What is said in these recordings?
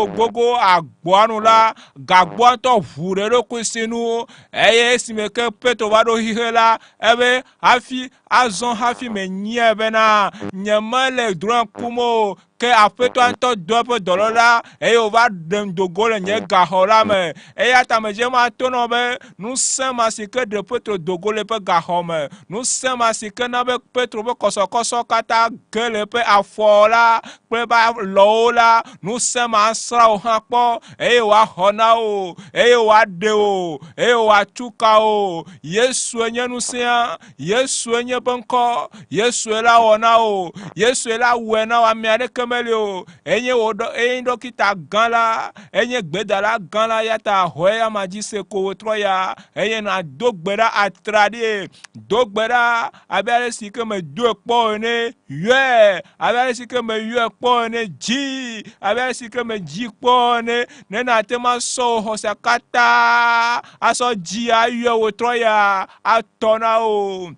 Gogo agboanu la gagboanto vure do kusinu eye simeke Petro wado hihela ebe hafi azon hafi menye bena nyemale dron kumo ke apeto anto dope dolola eye ova dem dogole nye gahola me eye atameje ma tono be nous sema sike de Petro dogole pe gahome nous sema sike na be Petro be koso kata gele pe afola pe ba lola nous sema asra o hakpo eye wa hona o eye wa de o eye wa tuka o Yesu enye nusia Yesu enye benko Yesu ela wona o Yesu ela wena wa miade kemelio enye wodo enye dokita ganla enye gbedala ganla yata hoya majise ko troya enye na dogbera atradi dogbera abere sike me do ekpo ne ye abere sike me ye ekpo ne ji abere sike me ji ekpo ne na tema so hosakata aso ji aye wo troya atona o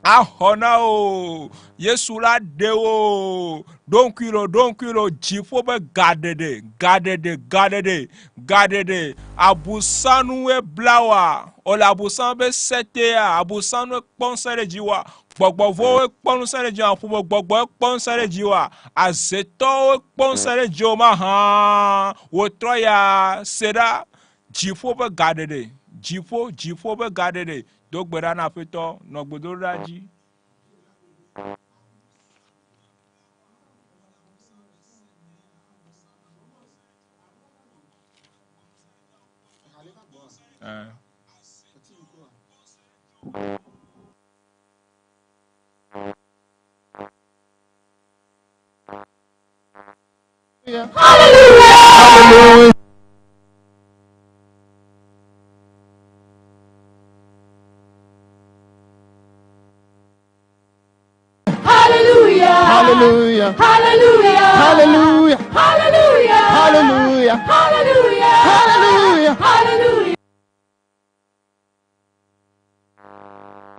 ahona o Yesu la de o donc il jifo be gadede abusanu e blawa o la abusan be sete abusanu ponsere jiwa gbogbo vo ponsere jiwa fu gbogbo ponsere jiwa azeto ponsere joma ha wo troya seda jifo be gadede jifo be gadede dogbera na feto no gbodo raji Hallelujah. Hallelujah. Hallelujah. Hallelujah. Hallelujah. Hallelujah. Hallelujah. Hallelujah. Hallelujah.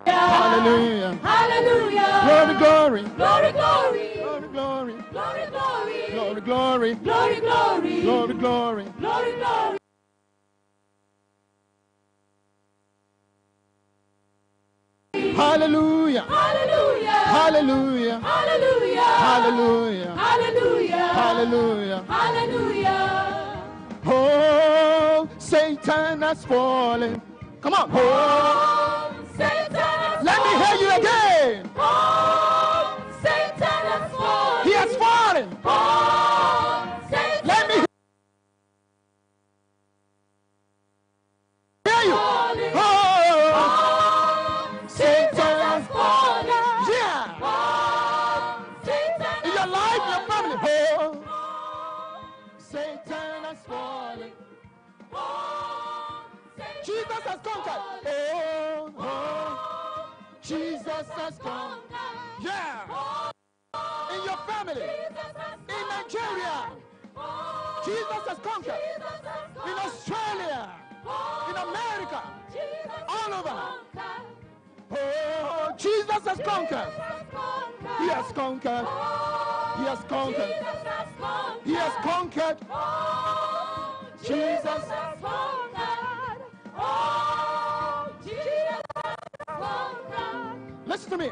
Hallelujah. Hallelujah. Glory, glory. Glory, glory. Glory, glory. Glory, glory. Glory, glory. Glory, glory. Glory, glory. Glory, glory. Hallelujah. Hallelujah. Hallelujah. Hallelujah. Hallelujah. Hallelujah. Hallelujah. Hallelujah. Oh, Satan has fallen. Come on. Oh, Satan has fallen. Let me hear you again. Oh, Satan has fallen. He has fallen. Oh, Satan. Let me hear you. Oh. Jesus has conquered. Oh, oh, Jesus has conquered. Yeah. In your family, in Nigeria, Jesus has conquered. In Australia, in America, all over. Oh, Jesus has conquered. He has conquered. He has conquered. He has conquered. Jesus has conquered. Oh, Jesus has conquered. Listen to me.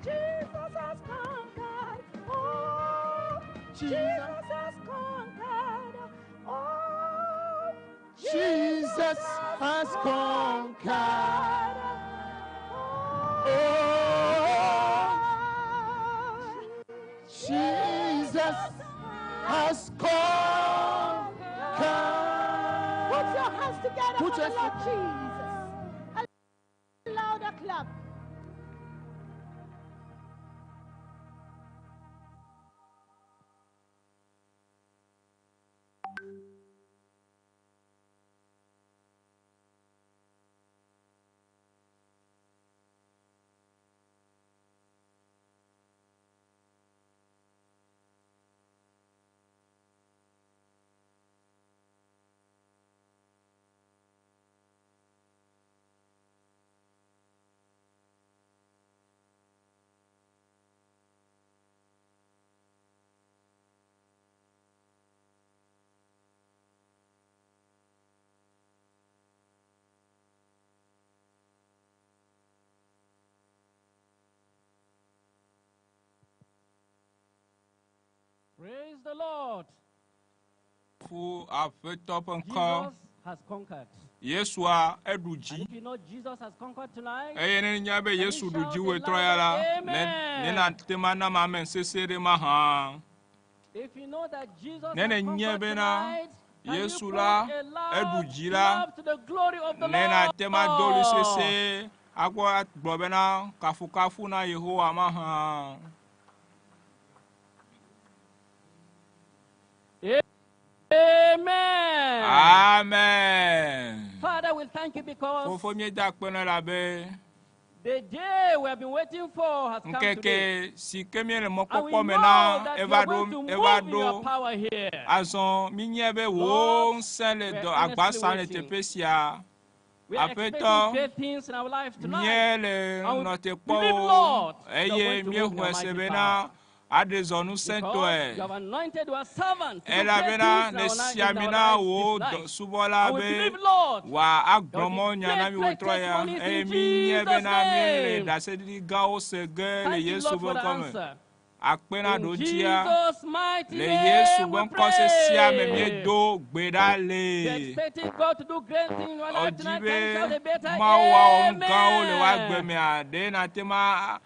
Jesus has conquered. Oh, Jesus has conquered. Oh, Jesus has conquered. Oh, Jesus has conquered. Put your hands together for the Lord Jesus. A louder clap. Praise the Lord. Fu afetɔ ƒe ŋkɔ. Jesus has conquered. Yesua eɖu dzi. And if you know Jesus has conquered tonight, Eye ne nya be Yesu ɖu dzi shout wetrɔ ya la, aloud, ne amen. na tema na ma me sese ɖe ma hã. if you know that Jesus Ne has ne nye conquered be na tonight, can Yesu you la put a eɖu loud dzi la, clap to the glory of the ne na Lord? tema doli sese agba gblɔ be na kafukafu na Yehowa ma hã. Amen. Amen. Father, we thank you because Fofo mi da kpena la be the day we have been waiting for has come today. Ŋkeke si ke mi le And we mɔkpɔkpɔ know me na that you eva are going to ɖo move in your power here. azɔ mi nye be wo Lord, ŋusẽ le we dɔ are agbasa le earnestly teƒe sia. We are expecting Aƒetɔ, great things in our life tonight. mie le And we nɔte believe, kpɔ Lord, wo you are eye going to mie move in your xɔe se mighty be power. na aɖe zɔ Because you ŋusẽtɔe. have anointed your servant to do great Elabena things le in sia our mi na lives wo this night. subɔla And we be believe, Lord, wòa agblɔ there will mɔ be nya na mi great wotrɔ ya testimonies eye in mi nye Jesus' bena mi le name. ɖaseɖiɖi gãwo se ge le Thank you, Yesu Lord, be for the ŋkɔ me. answer. Akpena In ɖo dzia Jesus' mighty le Yesu name be we ŋkɔ sesia me pray. miedo gbe ɖa You're le. expecting God to do great things in your life Odi tonight. be Can you shout a better Mawu awɔ nu gãwo le woagbe amen? mea ɖe na te ma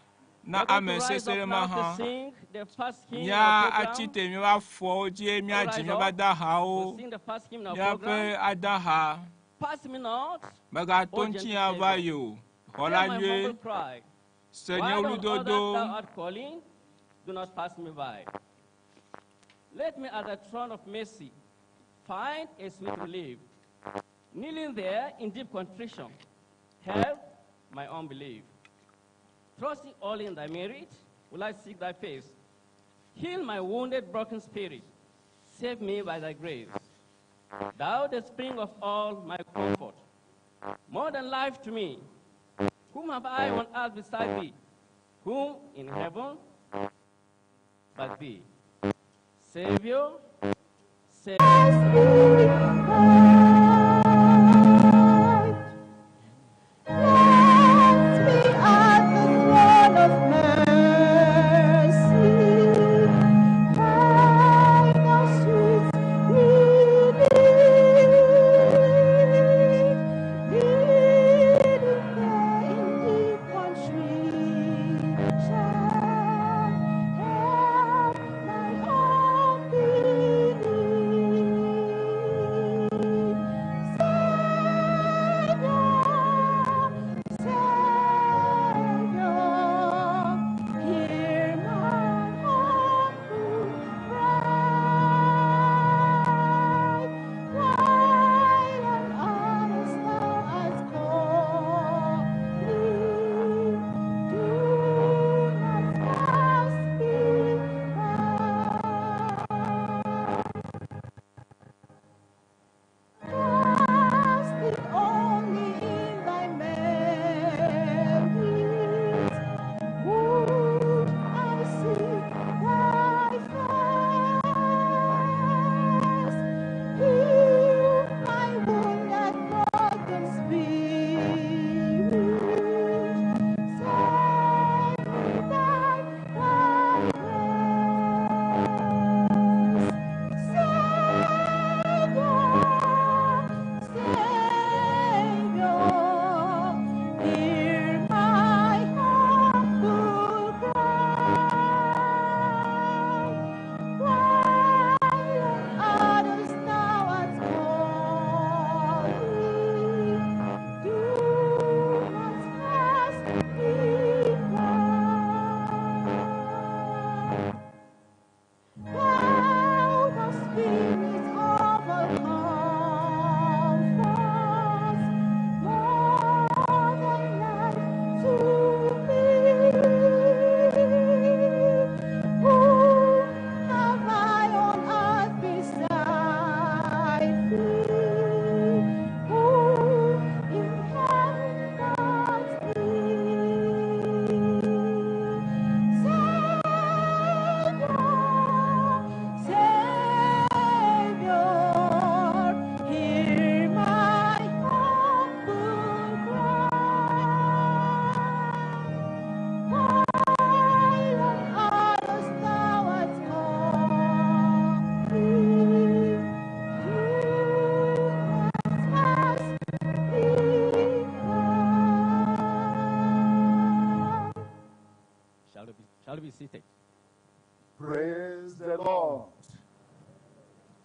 na We're going to ame rise sese up ɖe now ma to hã. sing the first hymn in our Mía program. atsi te miaƒe afɔwo dzi míadzi míaƒe We'll adahawo sing the first hymn in our míaƒe program. adaha. Pass me not, Megato O ŋuti gentle ya va Savior. yi o. Xɔ Hear la my humble nyuie. cry. Se While nye on all that thou wludodo. art calling, do not pass me by. Let me at the throne of mercy find a sweet relief. Kneeling there in deep contrition, help my unbelief. Trusting all in thy merit, will I seek thy face. Heal my wounded, broken spirit. Save me by thy grace. Thou, the spring of all my comfort, more than life to me. Whom have I on earth beside thee? Whom in heaven but thee? Savior,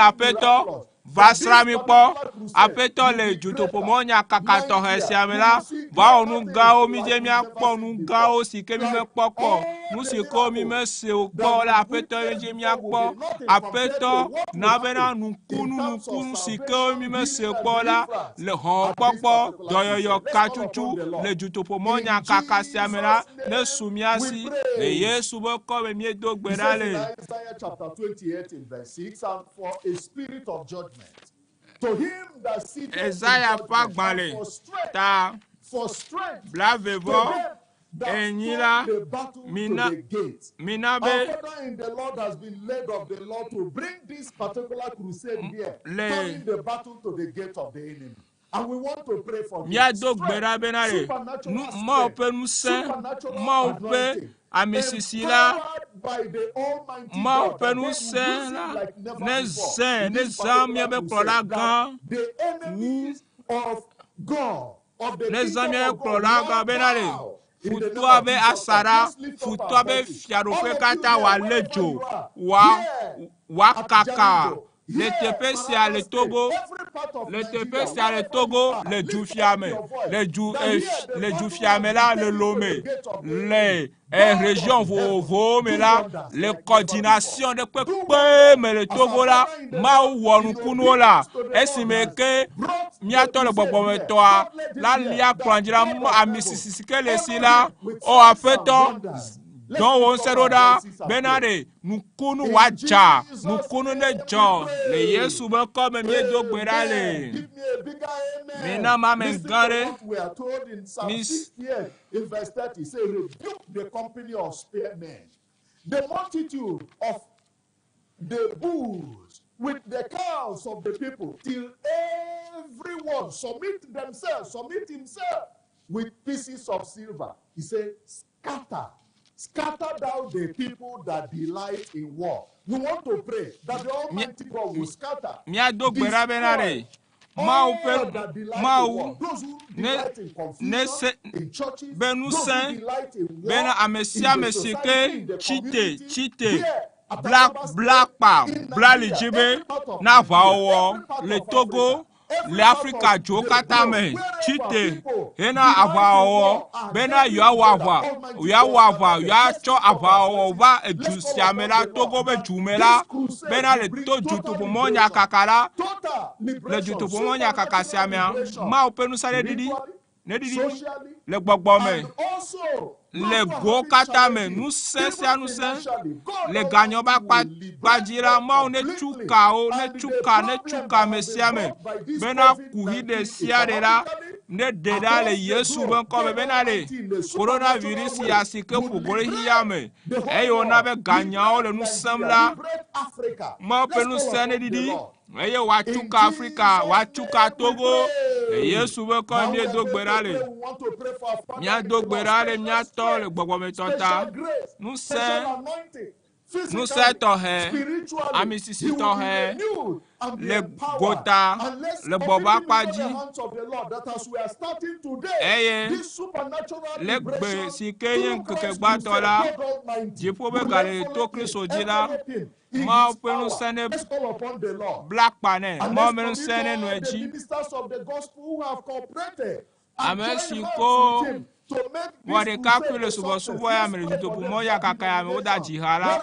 Apeto, Vasrami po, Apeto le DUTOƒO MAWUNYA KAKA tɔxɛ sia me la, va nu gawo mi je mia kpɔ nu gawo si ke mi me kpɔkpɔ nu si ke mi me se o kpɔ le aƒetɔ je mia kpɔ aƒetɔ na bena nukunu si ke mi me se kpɔ la le xɔ kpɔkpɔ dɔyɔyɔ katsutsu le dutoƒo mɔnya kaka sia me la ne su mia si le Yesu be kɔ me mi do gbe ɖa le. Isaiah chapter 28 in verse 6, and for a spirit of judgment to him that sitteth in judgment, and for strength blavevɔ enyila mina Father in the Lord has been led of the Lord to bring this particular crusade here, turning the battle to the gate of the enemy. And we want to pray for supernatural amisisila maopenusela ne zamia be kpɔla gã ne zamia kpɔla gã bena le futua be asara futua be fiaɖoƒe katã wa ledzo wa kaka le teƒe sia le Togo le teƒe sia le Togo le dufiame le dufiame la le Lomé le région vovovo me la le coordination de kpekpe me le Togo la Mawu wɔ nukunu la esime ke miatɔ le gbɔgbɔmetɔa la lia kplɔdzra amisisi ke le si la o aƒetɔ dɔn wo ŋusẽ ɖo ɖa bena ɖe nukunu wa dza nukunu ne dzɔ le Yesu be kɔme miedo gbe ɖa le mina mame gã ɖe in verse 30 say rebuke the company of spearmen, the multitude of the bulls with the cows of the people, till everyone submit himself with pieces of silver. He said, Scatter thou the people that delight in war. We want to pray that the Almighty God will scatter. Mawu ne se benu se bena amesia mesike chite blakpa blalijibe na vawo le Togo le Afrika dzo katã me chite hena avawo bena yawo yatsɔ avawo va edu sia me la Togo be du me la bena le to dutoƒo mɔnya kaka la le dutoƒo mɔnya kaka sia mea Mawu ƒe nusa ɖe ɖiɖi le gbɔgbɔ me le go katã me nusẽ sia nusẽ le ganyɔba kpadzi la Mawu ne tsuka me sia me bena kuhi ɖe sia ɖe la ne ɖe ɖa le Yesu be ŋkɔme bena le coronavirus ya si ke ƒogo le xia me eye wona be ganyawo le nusẽm la Mawu ƒe nusẽ ne ɖiɖi eye wòatsuka Afrika wòatsuka Togo le Yesu be ŋkɔme miedo gbe ɖa le miado gbe ɖa le miatɔ le gbɔgbɔmetɔ ta nusẽ tɔxɛ amisisi tɔxɛ le gota le gbɔba kpadzi eye le gbe si ke nye ŋkeke gbãtɔ la dziƒo be gale to Kristo dzi la Mawu ƒe nusẽ ne blakpa nɛ Mawu ƒe nusẽ ne nɔe dzi ame si ko wɔ ɖeka kpli le subɔsubɔ ya me le dutoƒo mɔnya kaka ya me woda dziha la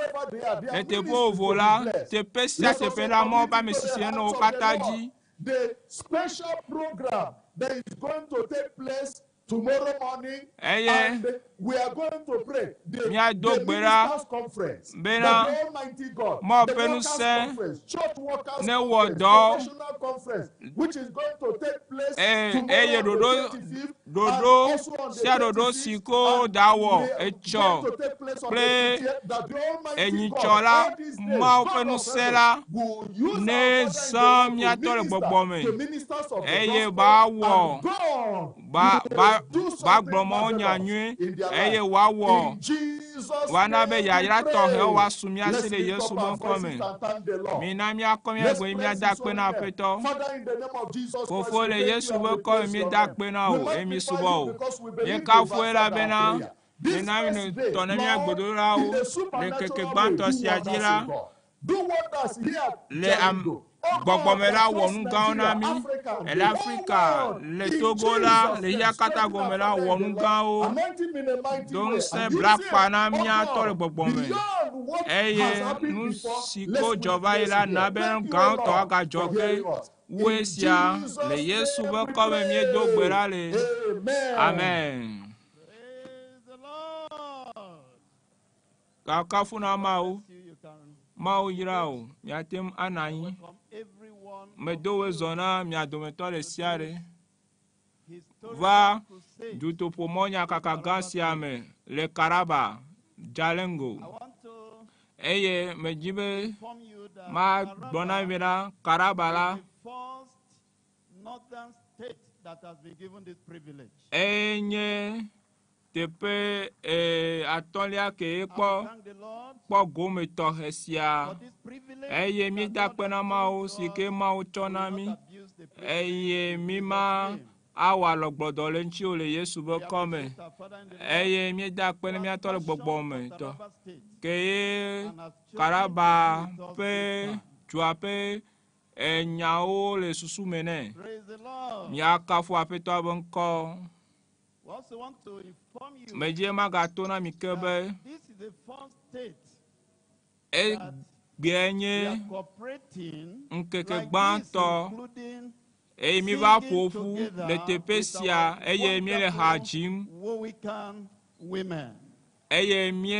le teƒe vovo la teƒe sia teƒe la Mawu ƒe amesisi ne wo katã dzi. The special program that is going to take place tomorrow morning, and we are going to pray the ministers' conference, the Almighty God, the workers' conference, church workers' conference, professional conference, which is going to take place tomorrow, dodo sia dodo siko dawo etsɔ kple enyitsɔ la Mawu ƒe nusẽ la ne zã miatɔ le gbɔgbɔ me eye ba gblɔ mɔwo nyanyui eye wana be yayra tɔxɛwo woasu mia si le Yesu be ŋkɔ me mina miakɔ miagbe miada kpe na Aƒetɔ Fofo le Yesu be ŋkɔ me mieda kpe na wo eye mi subɔ wo miekafoe la bena mina mi tɔ ne miagbedoɖawo le ŋkeke gbãtɔ sia dzi la gbɔgbɔme la wɔ nu gãwo na mi. Le Afrika, le Togo la, le Yakata gome la wɔ nu gãwo. Donc c'est black pana miatɔ le gbɔgbɔme. Eye nu si ko dzɔva yi la na be gãtɔ agadzɔ ke woe sia le Yesu be kɔme miedo gbe la le. Amen. Kakafuna Mawu. Mawu yra o, miatem ananyi. Medo zona miadometɔ le sia ɖe. Va DUTOƒO MAWUNYA KAKA gã sia me le Karaba, Jalingo. Eye medzi be ma gblɔna mi ɖa Karaba la. Enye teƒe atɔlia ke kpɔ gome tɔxɛ sia. Eye mi da kpe na Mawu si ke Mawu tsɔ na mi. Eye mi ma awɔ alɔgbɔdɔ le ŋuti o le Yesu be kɔme. Eye mi da kpe na miatɔ le gbɔgbɔ me tɔ. Ke ye Karaba ƒe dua ƒe nyawo le susu me nɛ. Miakafu Aƒetɔ be ŋkɔ. Medie magato na mi ke be egbe nye ŋkeke gbãtɔ. Eye mi va ƒoƒu le teƒe sia eye mi le ha dzim. Eye mi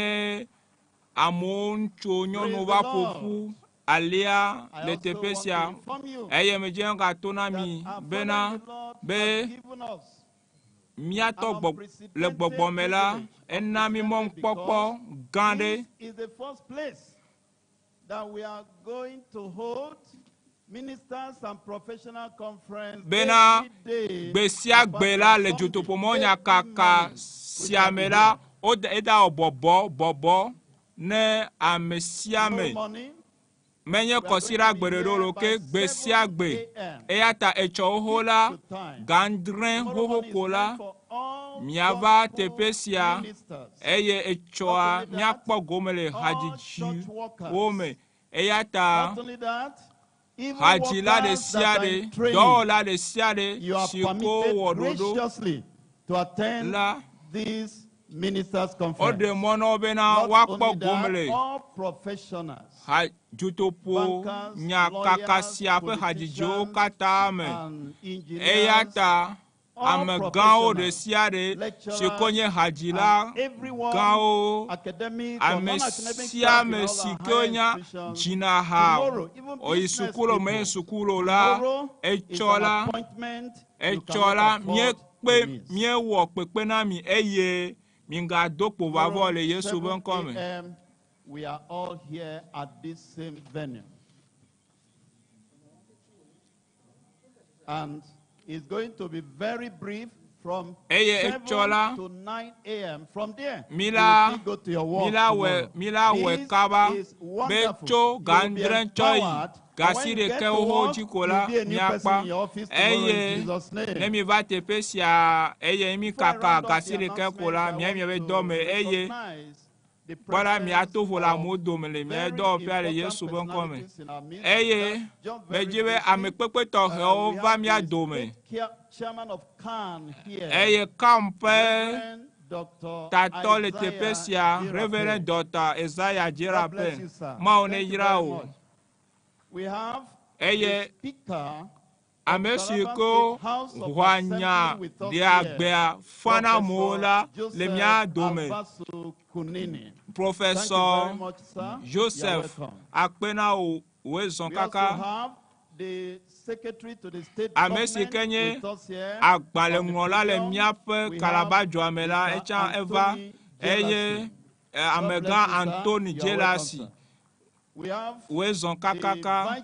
amewo ŋutsu nyɔnu va ƒoƒu alia le teƒe sia. Eye medie magato na mi bena be miatɔ le gbɔgbɔme la ena mi mɔ ŋkpɔkpɔ gã ɖe. Bena gbe sia gbe la le DUTOƒO MAWUNYA KAKA sia me la eda bɔbɔ ne ame sia me. Menye kɔsira gbeɖeɖo lo ke gbe sia gbe. Eya ta etsɔ xoxo la gandre xoxo ko la miava teƒe sia eye etsɔa miakpɔ gome le hadzidzi me. Eya ta hadzila ɖe sia ɖe, dɔwɔla ɖe sia ɖe si ko wɔ ɖoɖo la woɖe mɔ na wo bena woakpɔ gome le DUTOƒO MAWUNYA KAKA sia ƒe hadzidziwo katã me. Eya ta ame gãwo ɖe sia ɖe si ko nye hadzila gãwo, ame sia ame si ke nya dzina ha oyi sukulu me sukulu la, etsɔ la miewɔ kpekpe na mi eye mingado kpo vavɔ le Yesu be ŋkɔ me. We are all here at this same venue. And it's going to be very brief from 7 to 9 a.m. From there, you will go to your work tomorrow. This is wonderful. You'll be empowered. When you get to work, you'll be a new person in your office tomorrow in Jesus' name. Bora miatovo la modo me le miedo pe ale Yesu be ŋkɔ me. Eye medzi be ame kpekpe tɔxewo va mia dome. Eye kampe tatɔ le teƒe sia, Reverend Dr. Isaiah Dzirape, Mawu ne yra o. Eye ame si ko ʋuanya de agbea fana mo la le mia dome. Professor Joseph Akpena Wezon Kaka. Ame si ke nye agbalẽŋlɔla le miaƒe kalabadzɔa me la etsa eva eye amegã Anthony Jelasi Wezon Kakaka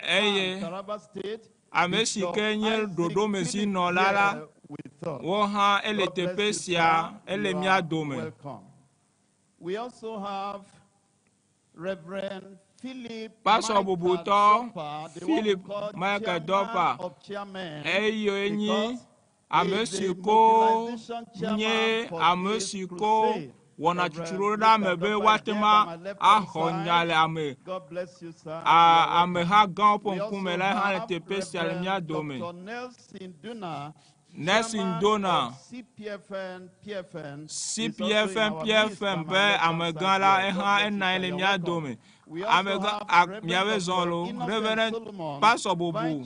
eye ame si ke nye ɖoɖomezinɔla la wo hã ele teƒe sia ele mia dome. We also have Reverend Pastor Bubutɔ Philip Michael Dopa eye nyi ame si ko nye ame si ko wɔna tutsuro ɖe ame be woatema axɔ nya le ame God bless you, sir. ameha gãwo ƒe ŋkume la hã le teƒe sia le mía dome. Nelson Dona, CPFN, PFM be amegã la ehã enai le mía dome. Amegã miabe zɔlo, Reverend Pastor Bobo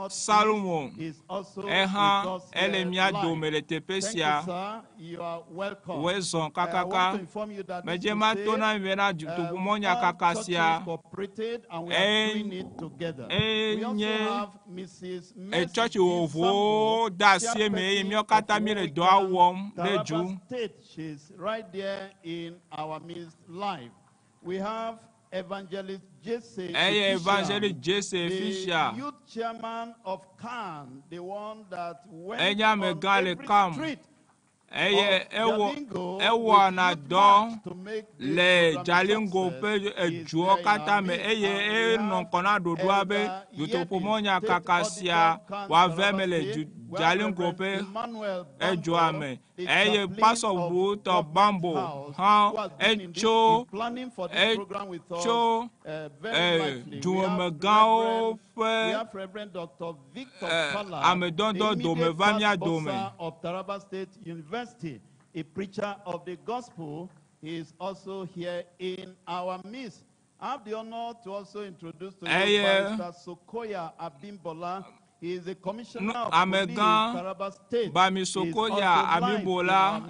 Salomon ehã ele mía dome le teƒe sia. Wezɔn kakaka. Medze ma to na mi na DUTOƒO mɔnya kaka sia. Enye etsɔtsi vovowo da asi me eye míawo katã mi le dɔa wɔm ɖe dzu. We have Evangelist Jesse. Evangelist Jesse Fisher, youth chairman of KAN, the one that went on the street. Ewa na dɔ le Jalingo pe ejuɔ katã me eye enɔkɔna ɖoɖoa be DUTOƒO mɔnya kaka sia wòave me le Jalingo pe ejuɔa me eye Pastor Butɔ Bambo hã etso dumegãwo ƒe amedɔdɔ dome va mía dome. A preacher of the gospel, he is also here in our midst. I have the honor to also introduce to you Pastor Sokoya Abimbola. He is the commissioner of police, Taraba State. Bami Sokoya Abimbola,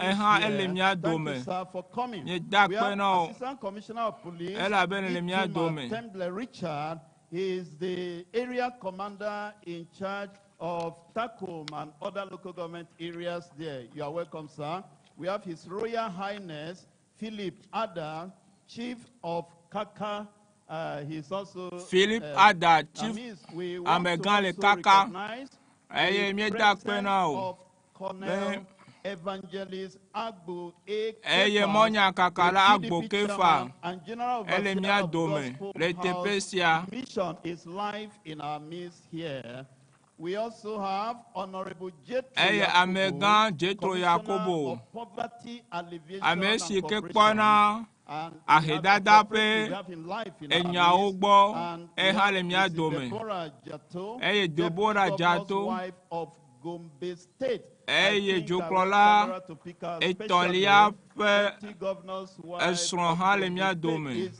Thank you, sir, for coming. We have Assistant Commissioner of Police, Temple Richard. He is the area commander in charge of Takum and other local government areas there. You are welcome, sir. We have His Royal Highness Philip Ada, Chief of KAKA. He's also Philip Ada, Chief Amegale KAKA. Of Colonel Evangelist Agbo Monya Kakala Agbo Kefa and General Overseer of Gospel House. Mission is live in our midst here. We also have Honorable Jetro Yakobo, of Poverty Alleviation and Cooperation. Ahedada pe enyawo gbɔ eha le mía dome eye Deborah Jato eye dzokplɔla etɔ̃lia ƒe esrɔ̃ hã le mía dome.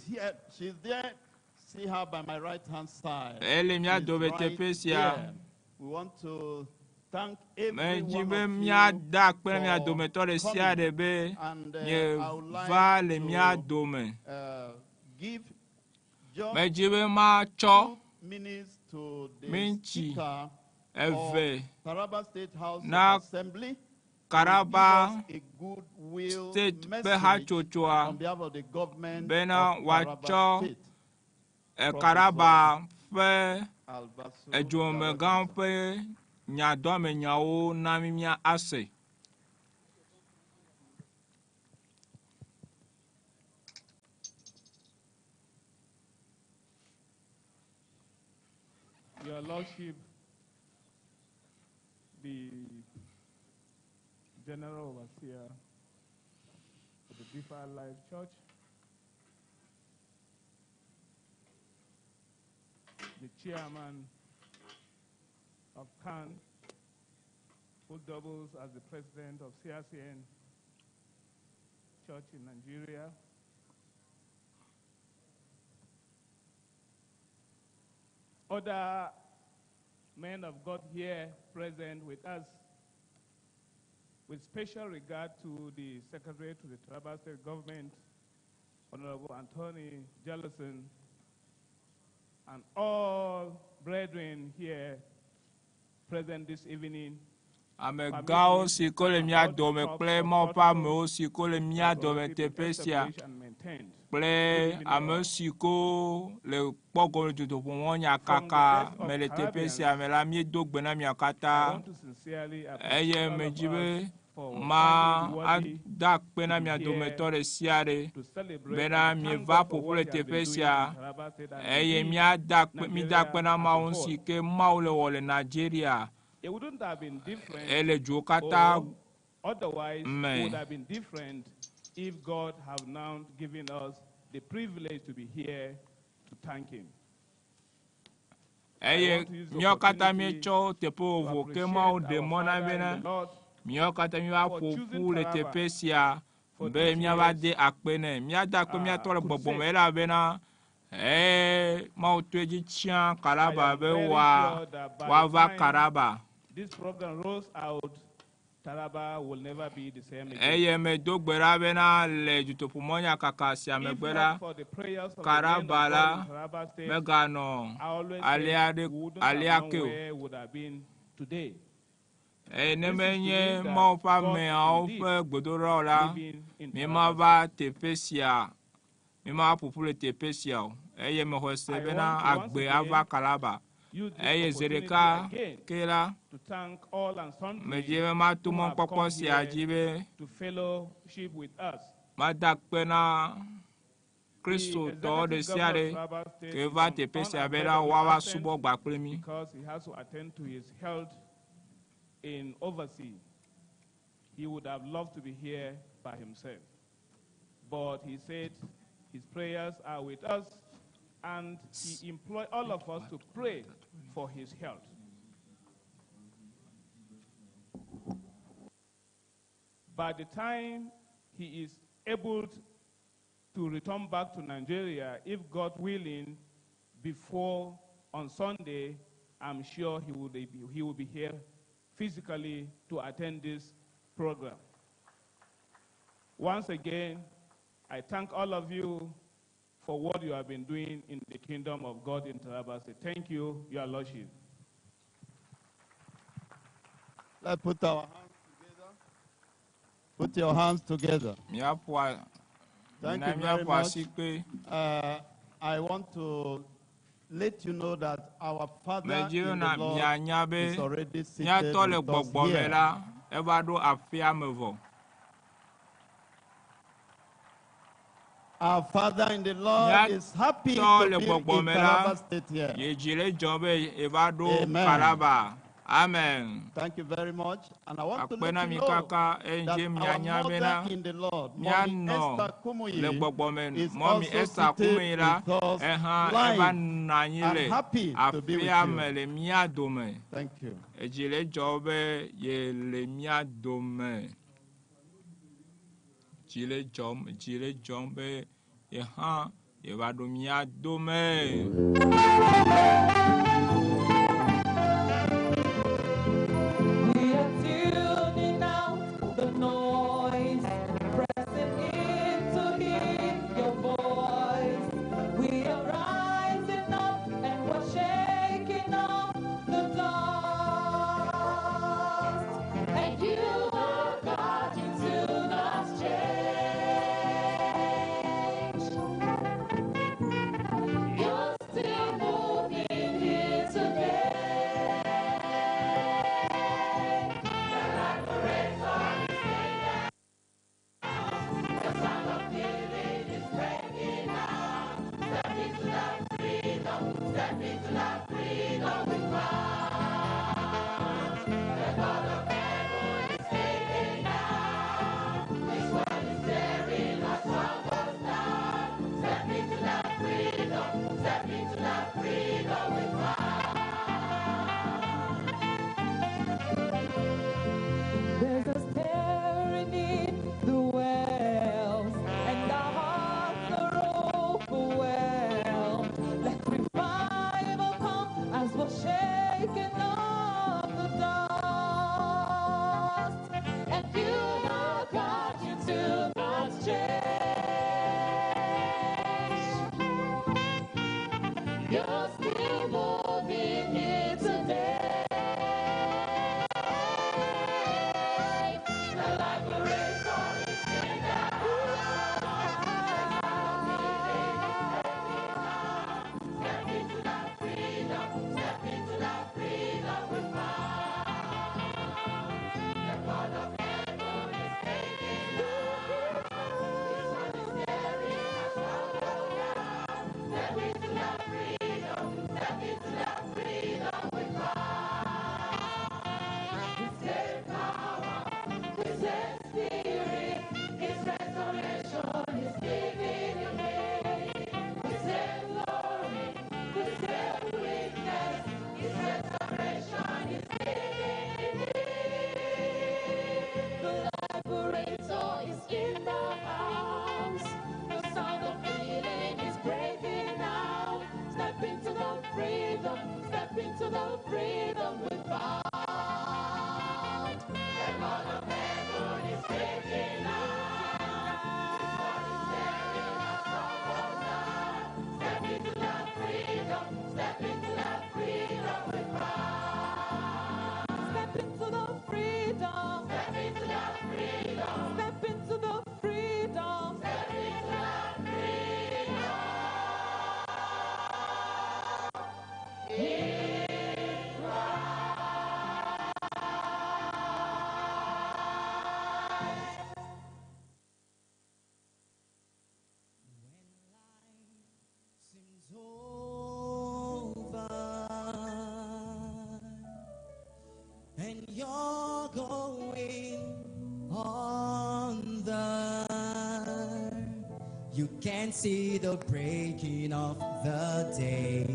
Ele mía dome teƒe sia. We want to thank everyone mía da akpe mía dometɔ ɖe sia ɖe be nye va le mía dome. Medzi be matsɔ mintsi eve na Taraba State ƒe hatsotsoa bena wòatsɔ Taraba ƒe edzomegã ƒe nyadɔmenyawo na mi mía ase. Your Lordship, the General Overseer of the Deeper Life Church, the Chairman of KAN, who doubles as the President of XEXEAME Church in Nigeria, other men of God here present with us, with special regard to the Secretary to the Taraba State Government, Honorable Anthony Jellison, and all brethren here present this evening. Amegãwo si ko le mía dome kple mawo ƒe amewo si ko le mía dome teƒe sia kple ame si ko le kpɔ gome DUTOƒO mɔnya kaka me le teƒe sia me la míedo gbe na mia katã eye medzi be ma ada akpe na mia dometɔ ɖe sia ɖe bena mieva ƒoƒu le teƒe sia eye míada akpe na Mawu si ke Mawu le wɔ le Nigeria ele dzo katã Otherwise, it Amen. would have been different if God have now given us the privilege to be here to thank Him. Eye miokata micho tepo voke mau demona bena miokata miwa popu le tepesia be miava de akpene miada ko miatole gbogbo mela bena mau tweji chia karaba be wa va karaba. This program rolls out. Taraba will never be the same again. Eye me do gbera bena le DUTOƒO monya kaka sia me gbera karaba la me gano aliake would have been today. Ne menye mau pa me au fe gbodoro la me ma va tepesia me ma popule tepesia eye me hose bena agbe ava kalaba eye zereka kela to thank all and sundry me je ma tu mon kpɔkpɔ sia jibe to fellowship with us. ma dakpena Kristo to de sia de ke va tepesia bela wa subo gba kple mi Because he has to attend to his health in overseas. He would have loved to be here by himself. But he said his prayers are with us, and he employed all of us to pray for his health. By the time he is able to return back to Nigeria, if God willing, before on Sunday, I'm sure he will be here physically to attend this program. Once again, I thank all of you for what you have been doing in the kingdom of God in Taraba. Thank you, Your Lordship. Let's put our hands together. Put your hands together. Thank you very much. I want to let you know that our Father in the Lord is already seated with us here. Our Father in the Lord is happy to be in Taraba State here. Amen. Amen. Thank you very much. And I want to let you know that our mother in the Lord, Mommy Esther Kumuyi, is also seated with us live and happy to be with you. Thank you. the freedom, step into the freedom without. The Lord of heaven is taking us. Step into the freedom, step into the freedom without. Step into the freedom, step into the freedom, step into the freedom, step into the and you're going under. You can see the breaking of the day.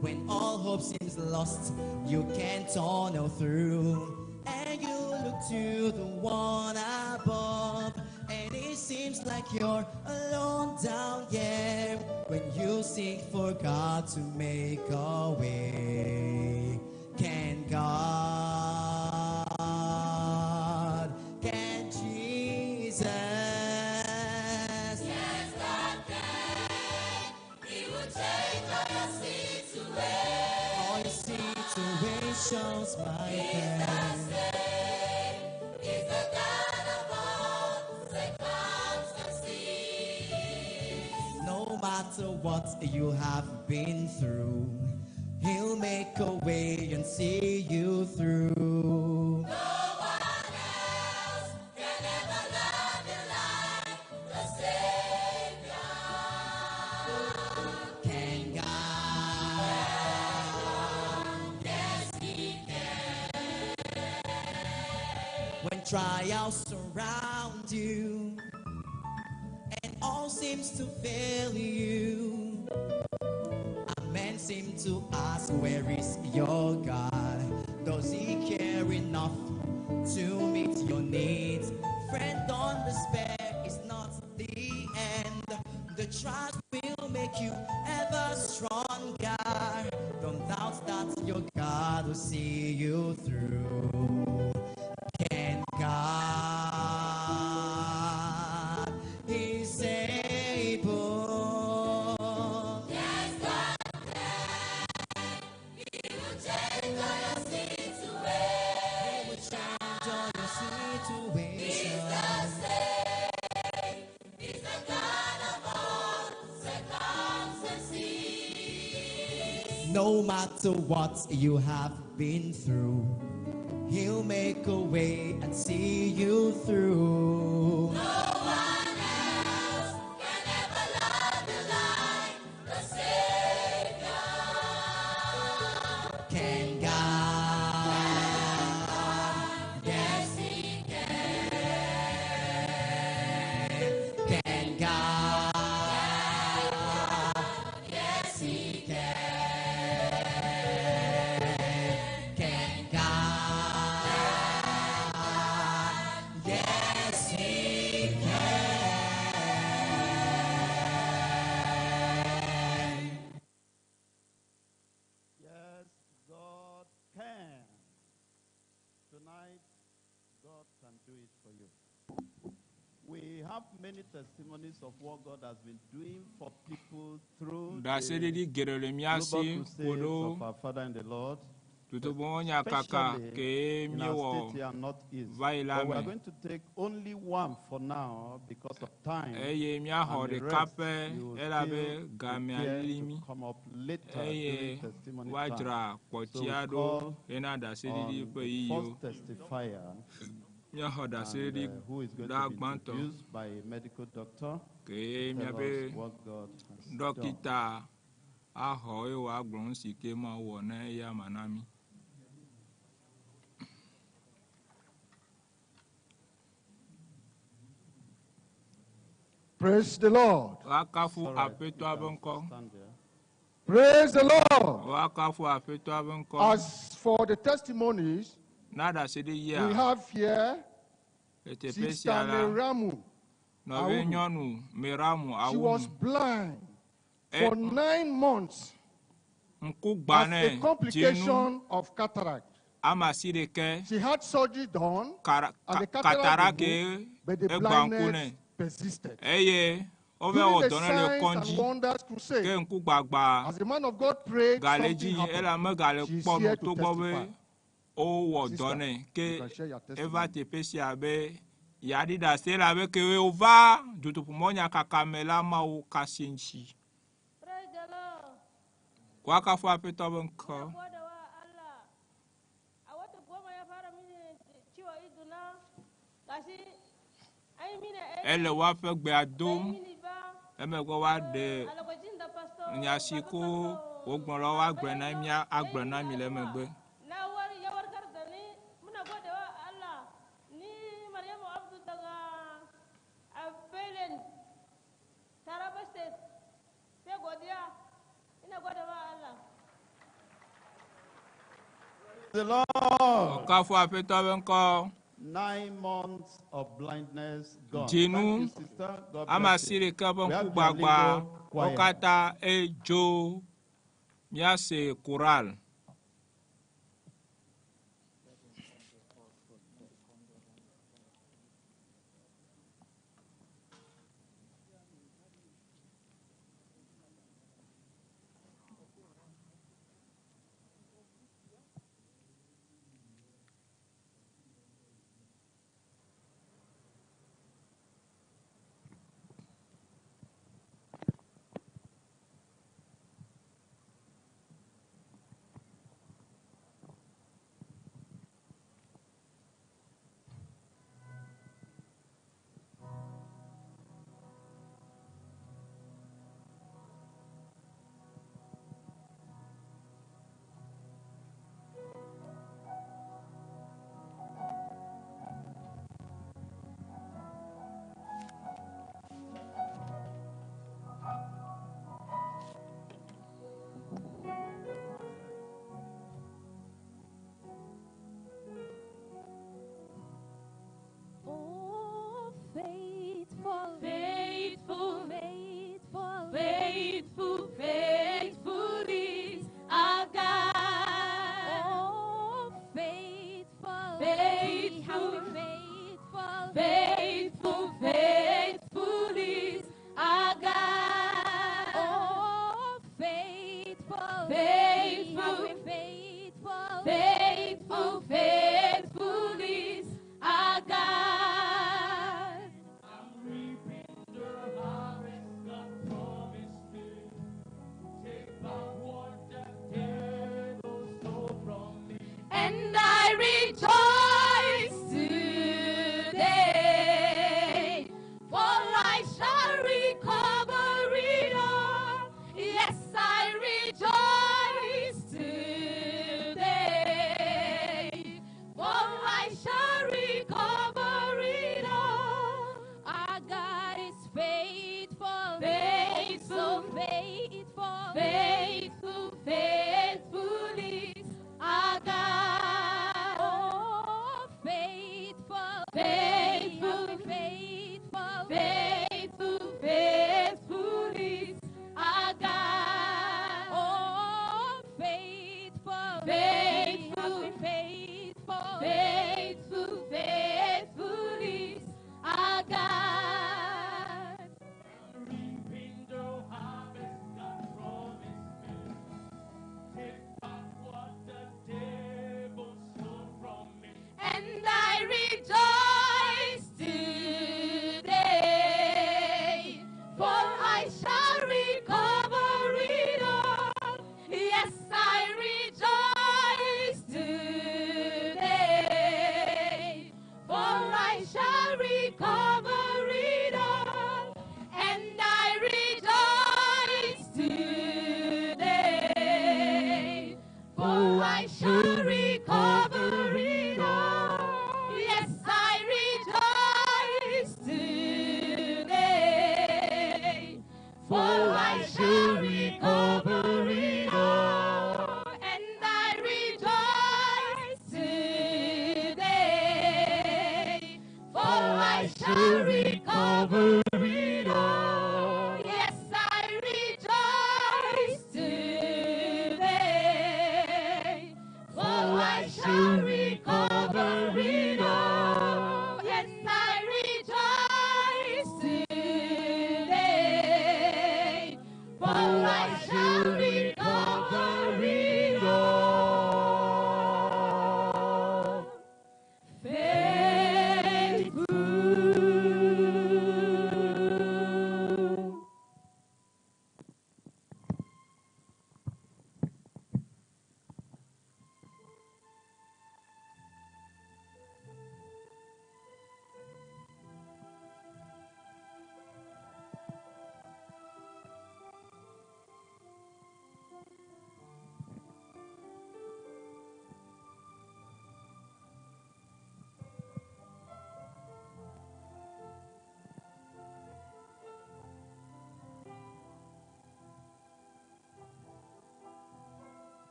When all hope seems lost, you can tunnel through. And you look to the one above, and it seems like you're alone down here. When you seek for God to make a way, can God, can Jesus? Yes, God can. He will change all your situations. All your situations, my friend. He's the God of all circumstances. No matter what you have been through, He'll make a way and see you through. No one else can ever love you like the Savior. Can God? Yes, He can. When trials surround you and all seems to fail you, men seem to ask, where is your God? Does He care enough to meet your needs? Friend, don't despair, it's not the end. The trials will make you ever stronger. Don't doubt that your God will see you through. Can God? He's able. Yes, God can. He will change all your situations. He's the same. He's the God of all circumstances. No matter what you have been through, He'll make a way and see you through. No one else can ever love you like the Savior. Can God? Yes, He can. Can God? Yes, He can. Can God? Yes, He can. Yes, God can. Tonight, God can do it for you. We have many testimonies of what God has been doing for people through Da sede di gere le miasi global crusades podo of our Father in the Lord, tutobonya kaka ke especially in our miewo state here and northeast. vaila But we are me. going to take only one for now because of time. Eye mia ho And de the rest, kape you will elabe still game prepare alimi. to come up later Eye during testimony time. wajra So we potiado call ena da sede di on pe the iyo. first testifier, Mia ho da sede di who is going da to be Gbãtɔ introduced by a medical doctor ke to mia tell be us what God has done. dɔkita ahɔ ye wa gblɔm si ke ma wɔ ne ya manami. Praise the Lord. Wakafu All right, apeto you can abenko. stand there. Praise the Lord. Wakafu apeto abenko. As for the testimonies, Nada sede we ya. have here Ete Sister pesiala. Meramu. Nɔvi nyɔnu Meramu She was awunu. blind for 9 months. as a complication of cataract. She had surgery done, and the cataract removed, but the blindness persisted. During the Signs and Wonders crusade, as the man of God prayed, something happened. She's here to testify. Sister, you can share your testimony. Yadida sela beke ova dutu pumonya kakamela mau kasenchi. Kwa kafa peto benko. Elle wa fe gbe adom. Eme go wa de nyashiko ogbon lo wa gbena mi agbena mi le megbe. The Lord. Kafu apeta benko. 9 months of blindness gone. Jinu amasire kabon kubagba okata ejo miase choral.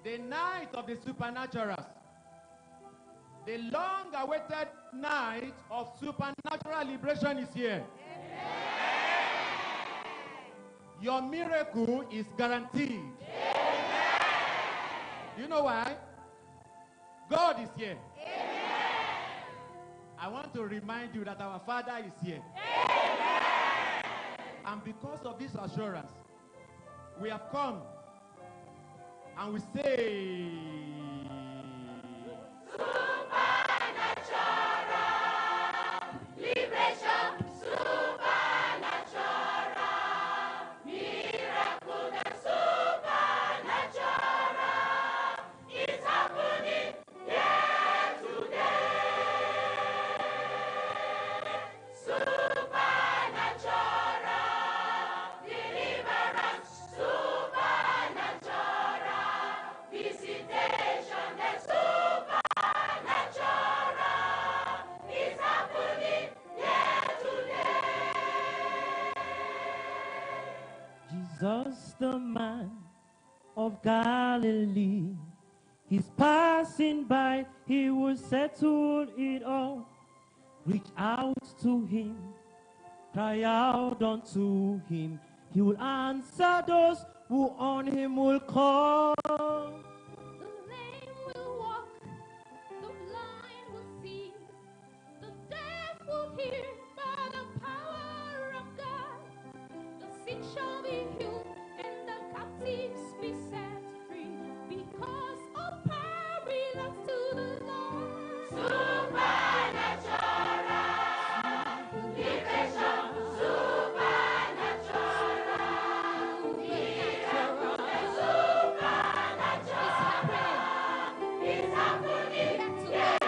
The night of the supernatural. The long-awaited night of supernatural liberation is here. Amen. Your miracle is guaranteed. Amen. You know why? God is here. Amen. I want to remind you that our Father is here. Amen. And because of this assurance, we have come and we say, Jesus, the man of Galilee, he's passing by, he will settle it all. Reach out to him, cry out unto him, he will answer those who on him will call. The lame will walk, the blind will see, the deaf will hear by the power of God. The sick shall be healed and the captives be set free, because all power belongs to the Lord. Supernatural liberation, supernatural miracle, supernatural. It's happening. It's happening today.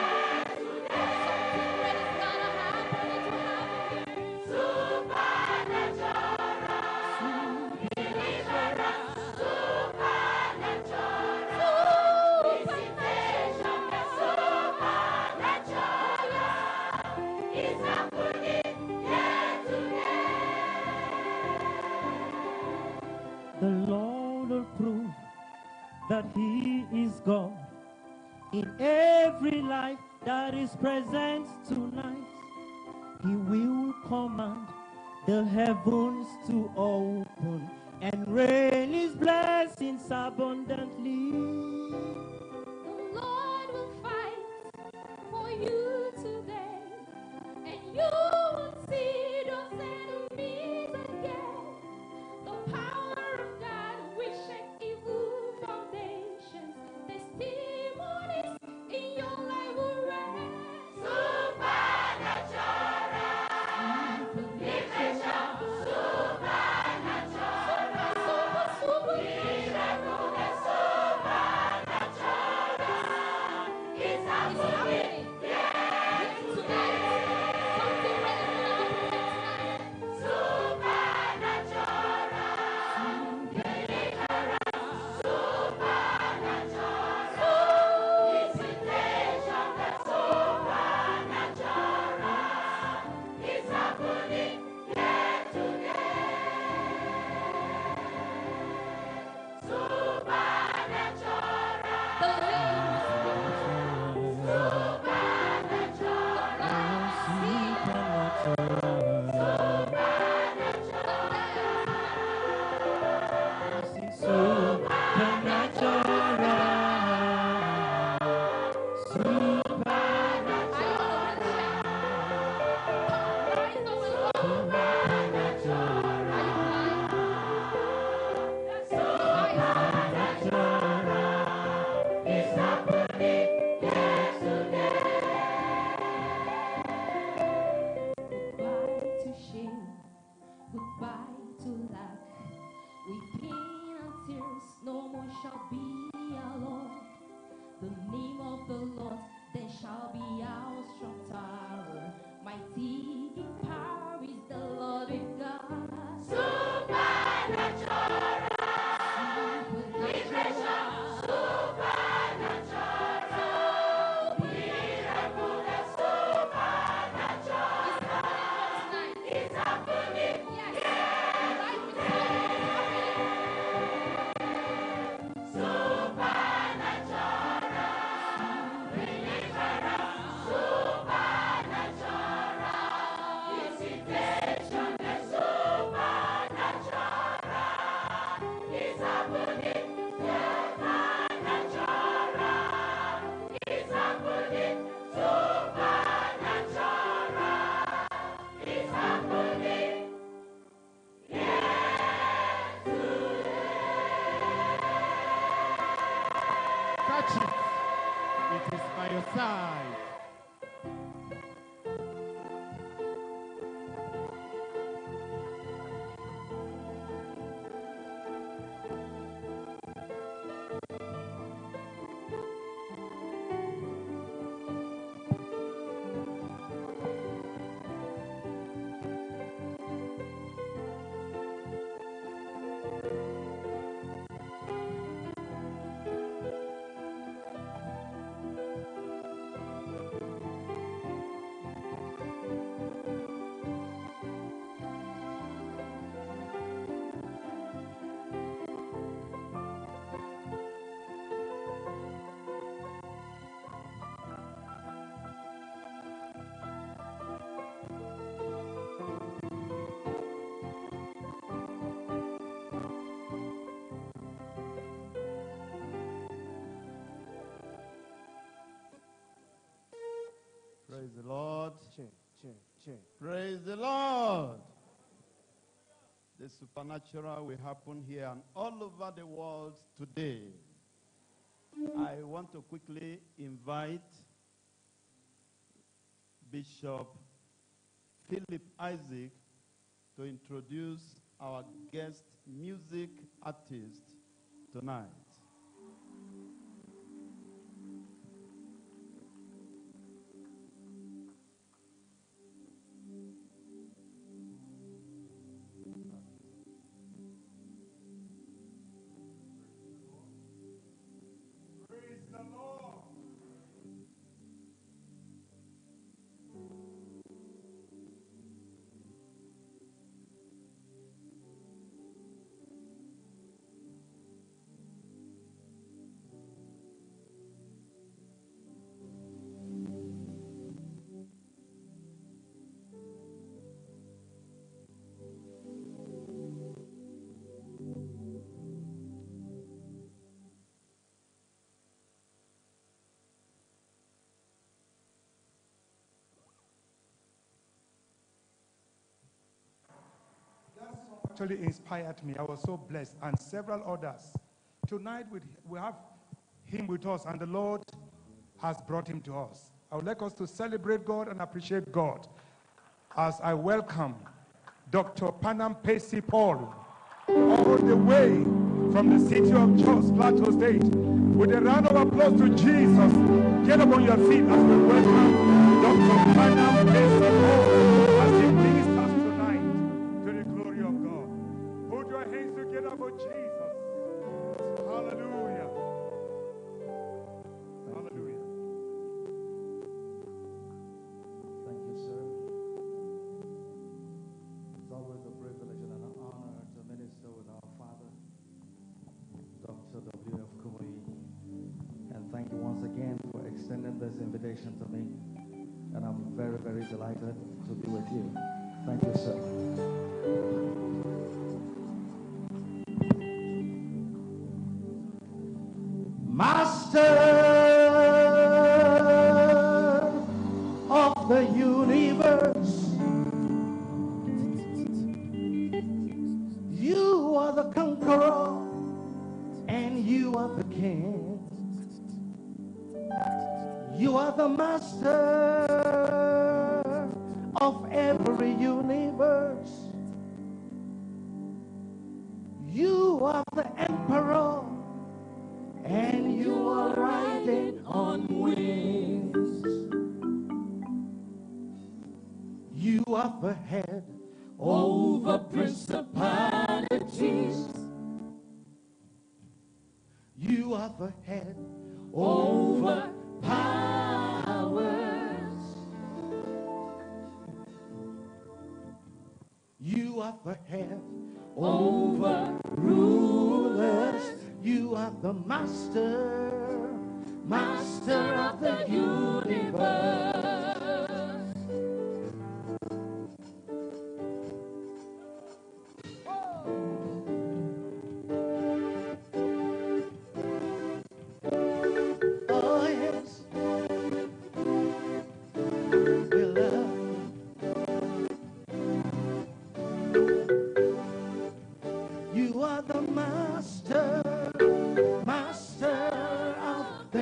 Something great is gonna happen. It's happening. Supernatural. The Lord will prove that he is God in every life that is present tonight. He will command the heavens to open and rain his blessings abundantly. The Lord will fight for you today, and you will see those enemies again. The power of God will shake evil foundations. Testimonies in your life will rise. Supernatural liberation, supernatural miracle, supernatural. It's happening. Yes, tonight. Something great is gonna happen tonight. Supernatural deliverance, supernatural visitation, supernatural. It's happening here today. Supernatural. The lame will speak. Goodbye to shame, goodbye to lack. Weeping and tears no more shall be alone. The name of the Lord then shall be our strong tower. Mighty in power is the Lord with God. Supernatural liberation, supernatural miracle, supernatural. It's happening. Yes. Right before you. It's happening. Supernatural. touch it. It is by your side. Praise the Lord. Praise the Lord. The supernatural will happen here and all over the world today. I want to quickly invite Bishop Philip Isaac to introduce our guest music artist tonight. Actually inspired me. I was so blessed, and several others. Tonight we have him with us, and the Lord has brought him to us. I would like us to celebrate God and appreciate God as I welcome Dr. Panam Pesi Paul, all the way from the city of Jos, Plateau State. With a round of applause to Jesus, get up on your feet as we welcome Dr. Panam Pesi Paul as he ministers tonight to the glory of God. Put your hands together for Jesus. Hallelujah. Hallelujah. Thank you, sir. It's always a privilege and an honor to minister with our father, Dr. W.F. Kumuyi. And thank you once again for extending this invitation to me. And I'm very, very delighted to be with you. Thank you, sir. Master of the universe, you are the conqueror and you are the king. You are the master of every universe. You are the emperor and you are riding on wings. You are the head over principalities. You are the head over powers. You are the head over rulers. You are the master, master of the universe. Oh yes, we love. You are the master, master of the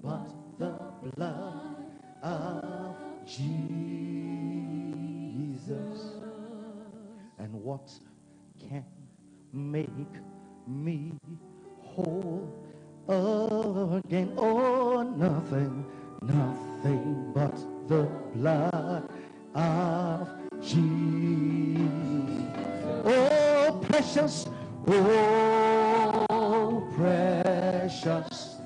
but the blood of Jesus. And what can make me whole again? Oh, nothing, nothing but the blood of Jesus. Oh, precious, oh, precious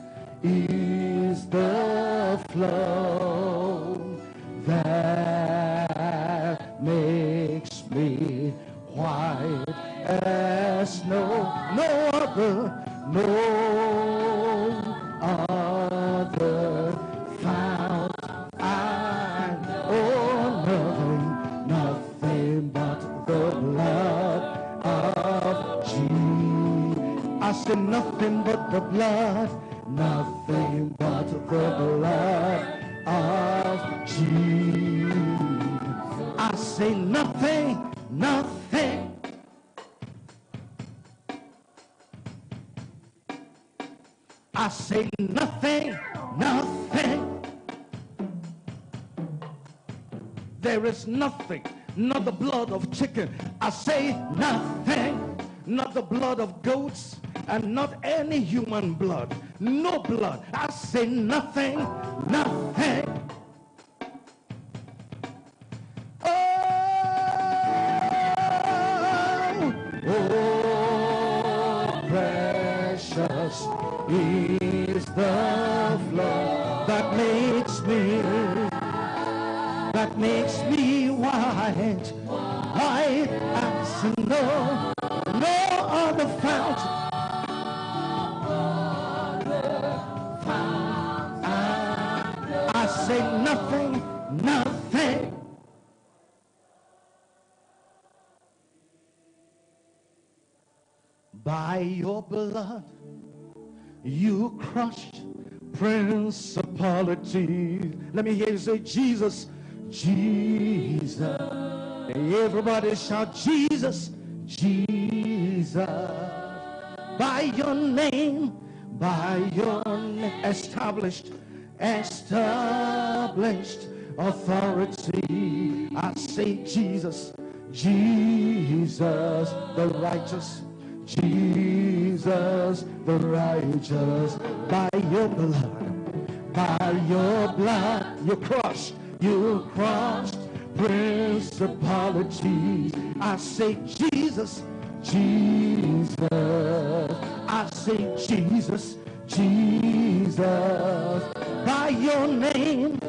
is the flow that makes me white as snow. No other fount I know. Nothing but the blood of Jesus. I said nothing but the blood, nothing but the blood of Jesus. I say nothing. I say nothing. There is nothing, not the blood of chicken. I say nothing, not the blood of goats, and not any human blood. No blood. I say nothing. Oh, precious is the flow that makes me white as snow. No other fount. I say nothing. By your blood, you crushed principalities. Let me hear you say, Jesus, Jesus. Everybody shout, Jesus, Jesus. By your name, established authority. I say, Jesus, Jesus, the righteous. Jesus, the righteous. By your blood, you crushed principalities. I say, Jesus, Jesus. I say, Jesus, Jesus. By your name,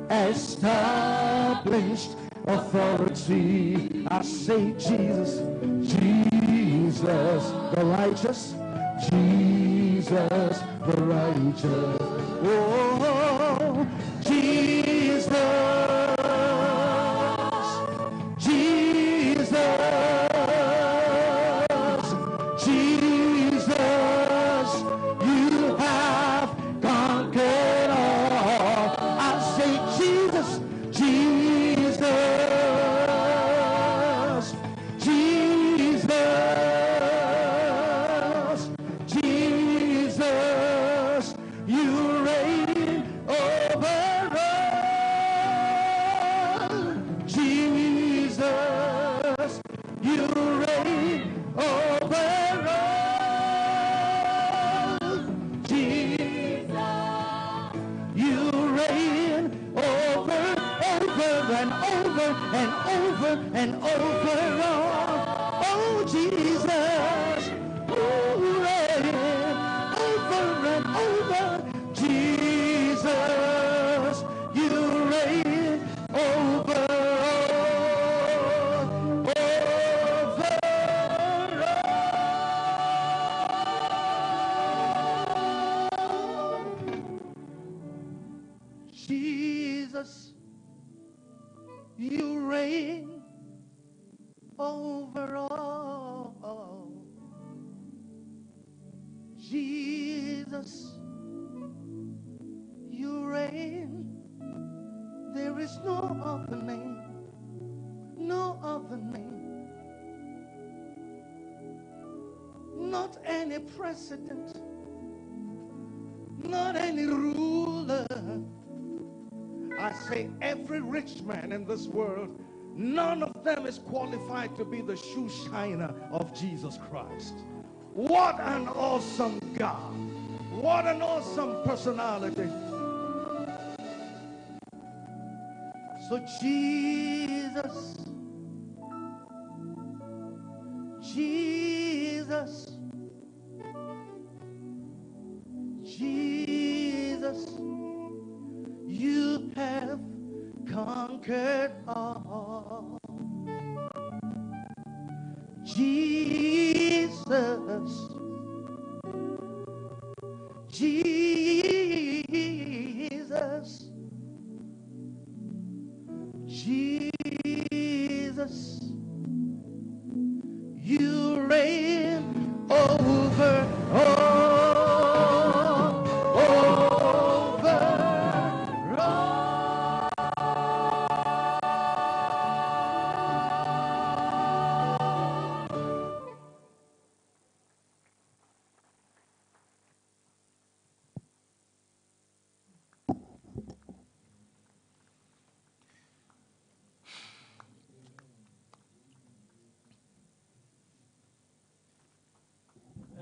established authority. I say, Jesus, Jesus, the righteous. Jesus, the righteous. Oh, Jesus, Jesus, Jesus, you have conquered all. I say, Jesus, Jesus, Jesus, Jesus, you reign over all. Jesus, you reign over all. Jesus, you reign over and over and over and over all. Oh, Jesus, you reign over and over. Jesus, you reign over all. Jesus, you reign over all. Jesus, you reign. There is no other name, not any precedent, any ruler. I say every rich man in this world, none of them is qualified to be the shoe shiner of Jesus Christ. What an awesome God. What an awesome personality. So Jesus, Jesus, Jesus, you have conquered all. Jesus, Jesus, Jesus, you reign over all, over all.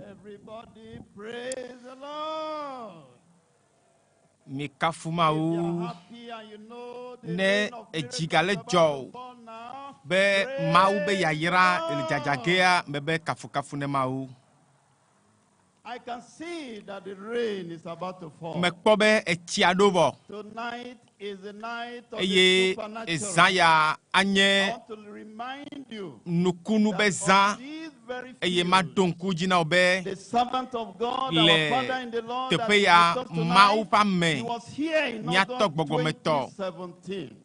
Everybody praise the Lord. Mi kafuma If o you're happy and you know the ne rain of ejigale miracles about jo to fall now, be mau be praise yayira the el Lord. jajagea me be kafu ne mau I can see that the rain is about to fall. me kpo be etiadobo Tonight is the night of the eye supernatural. ezaya I anye want to remind you nukunu be that zan on these very eye ma fields, donku jina obe the servant of God, our le Father in the Lord, that is tepe with ya us mau tonight, pa he me was here in miato August gbogometo 2017.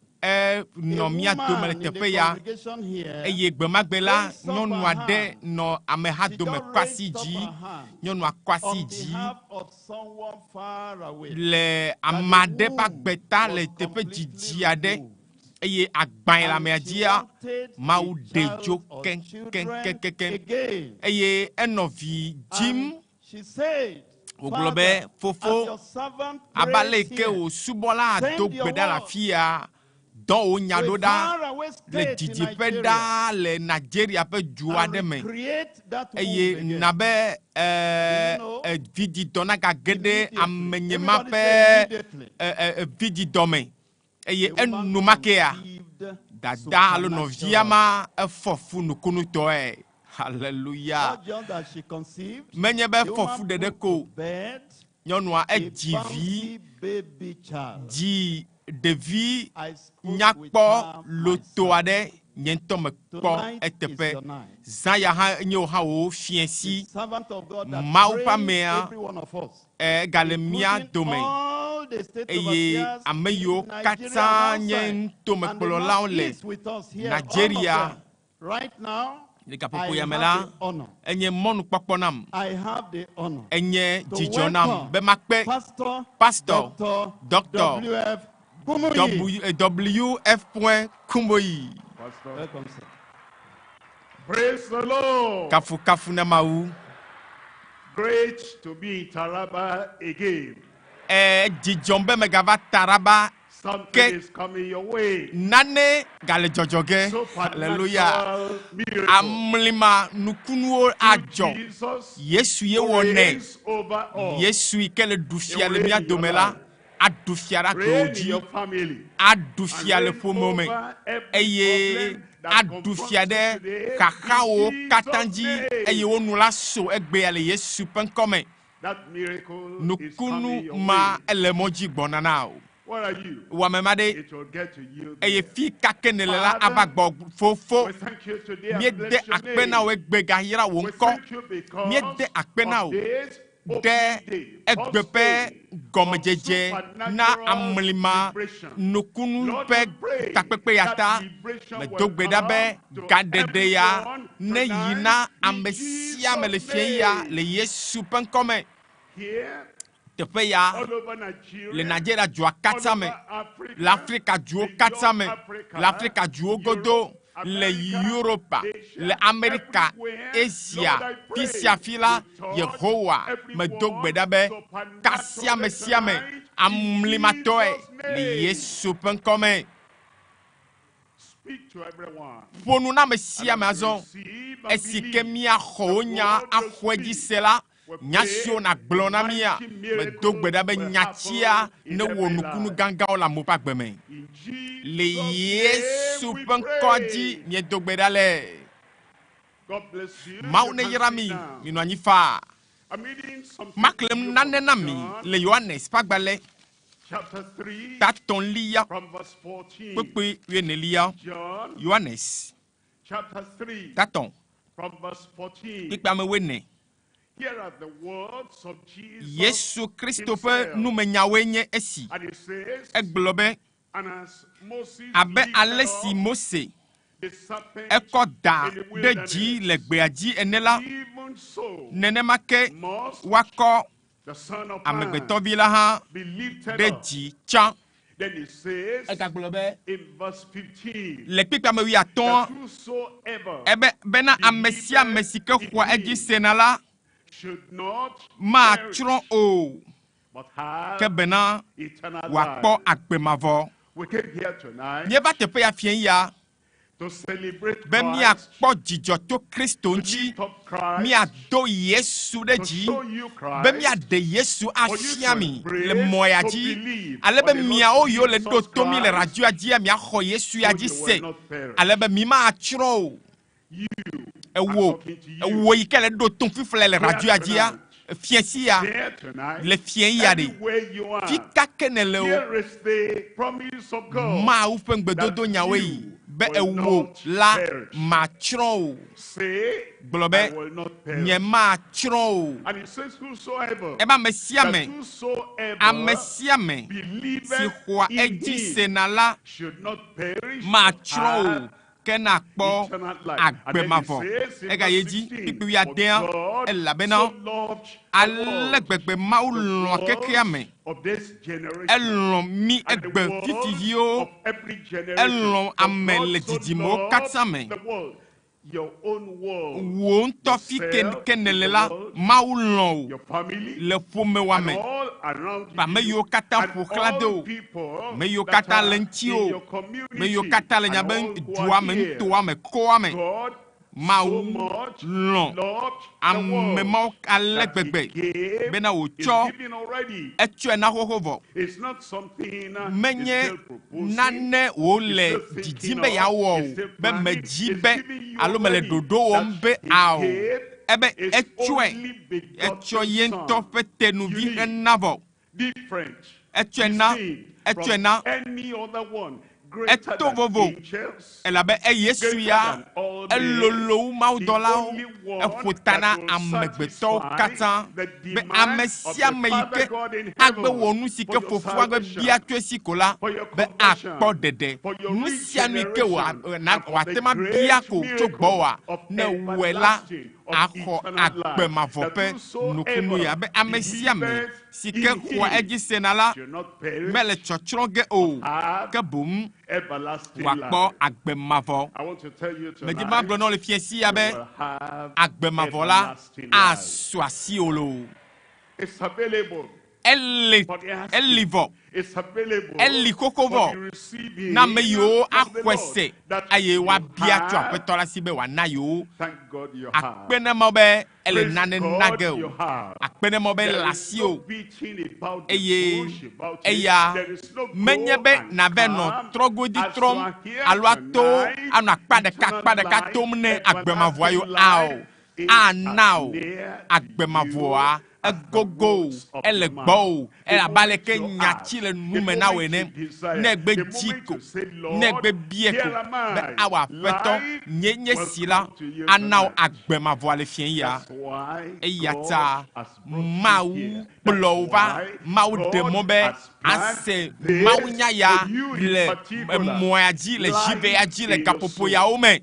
no A miato me le woman in the tepe ya congregation here eye gbemagbela raised up nyɔnu her aɖe hand. nɔ ameha She dome just kwasi raised up dzi her hand nyɔnu akwasi on dzi behalf of someone far away. le That ame the aɖe ƒe womb agbeta le was teƒe completely dzidzi aɖe removed. eye agbae le And amea she dzia wanted mawu a ɖe dzo child or children keŋkeŋkeŋ again. eye enɔ vi dzim And she said, wògblɔ be Father, as fofo your servant abe le prays ke here, wò subɔla send ado your gbe ɖa le word afi ya dɔ wò nya to ɖo a ɖa faraway le state in didiƒe Nigeria ɖaa le Nigeria ƒe du and aɖe me recreate that womb eye again. na be know, vididɔ nagage ɖe immediately. amenyema Everybody say immediately. ƒe vididɔ me eye The woman enumakea conceived dada alo nɔvia supernaturally. ma efɔ fu nukunutɔe hallelujah Not just that she conceived, menye be the fɔ fu woman ɖeɖe put ko to bed nyɔnua a edzi vi bouncy baby child. dzi ɖevi I spoke with nyakpɔ her loto myself. aɖe nye ŋutɔ me kpɔ Tonight is eteƒe your night. zã ya hã nye wò hã wò The fiesi servant of God that Mawu ƒe prays amea every one of us, gale mía including dome all the state eye overseers ame in yiwo Nigeria katã and nye outside, and the ŋutomekplɔlawo le Northeast with us here, all of Nigeria them. Right now, le I gaƒoƒo ya me have la the honor. enye mɔnukpɔkpɔ nam I have the honor enye to dzidzɔ nam welcome be makpe Pastor Pastor Dr. Dr. W.F. Kumuyi. WF. Kumboyi Welcome, sir. Praise the Lord. kafu kafu na mawu Great to be in Taraba again. dzidzɔ be megava Taraba Something ke is coming your way. nane gale dzɔdzɔ ge hallelujah Supernatural miracle. Amlima nukunuwo adzɔ Jesus Yesu ye who wɔ nɛ reigns over all. Yesu yi ke le du fia le He will mía reign in your dome la life. aɖu fia ɖe agbewo Reign in dzi your family. aɖu And fia le reign ƒomo me over every eye problem that aɖu confronts fia you ɖe today. xaxawo In katã Jesus' dzi name. eye wo nu la so egbea le Yesu ƒe ŋkɔ me That miracle is nukunu coming your ma way. ele mɔ dzi gbɔna na o What are you? wɔame ma ɖe It will get to you eye there. fi kake ne le la Father, ava gbɔ fofo we thank you today and míede bless your akpe na wo name. egbe gayra wo We ŋkɔ thank you because míede akpe na of wo this ɖe opening day, egbe first ƒe day gɔmedzedze of na supernatural amlima liberation. nukunu Lord, ƒe we pray takpekpe ya that ta liberation medo will gbe ɖa be come to gaɖeɖe ya everyone ne yi tonight na in ame sia me le Jesus' fie ya name. le Yesu ƒe ŋkɔ me Here, teƒe ya all over Nigeria, le Nigeria dua all katã me over Africa, le Afrika duwo beyond katã me Africa, le Afrika duwo godo le Europa, le America, Asia, Fisia Fila, Yehowa, me dogbedabe, Kasia Messiame, Amlima Vovo, le Yesu penkome. Speak to everyone. Ponuna Messia Mazon, esike mia honya ahweji sela. Nyasio na glona mia me dogbe be nyachia ne wonukunu ganga la mopa gbeme le Yesu penkoji nye dogbe dale maune yirami mino anyifa maklem nanena mi le Yohanes pagbale taton liya pepe yenelia Yohanes taton pepe amewene. Here are the words of Jesus. Yesu Kristo fe numenyawe nye esi. Eglobe. Abe alesi Mose. Ekoda deji legbeaji enela. Nenemake wako amebetovila ha deji cha. Then it says in verse 15, le pipa me wi aton ebe bena amesia mesike kwa eji senala should not matron o but have kebena eternal wakpo life. akpemavo We came here tonight nye ba tepe ya fien ya to celebrate be mi Christ, akpo jijo to Kristo to nchi lift up Christ, mi ado Yesu de to ji show you Christ, be mi ade Yesu afiami le moya to ji believe ale be on the mi Lord a oyo le Jesus do to mi le Christ, radio aji mi aho Yesu ya ji so you se will not perish. ale be mi ma atro ewo yi kele do ton fifle le radio aji ya fiensi ya Here tonight, le fien ya de everywhere you are, fika kenele o here is the promise of God ma u fe ngbedodo that nyawe you yi be will ewo not la perish. ma tro Say, Globe, I will not perish. nye ma tro And it says, whosoever, eba mesia that me whosoever amesia me believeth si hwa in eji him senala should not perish, ma but tro have kena kpo eternal life. agbemavo And then it says in ega verse yeji 16, pipi ya for den God elabena so loved the ale world, gbegbe ma u the lo keke ame world of this generation, elon mi and the egbe world fifivio of every generation. elon For ame God le so didimo loved katame the world, your own world, wo ntɔ fi yourself, kenele the la world, mawu lɔn your o family, le ƒome wa and me all around ba me you, yiwo katã and ƒo xlã de all o people me yiwo that katã are le ŋuti in o your community, me yiwo katã le and nyabe all who dua are me here. nutoa me koa me God so mawu much lɔn loved the ame world mawo ale that he gbegbe gave, bena is wòtsɔ giving already. etsɔe na xoxo vɔ It's not something he's menye still proposing. nane wo He's le still didim thinking be of, yeawɔ he's o still be planning, medzi he's be giving you alo mele already dodo wɔm be that he a o gave ebe his etsɔe only etsɔ begotten ye ŋutɔ son. ƒe tenuvi Unique, hena vɔ different, etsɔe na distinct etsɔe from na any other one, greater eto than vovo angels, elabe eyesu greater ya than all men, elolowo mawu the dɔlawo only one eƒota na that will amegbetɔwo satisfy katã the be demand ame of sia the me yi Father ke God in agbe heaven wɔ nu si for ke your fofoa gbe salvation, bia tso esi ko la for your be conversion, akpɔ ɖeɖe for your nu sia nu yi ke regeneration, and for wòate the ma bia great ko tso miracle gbɔwoa of ne wɔe la everlasting, of axɔ eternal life, agbemavɔ that ƒe nukunu ya be ame sia me believeth si ke in xɔa him edzi sena la shall not perish, mele tsɔtsrɔ̃ ge o have ke boŋ everlasting wòakpɔ life. agbemavɔ I want to tell you medzi tonight, ma gblɔ na le fiesi ya be you will have agbemavɔ la everlasting life. asɔ asi o lo It's available. eli vɔ It's available eli koko for vɔ the receiving na ame yiwo of the axɔe Lord, se that eye you woabia tso have. aƒetɔ la si be wòana yewo Thank God you have. akpenemawo be ele Praise nane God nage you o have. akpenemawo be There le is asi no o beating about the eye bush about it. eya There is no menye go be and nave nɔ come. trɔgodi As you trɔm are here alo ato tonight, anɔ akpa eternal ɖeka tom ne life, agbemavɔa yo everlasting a o life is ana as o near to agbemavɔa you as the egogo words of ele your gbɔ mouth. o The elaba moment leke you nyatsi ask, le the nume na moment woe ne you desire, ne gbe the dzi moment ko you say, ne Lord, gbe bie here ko am be I. awɔ aƒetɔ Life nye will si la come to you ana o tonight. agbemavɔa le fie ya That's why eya God ta has brought you mawu here. kplɔ wo That's va why mawu de God mɔ be has planned ase this mawunya ya for you in le particular. mɔa dzi le Life zivea dzi le in your gaƒoƒo yawo me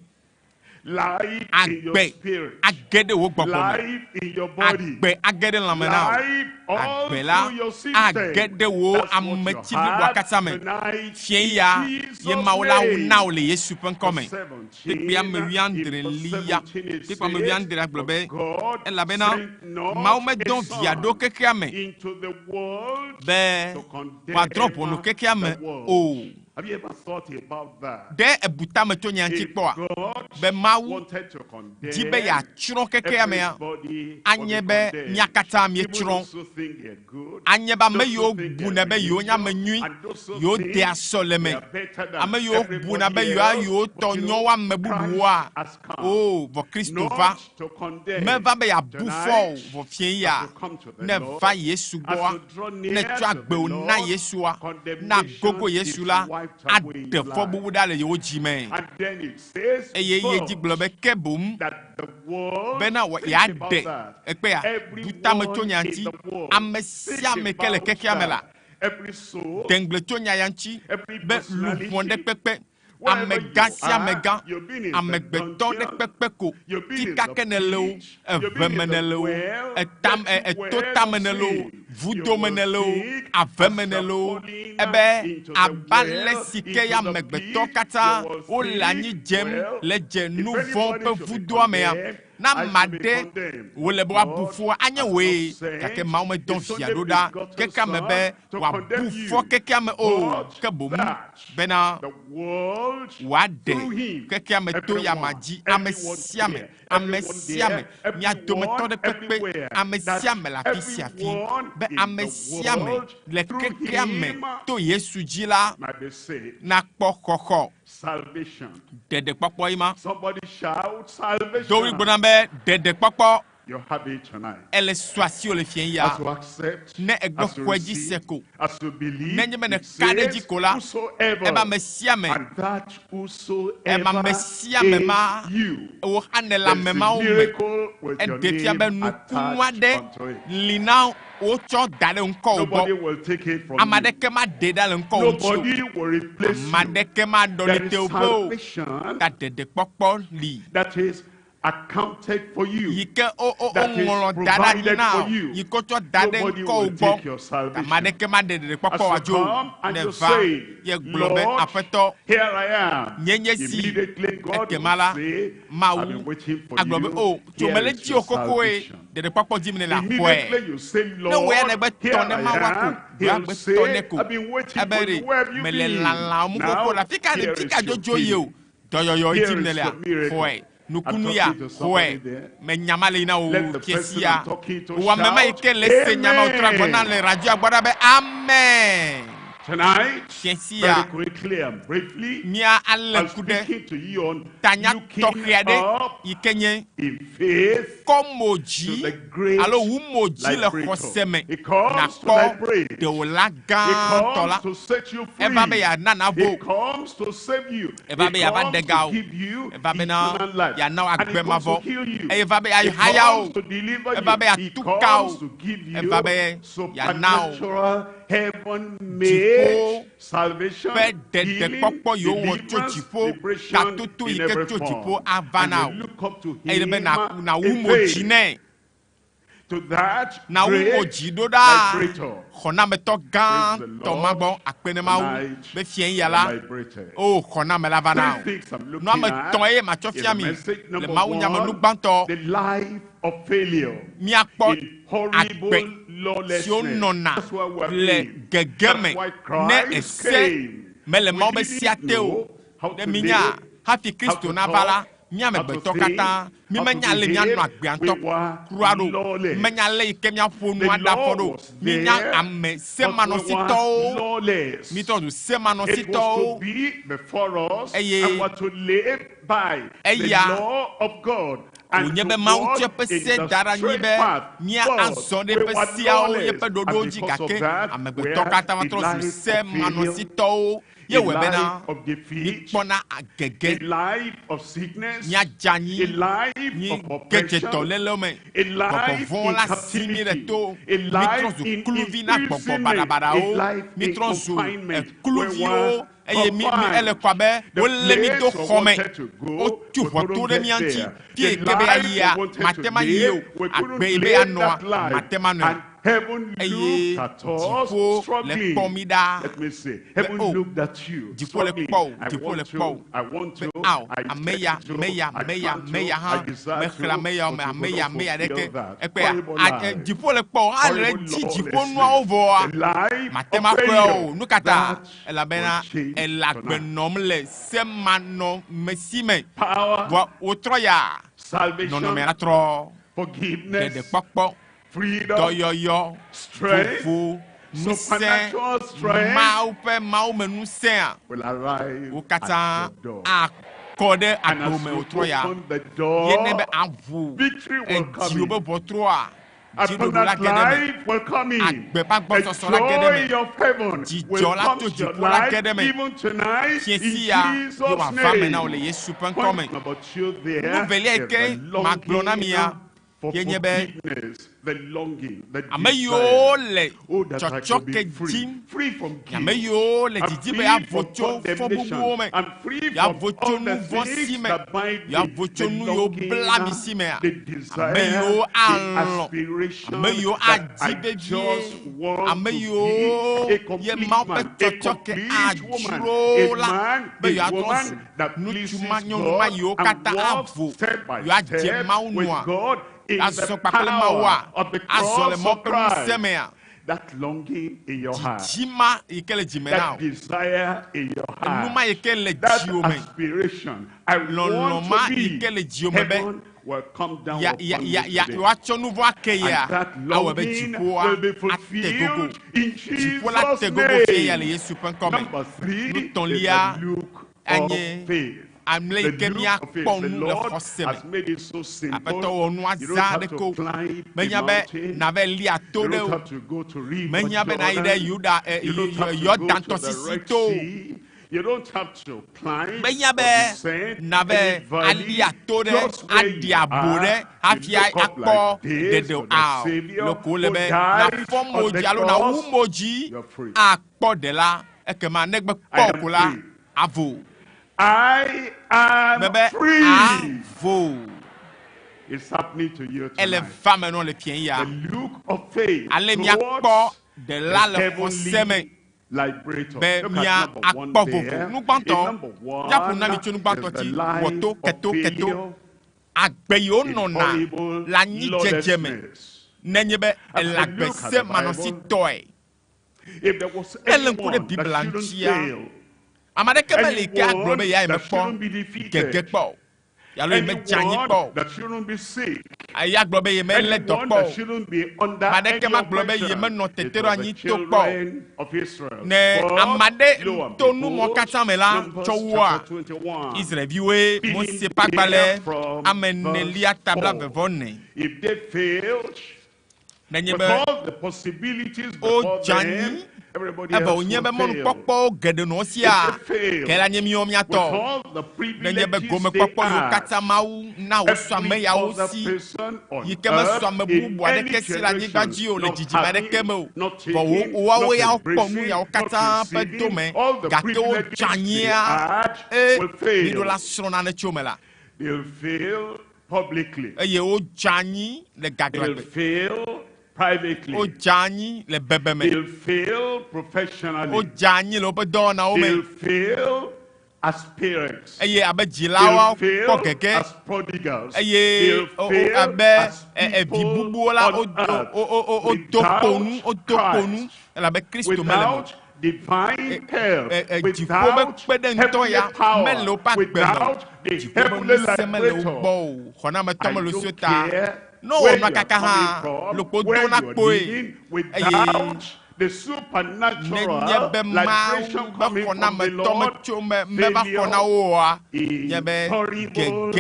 Life in your agbe spirit. agede wo gbogbo Life in your body. agbe agede lamena Life all agbela through your system. agede wo That's what you ametivi have wakata me tonight fienya in Jesus' ye maula name. na ole yesu penkome Verse tikpia 17, me wiandre in verse liya 17 it tikpia me says, wiandre aglobe God elabena sent not maume a don son viado kekeame into the world be to condemn wa drop no kekeame the world. o Have you ever thought about that? de ebuta me to nyanti If kpo a God be mawu wanted to condemn jibe ya chiro kekeame a everybody anye would be be condemned. miakata mi Even chiro those who think they're good, anye ba me those yo who think bu they're na be yo nya me religious, nwi and those who yo think de asole me they are better than ame yo bu na be everybody yo a else, yo but to you know, nyo wa me bubu a Christ has come o vo Kristo va not to condemn. me va be ya bu Tonight, fo vo fien ya as you come to the ne Lord, va Yesu as bo you draw ne near twa to gbe the o na Lord, Yesu a na condemnation gogo is Yesu la wiped away in your ade fo life. bu da le yo ji me And then it says, eye ye ji glo be kebum that the world, be na wa think ya about de that. ekpe ya buta me to Everyone nyanti in the world, amesia me think kele about keke amela that. Every soul, dengle to nyanti every be lufonde personality, pepe wherever amega you si are, amega you've been in the amegbeton de dungeon, pepe ko you've been in tika the kenelo pit, you've been in the evemenelo well, etam dirty well etota of menelo sin. vudo You will menelo think avemenelo as you're ebe falling into the abale well, sike ya into the megbeton pit, kata you will o think, lanyi jem well, le je if nouvon anybody pe should be vudo amea condemned, na I should be made condemned. wole bo God abufo anye has we not sent kake maume don his only fiadoda begotten keka mebe Son to wa condemn bufo you, keke ame o but kebom that bena the world wade through him, keke ame to ya everyone, maji ame everyone siame here, ame everyone siame there, mia dometo everyone, de pepe everywhere, ame that siame la fi siafi everyone be in ame the siame world le through keke ame him to Yesu ji la might be saved. na kpokoko Salvation. dede kpokpo ima Somebody shout dori salvation. gbona be dede kpokpo You have it tonight. ele swasi o le fien As ya you accept, ne egbe as you kweji receive, seko as you believe, nenye me ne it kade ji says, kola whosoever, eba mesia me and that ema whosoever mesia me ma is you. wo anela There's me a ma o me miracle with e your defia be name nukunwa attached de unto it. lina o cho dare nko Nobody obo will take it from you. amadeke ma de dale nko onchi Nobody will replace you. amadeke ma There donite is obo salvation ka dede kpokpo li that is accounted for you. yike o That is ngolo dada provided nina for you. yiko cho dade Nobody nko will obo take your salvation. amadeke ma dede kpokpo As you wajo come and you neva say, ye globe Lord, apeto here I am. nyenye si Immediately God will ekemala say, I've mawu been waiting for aglobe you. o Here chomele is ji your okoko e salvation. dede kpokpo ji mine la foe Immediately you say, ne wo ya Lord, ne gbe here tone I ma wako am. wo ya He'll gbe say, tone ko I've been waiting for ebere you. Where have you mele been? lala mu Now, koko la fika ne here tika is your jojo ye o healing. doyoyo ji Here mine is la your miracle. foe I'm nukunu talking ya to somebody foe there. me nyamale na o Let the person kesia I'm talking to wa mema shout, ike le se nyama otra gbona Amen. le radio agbada be amen Tonight, kesia very quickly and briefly, mia alle I'm kude speaking to you on tanya looking tokriade up ikenye in faith to komoji the great alo wumoji le liberator. xɔseme He comes na to kpɔ liberate. dewola He gãtɔ comes la to set you eva be free. ya nana He vo comes to save you. eva He be yava comes dega to o give you eva be na eternal life. ya na And he agbe comes to mavɔ heal you. eva be He ya haya o comes to deliver eva be you. ya He tuka comes o to give you eva be ya na o supernatural, heaven-made dziƒo salvation, ƒe healing, dedekpɔkpɔ yiwo wɔ tso deliverance, dziƒo liberation katoto in yi ke every tso dziƒo form. ava na o And you look up to eye be him na wu in mo dzi faith, nɛ to that na wu mo great dzi ɖo ɖa liberator. xɔnametɔ gãtɔ ma gbɔ akpenemawu be fiẽ ya la o xɔname la va na o Three things I'm looking nua me at tɔn eye matsɔ in fia the mi message. le Number mawunyamenu one, gbãtɔ the life of failure miakpɔ in horrible agbe siwo lawlessness. nɔna That's why we're le being. gege That's me why ne Christ ese came. mele We mawo be didn't sia te o know how ne to minya live, hafi how Kristo to na va la talk, míame how to gbetɔ think, katã mi how to menya le behave. míanɔ agbea We ŋutɔ were kura ɖo lawless. menya le yi ke míaƒo The nua law ɖa fɔ ɖo was mínya there, ame but we were semanɔsitɔwo lawless. mítɔ du It was semanɔsitɔwo to be before us Eye- and what to live by the Eya- law of God. And wònye to be mawu walk tse ƒe in se the da ɖe anyi straight be path. mía But azɔ ɖe we ƒe were seawo lawless. yeƒe And ɖoɖowo dzi because of gake that, amegbetɔ we had katã va a trɔ zu life of failure. semanɔsitɔwo a life of defeat, a life of sickness, a life of oppression, a life in captivity, a life in imprisonment, a life in confinement, where one confined, the place we wanted to go, we couldn't get there. The life we wanted to live, we couldn't live that life. And heaven looked at us struggling. Let me say, heaven looked at you struggling. I want to, I expect to, I plan to, I desire to, but you don't fulfill that. Horrible life. Horrible lawlessness. The life of failure. That will change tonight. Power, salvation, forgiveness, freedom, strength, supernatural strength will arrive at your door. And as you open the door, victory will come in. Abundant life will come in. The joy of heaven will come to your life even tonight in Jesus' name. Point number 2 there is the longing for forgiveness, the longing, the desire. Oh, that I could be free. Free from guilt. I'm free from condemnation. I'm free from all the things that bind me. The longing, the desire, the aspiration that I just want to be a complete man, a complete woman, a man, a woman that pleases God and walks step by step with God in the power of the cross of Christ. That longing in your heart, that desire in your heart, that aspiration, I want to be, heaven will come down upon you today. And that longing will be fulfilled in Jesus' name. Number 3 is the look of faith. The look of faith. The Lord has made it so simple. You don't have to climb a mountain. You don't have to go to river Jordan. You don't have to go to the Red Sea. You don't have to climb or descend any valley. Just where you are, you look up like this to the Savior who died on the cross. You're free. I am free. It's happening to you tonight. The look of faith towards the heavenly liberator. Look at number 1 there. In number 1 is the life of failure, horrible lawlessness. As I look at the Bible, if there was anyone that shouldn't fail, anyone that shouldn't be defeated, anyone that shouldn't be sick, anyone that shouldn't be under any oppression, it was the children of Israel. But lo and behold, Numbers chapter 21, from verse 4. If they failed, with all the possibilities before them, everybody else will fail. If they fail, with all the privileges they have, every other person on earth, in any generation, not having, not taking, not embracing, not receiving, all the privileges they had will fail. They'll fail publicly. They'll fail privately. They'll fail professionally. They'll fail as parents. They'll fail as prodigals. They'll fail as people on earth without divine help, without heavenly power, without the heavenly liberator. I don't care where you are coming from, where you are living, without the supernatural liberation coming from the Lord, failure in horrible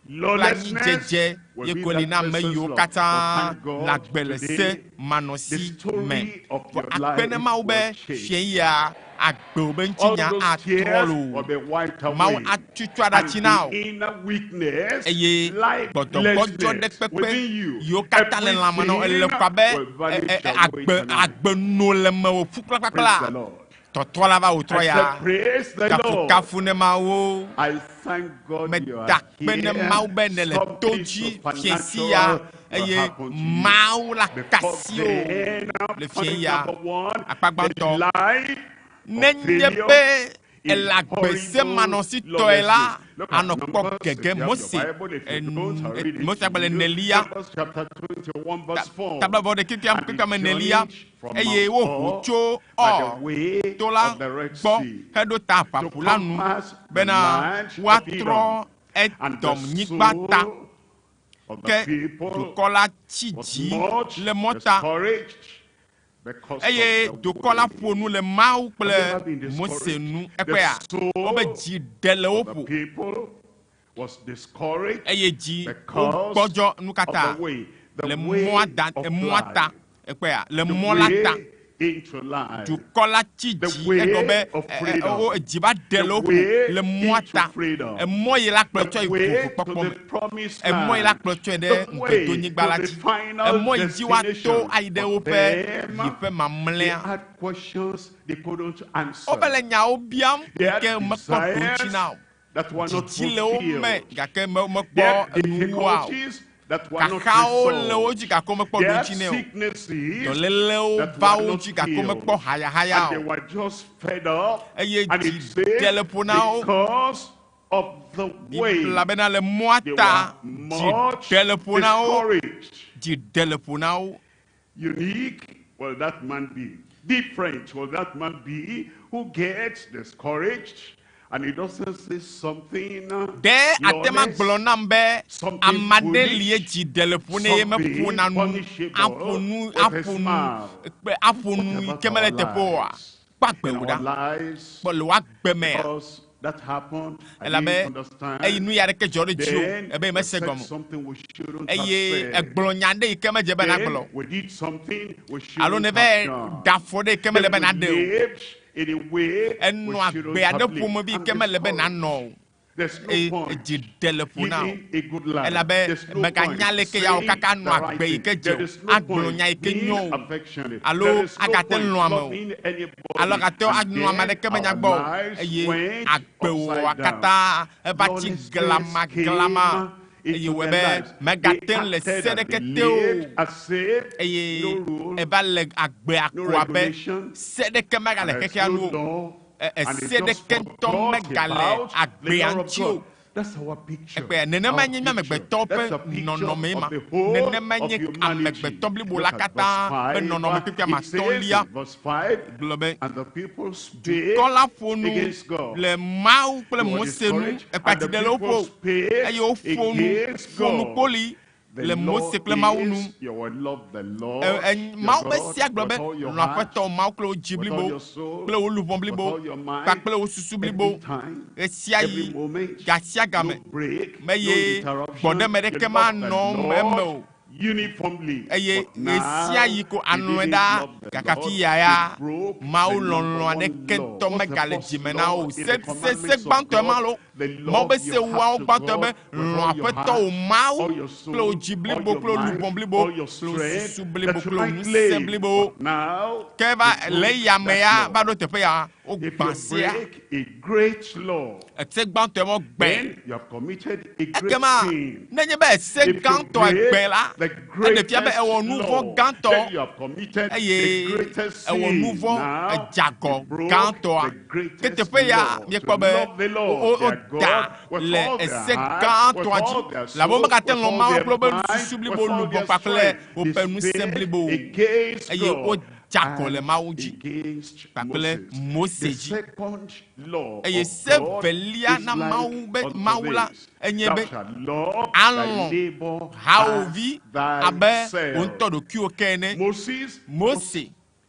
lawlessness will be that person's lot. But thank God today, the story of your life will change. agbe ben all chinya those tears will atolo be wiped mau away. atutu adachi now And the inner weakness, eye gbɔdɔgbɔdzɔ ɖe kpekpe within you, yiwo katã le lãme nɔ ele kɔ abe agbe no le me wò ƒu kplakplakpla tɔtrɔ la va wò trɔ ya kafu ne mawo meda kpe ne mawu be ne le to dzi fiesi ya eye mawu la kasi o le fie ya akpagbãtɔ nenye be elagbe manɔsitɔe la anɔkpɔ gege Mose agbalẽ nelia tabla de kekame nelia eye woʋu tso to la gbɔ heɖo ta aƒaƒu la nu bena woatrɔ Edomnyigba ta ke dukɔ la tsi dzi le mɔta eye dukɔ la ƒo nu le Mawu kple Mose nu eƒea wobe dzi ɖe le wo ƒo eye dzi gbɔdzɔ nu katã le mɔa ta eƒea le mɔ la ta dukɔ la tsi dzi egɔ be dzi va ɖe le wo ƒo le mɔa ta emɔ yi la kplɔ tsɔ yi ʋukpɔkpɔ me emɔ yi la kplɔ tsɔe ɖe ŋkedonyigba la dzi emɔ yi dzi woato ayi ɖe woƒe yiƒe mamlɛa wobe le nyawo biam ke mekpɔ ɖo na o dzidzi le wo me gake mekpɔ enuwoa o kakawo le wo dzi gake mekpɔ ɖo ne o dɔlélewo va wo dzi gake mekpɔ hayahaya o eye dzi ɖe le ƒo na wo elabena le mɔa ta dzi ɖe le ƒo na wo dzi ɖe le ƒo na wo. Unique will that man be? Different will that man be who gets discouraged and he doesn't say something? De atema gblɔ nam be amade lie dzi ɖe le ƒo ne ye meƒo na nu aƒonu ke mele teƒe oa kpagbe wo ɖa kpɔ le woagbe mea that happened, elabe eyi nu ya ɖeke dzɔ ɖe dzi o ebe mese gɔme eye egblɔ nya ɖe yi ke medze be na gblɔ alo ne be da afɔ ɖe yi ke mele be na ɖe o enɔ agbe aɖe ƒome bi ke mele be na nɔ o edzi ɖe le ƒo na o elabe meganya leke yawo kaka nɔ agbe yi ke dze o agblɔ nya yi ke nyo o alo agate lɔ ame o alo agate anɔ ame ɖeke menya gbɔ o eye agbewoa katã eva tsi glama eye wo be megate le se ɖeke te o eye eva le agbea ko abe se ɖeke megale xexea nu o se ɖeke ŋutɔ megale agbea ŋuti o ekpea nenema nye amegbetɔ ƒe nɔnɔme ma nenema nye amegbetɔ blibo la katã ƒe nɔnɔme kpekpe amatɔ̃lia gblɔ be dukɔ la ƒo nu le Mawu kple Mose nu ekpati ɖe le wo ƒo eye woƒo nu kpoli le Mose kple Mawu nu Mawu be sia gblɔ be lɔ Aƒetɔ Mawu kple wo dzi blibo kple wo luʋɔ blibo kpakple wo susu blibo esia yi gasia game meye gbɔɖeme ɖeke manɔ eme o eye esia yi ko anɔe ɖa gakafi yaya Mawu lɔlɔ aɖeke ŋutɔ megale dzime na o se gbãtɔe ma lo Mawu be se woawo gbãtɔe be lɔ Aƒetɔ wo Mawu kple wo dzi blibo kple wo luʋɔ blibo kple wo susu blibo kple wo ŋusẽ blibo ke va le yamea va ɖo teƒe ya wo gbã sea ese gbãtɔe mɔ gbɛ ekema nenye be ese gãtɔe gbɛ la eɖe fia be ewɔ nu vɔ gãtɔ eye ewɔ nu vɔ edzagɔ gãtɔa ke teƒe ya miekpɔ be woda le ese gãtɔa dzi labo megate lɔ Mawu kple wobe nususu blibo luʋɔ kpakple woƒe ŋusẽ blibo eye wodze le Mawu dzi kpakple Mose dzi eye se velia na Mawu be Mawu la enye be alɔ hawòvi abe wo ŋutɔ ɖokuiwo ke ene Mose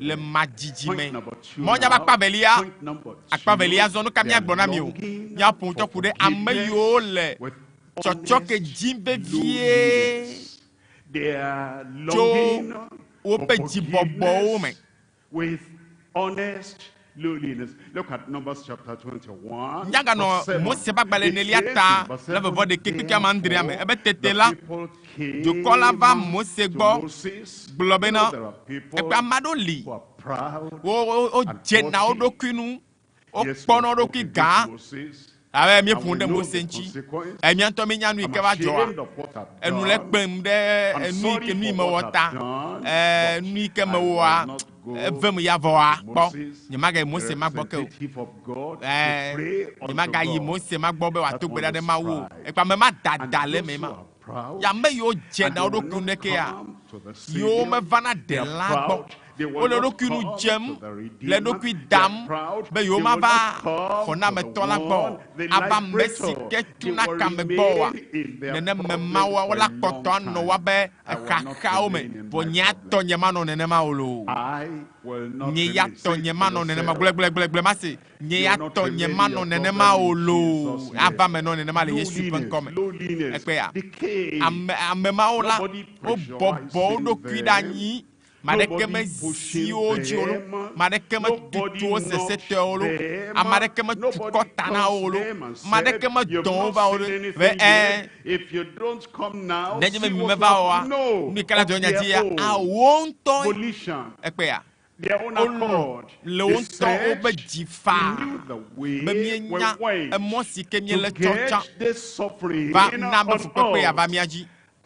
le madidime monya ba kpavelia akpavelia zonu kamia gbona mi o nya ponto kude ameyo le chochoke jimbe vie they are longing with honest lowliness. Look at Numbers chapter 21. Awe mi funde mosenchi. Emi anto mi nyanu ike wa joa. Enu le kpem de enu ike nu me wota. Nu ike me wa. Evem ya voa. Bo. Nyemaga Mose magboke o. Nyemaga yi Mose magbobe wa to gbeda de ma wo. E pa me ma dadale me ma. Ya me yo je na odo kuneke ya. Yo me vana de la bo. Ole dokunu jem le dokui dam be yo ma va kona me tola gbo aba mesi ke tuna kame gbo wa nene me ma wa wala koto no wa be kaka o me bo nya to nyema no nene ma olo nyi ya to nyema no nene ma gle ma se nyi ya to nyema no nene ma olo aba me no nene ma le yesu pen come ekpe ya ame ma ola o bobo dokui danyi Madekeme sio jolo, madekeme tuto sesete olo, amadekeme tukotana olo, madekeme donva olo. If you don't come now, see what you know. I won't volition. Their own accord. They said, we knew the way we went to get this suffering on us.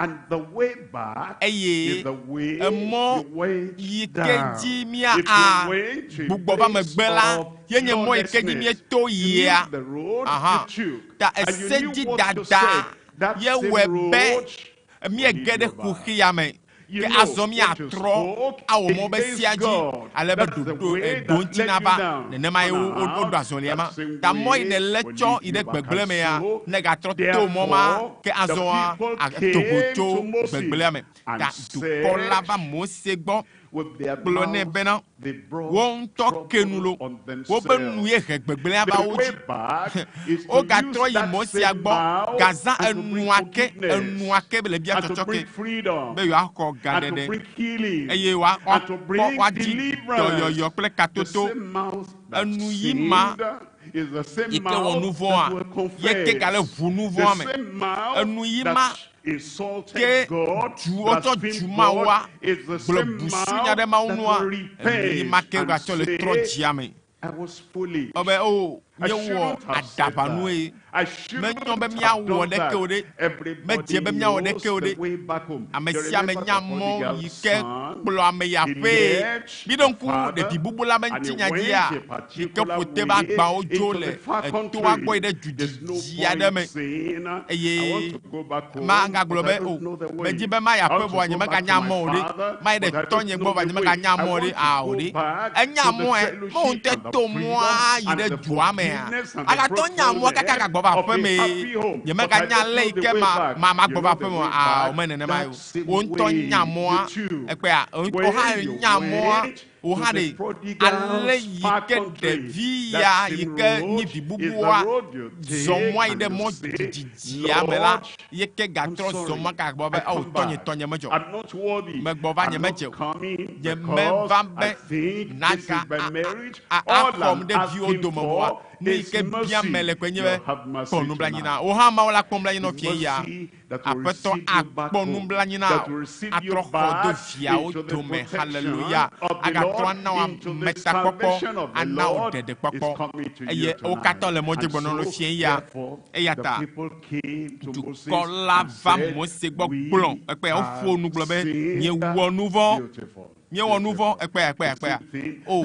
And the way back is the way you went down. If you went to a place of lawlessness, you knew the road you took, and you knew what to say. That same road, you know what you spoke against God. That's the way that let you down. That same way when you back and so, therefore, the people came to Moses and said, with their mouths, they brought trouble on themselves. The way back is to use that same mouth and to bring forgiveness, and to bring freedom, and to bring healing, and to bring deliverance. The same mouth that sinned is the same mouth that will confess. The same mouth that insulted God, blasphemed God, is the same mouth that will repent and say, I was foolish. I shouldn't have said that. I shouldn't have done that. Everybody knows the way back home. You remember the prodigal son? He left the father and he went a particular way into the far country. There's no point saying, I want to go back home, but I don't know the way. I want to go back to my father, but I don't know the way. I want to go back to the fellowship and the freedom and the forgiveness and the fruitfulness of a happy home. But I don't know the way back. You know the way back. That same way you too. When you went to the prodigal's far country, that same road is the road you take, and you say, Lord, I'm sorry, I come back. I'm not worthy. I'm not coming because I think this is my marriage. All I'm asking for is mercy. You have mercy tonight. Mercy that will receive you back home, that will receive you back into the protection of the Lord, into the salvation of the Lord is coming to you tonight. And so, therefore, the people came to Moses and said, we have sinned beautiful. Oh,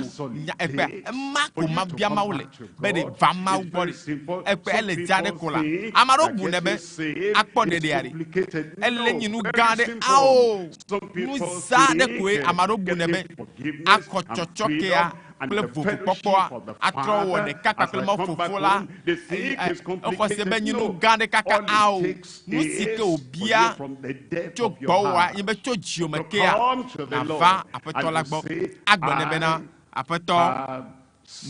and the fellowship of the Father, as I come back home, the thing is complicated. No, all it takes is for you from the depth of your heart to come to the Lord and you say, I have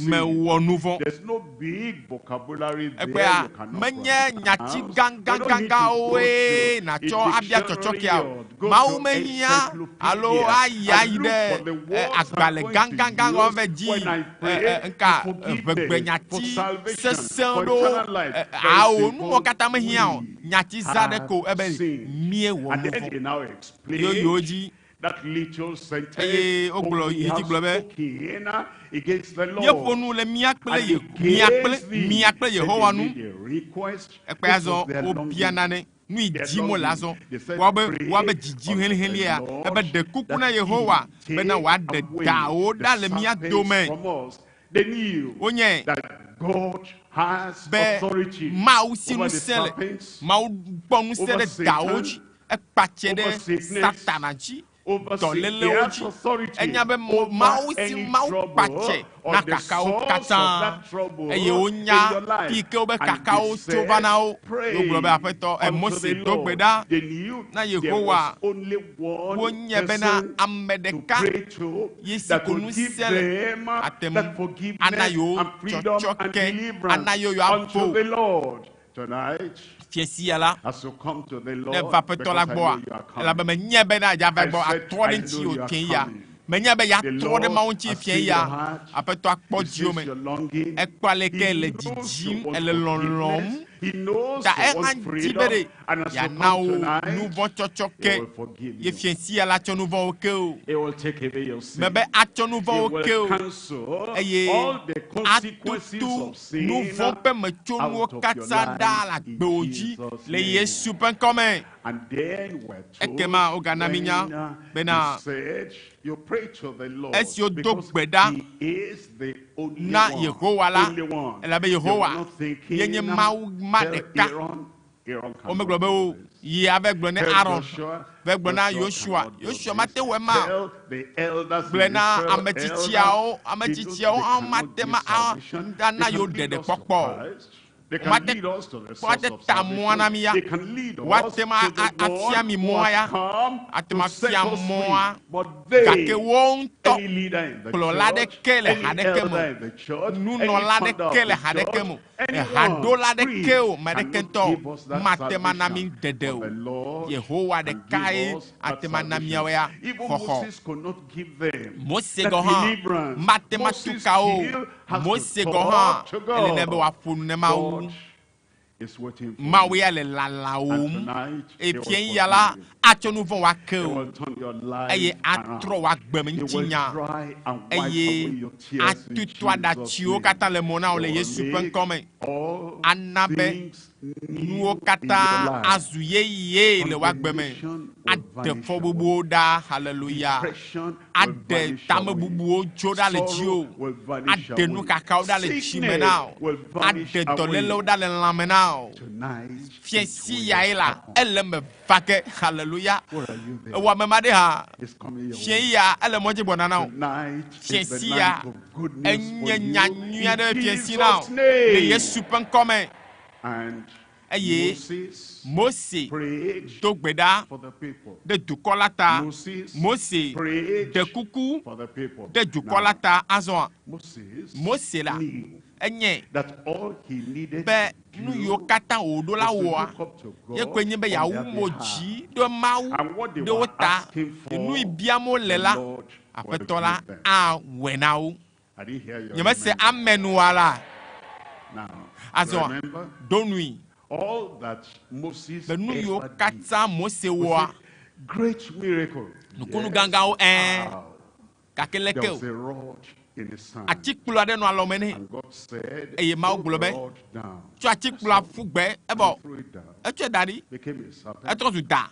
me wɔ nu vɔ. There's no big vocabulary there. Ekpea menye nyati ganga oe na cho abia chochokia. Mawu mehia alo aya ide agbale ganga ove ji nka Eʋegbe nyati sesendo awo nu mo kata mehia nyati zadeko ebe mie wo nu vɔ. Yo ji that little sentence against the Lord. Request nui dimo lazo wabe jiji heli ya ebe de kukuna Yehowa bena wa de dao da le mia dome they knew that God has authority mau sinu sele mau bonu sele daoji e pache de satanaji tolele oji enyabe mau si mau pache na kakao kata eye onya pike obe kakao tobanao oglobe afeto Mose dogbeda na Yehowa wonye bena amedeka yesi konu sele atem anayo chochoke anayo yo apo fiesiala as you come to the Lord, ne va peto la gboa la be menye be na ja va gbo atore nti o ken ya menye be ya tore ma onti fien ya apeto akpoji o me e kwale ke le jiji ele lonlom da e anti bere ya na o nu bon chochoke ye fiesiala cho nu bon o ke o me be acho nu bon o ke o eye atutu nu von pe me cho nu katsa da la gboji le Yesu pen comme and then we're told bena said you pray to the Lord because he is the only na one, Yehowa la only one. ela be Yehowa yenye mau madeka o me globe o yi avec blone Aaron avec blone Joshua mate we ma blena ametichiao amatema na yo dede pokpo They can lead us to the source of salvation. They can lead us to the one who has come to set us free. But they, any leader in the church, any elder in the church, any father of the church, anyone free cannot give us that salvation. For the Lord can give us that salvation. Even Moses could not give them that deliverance. Moses still has to talk to God. Is waiting for Maui you. ale la la And e tonight, pien yala acho nu von wa ke He o will turn your life eye around. atro wa gbe mi He will tinya dry and wipe away eye your tears in atutu ada Jesus' tio name. kata le mona o le He will Yesu pen make come all anabe things new nuo in kata your life. azuye ye le wa gbe me Condemnation will ade vanish fo away. bubu da hallelujah Depression will ade vanish tame away. bubu o joda le Sorrow jio will vanish ade nu away. kaka o da le Sickness chimenao will vanish ade dolele o away. da le lamenao Tonight, fiesi ya ila ele me vake hallelujah wa me made ha it's coming your way. fien ya ele moje bonana o Tonight is the fiesi night ya of good news for enye nyanyua de you in fiesi na Jesus' le name. Yesu pen come And eye Mose prayed to gbeda for the people. de dukolata Mose prayed de kuku for the people. de dukolata azon Moses Mose la knew enye that all he needed be to nu do yo kata odo la was to wo look up to God ye kwenye be ya on their wu behalf. moji do mawu And what they de were ota asking for, nu ibiamo the lela Lord will afetola give them. a wenawo I didn't hear you. ye me se amenu wala Now, azon remember donui all that Moses be nu yo ever did. kata Mose We wo said, great miracle. nukunu Yes. ganga o Wow. kakeleke There o was a rod in the sand. atikplo ade no alomene And God said, eye ma throw the oglobe rod down. tu atikplo afugbe ebo Throw it down. etu dari Became a serpent. etu tu da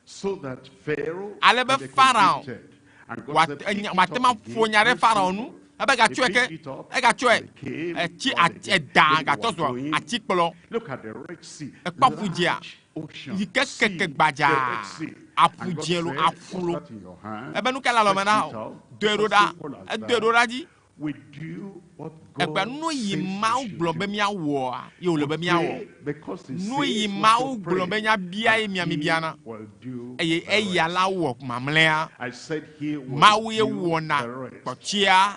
So that Pharaoh alebe and the Pharaoh Egyptian, and God said, pick it watema up again. fonyare Pharaoh nu ebe ga They chue ke picked it up, e ga chue and they came echi down again. da When ga they were tozo going, atikplo look at the Red Sea. ekpafujia Large ocean. yike Sea, keke the gbaja Red Sea. And God afujielo said, afulo put that in your hand, ebe nu kala stretch lomena it o out. doeroda It's as simple as that. doeroda ji We do what ekpe God nu yi says ma we should gblɔ be do. miawɔ a ye wòle be We miawɔ pray because he nu yi says we mawu should gblɔ be pray, miabia ye and miami he biana will do eye the eya rest. la wɔ mamlɛa I said he will mawu ye do wɔna the rest. kpɔtsia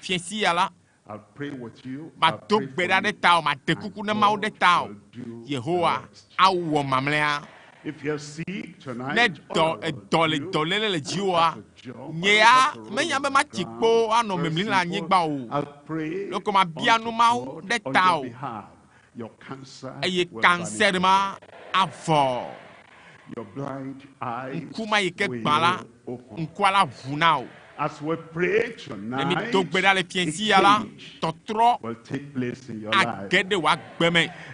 fiesi ala I'll pray with you. ma do gbeda de tao ma de kuku na mau de tao Yehowa awo mamlea if you're sick tonight ne do le jiwa nyea menya be ma tikpo ano memli la nyigba o loko ma bia no mau de tao your cancer cancer ma avo your blind eyes kuma yike gbala nkwala vunao as we pray tonight, will take place in your life.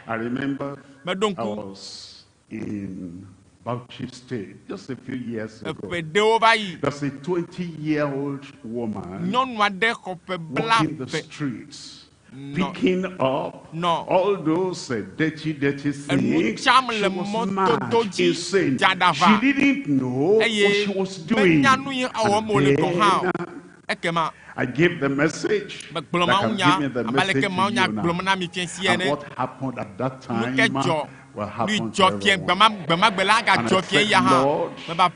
I remember I was in Bauchi State just a few years ago. There's a 20-year-old woman walking the streets, picking up all those dirty things. She was mad, insane. She didn't know what she was doing. I gave the message, like I'm giving the message to you now. And what happened at that time will happen to everyone. And I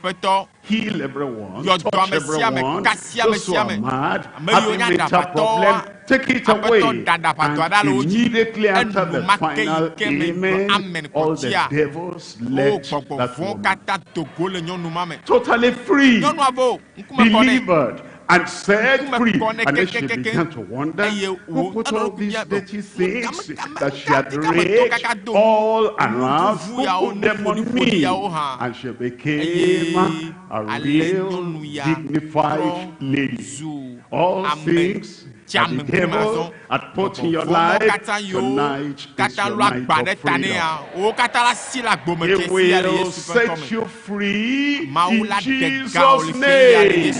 said, Lord, heal everyone, touch everyone, those who are mad, having mental problem, take it away. And immediately after the final amen, all the devils left that woman. Totally free, delivered, and set free. And then she began to wonder who put all these dirty things that she had read all around, who put them on me. And she became a real dignified lady. All things that the devil had put in your life, tonight is your night of freedom. It will set you free in Jesus' name.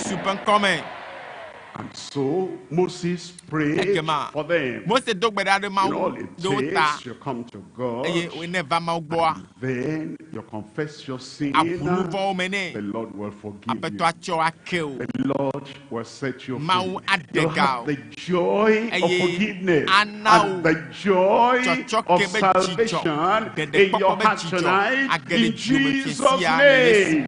And so Moses prayed for them. All it takes, you come to God, and then you confess your sin. The Lord will forgive you. The Lord will set you free. You'll have the joy of forgiveness and the joy of salvation in your heart tonight, in Jesus' name.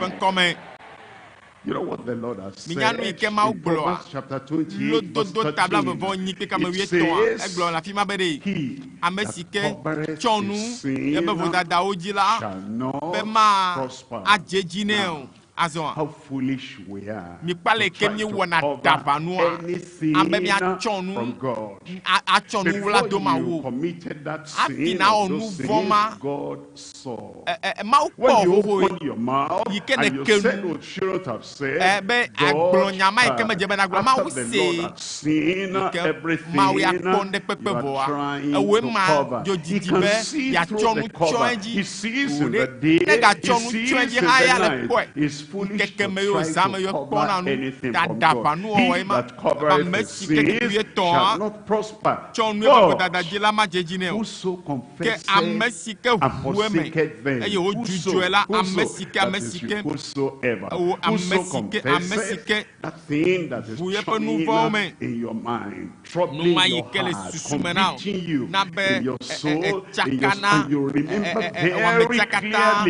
You know what the Lord has said in Proverbs chapter 28, verse 13. It says, he that covereth his sin shall not prosper. How foolish we are to try to cover anything from God. Before you committed that sin, those sins, God saw. When you opened your mouth and you said what you shouldn't have said, God after the Lord had seen everything you are trying to cover. He can see through the cover. He sees in the day, he sees in the night. It's foolish to try to cover anything from God. He that covereth the sins shall not prosper. But whoso confesseth and forsaketh them, whoso, that is you, whosoever, whoso confesseth that thing that is troubling in your mind, troubling your heart, convicting you in your soul, and you remember very clearly, how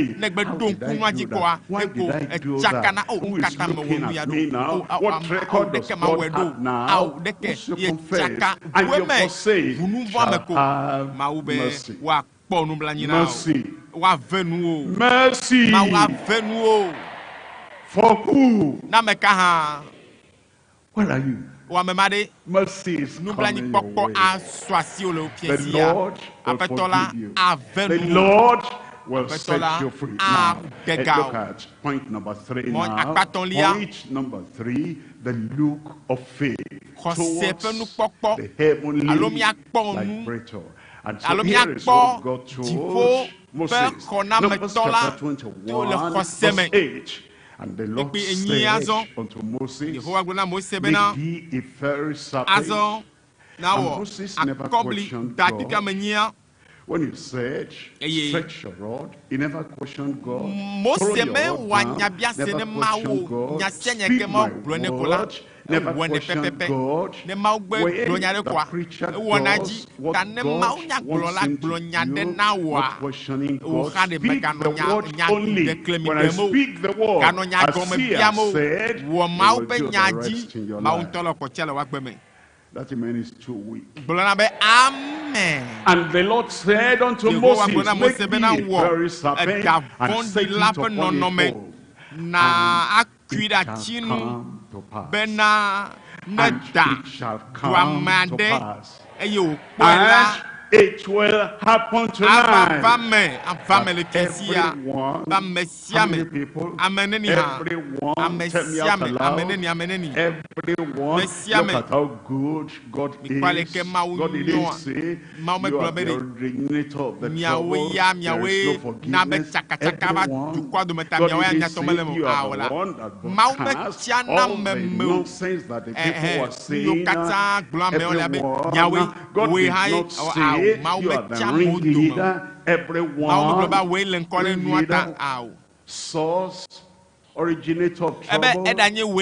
did I do that? Why did I do that? Who is looking at me now? What record does God have now? Once you confess and you forsake, shall have mercy. Mercy. Mercy. For who? Where are you? Mercy is coming your way. The Lord will forgive you. The Lord will set you free. Now, let's look at point number 3 now. Point number 3, the look of faith towards the heavenly liberator. And so here is what God told Moses. Numbers chapter 21, verse 8. And the Lord said unto Moses, make thee a fiery serpent. And Moses never questioned God. When you said, stretch your rod, he never questioned God. Throw your rod down, never questioned God. Speak my word, Never question God. When the preacher does what God wants him to do, not questioning God. Speak the word only. When I speak the word, as he has said, he will do the rest in your life. That man is too weak. Amen. And the Lord said unto Moses, make me a fiery serpent and set it upon a pole, and it shall come to pass. And it shall come to pass. And it will happen tonight. How many people? Everyone. Tell me out aloud. Everyone. Look at how good God is. God didn't say you are the originator of the trouble. There is no forgiveness. Everyone. God didn't say you are the one that broadcasts all the nonsense that the people were saying. Everyone. God did not say you are the ringleader. Everyone, ringleader, source, originator of trouble,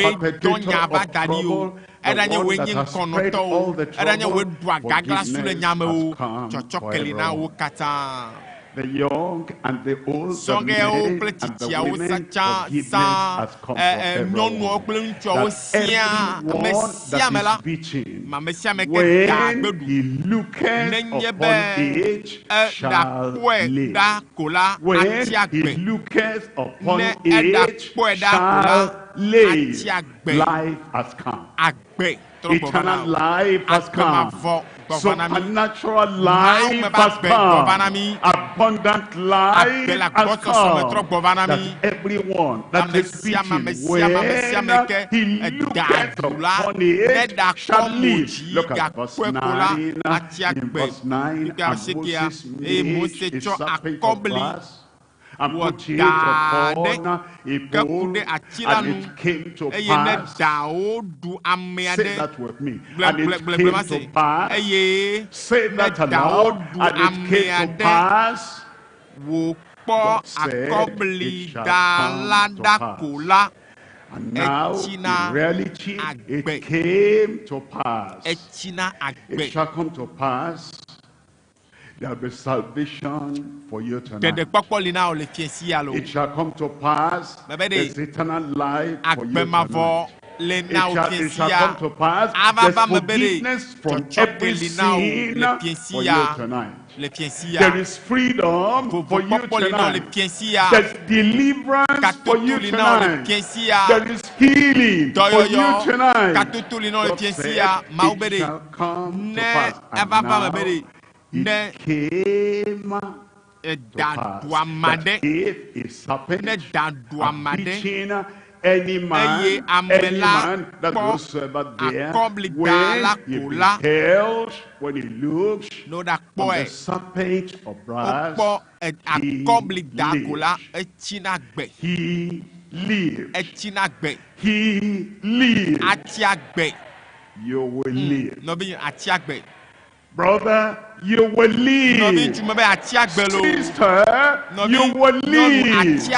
perpetrator of trouble, the one that has spread all the trouble. Forgiveness has come forever. The young and the old, the men and the women, forgiveness has come for everyone. That everyone that is beaten, when he looketh upon it, shall live. When he looketh upon it, shall live. Life has come. Eternal life has come. Supernatural life has come. Abundant life has come. That everyone that is beaten, when he looketh upon it, shall live. Look at verse 9. In verse 9, and Moses made a serpent of brass, and put it upon a pole, and it came to pass. Say that with me. And it came to pass. Say that aloud. And it came to pass. God said it shall come to pass. And now, in reality, it came to pass. It shall come to pass. There will be salvation for you tonight. It shall come to pass. There's eternal life for you tonight. It shall come to pass. There's forgiveness from every sin for you tonight. There is freedom for you tonight. There's deliverance for you tonight. There is healing for you tonight. God said, it shall come to pass. And now, it came to pass that if a serpent had beaten any man that whatsoever there, when he looks on the serpent of brass, he lived. He lived. You will live. Brother, you will live. Sister, you will live.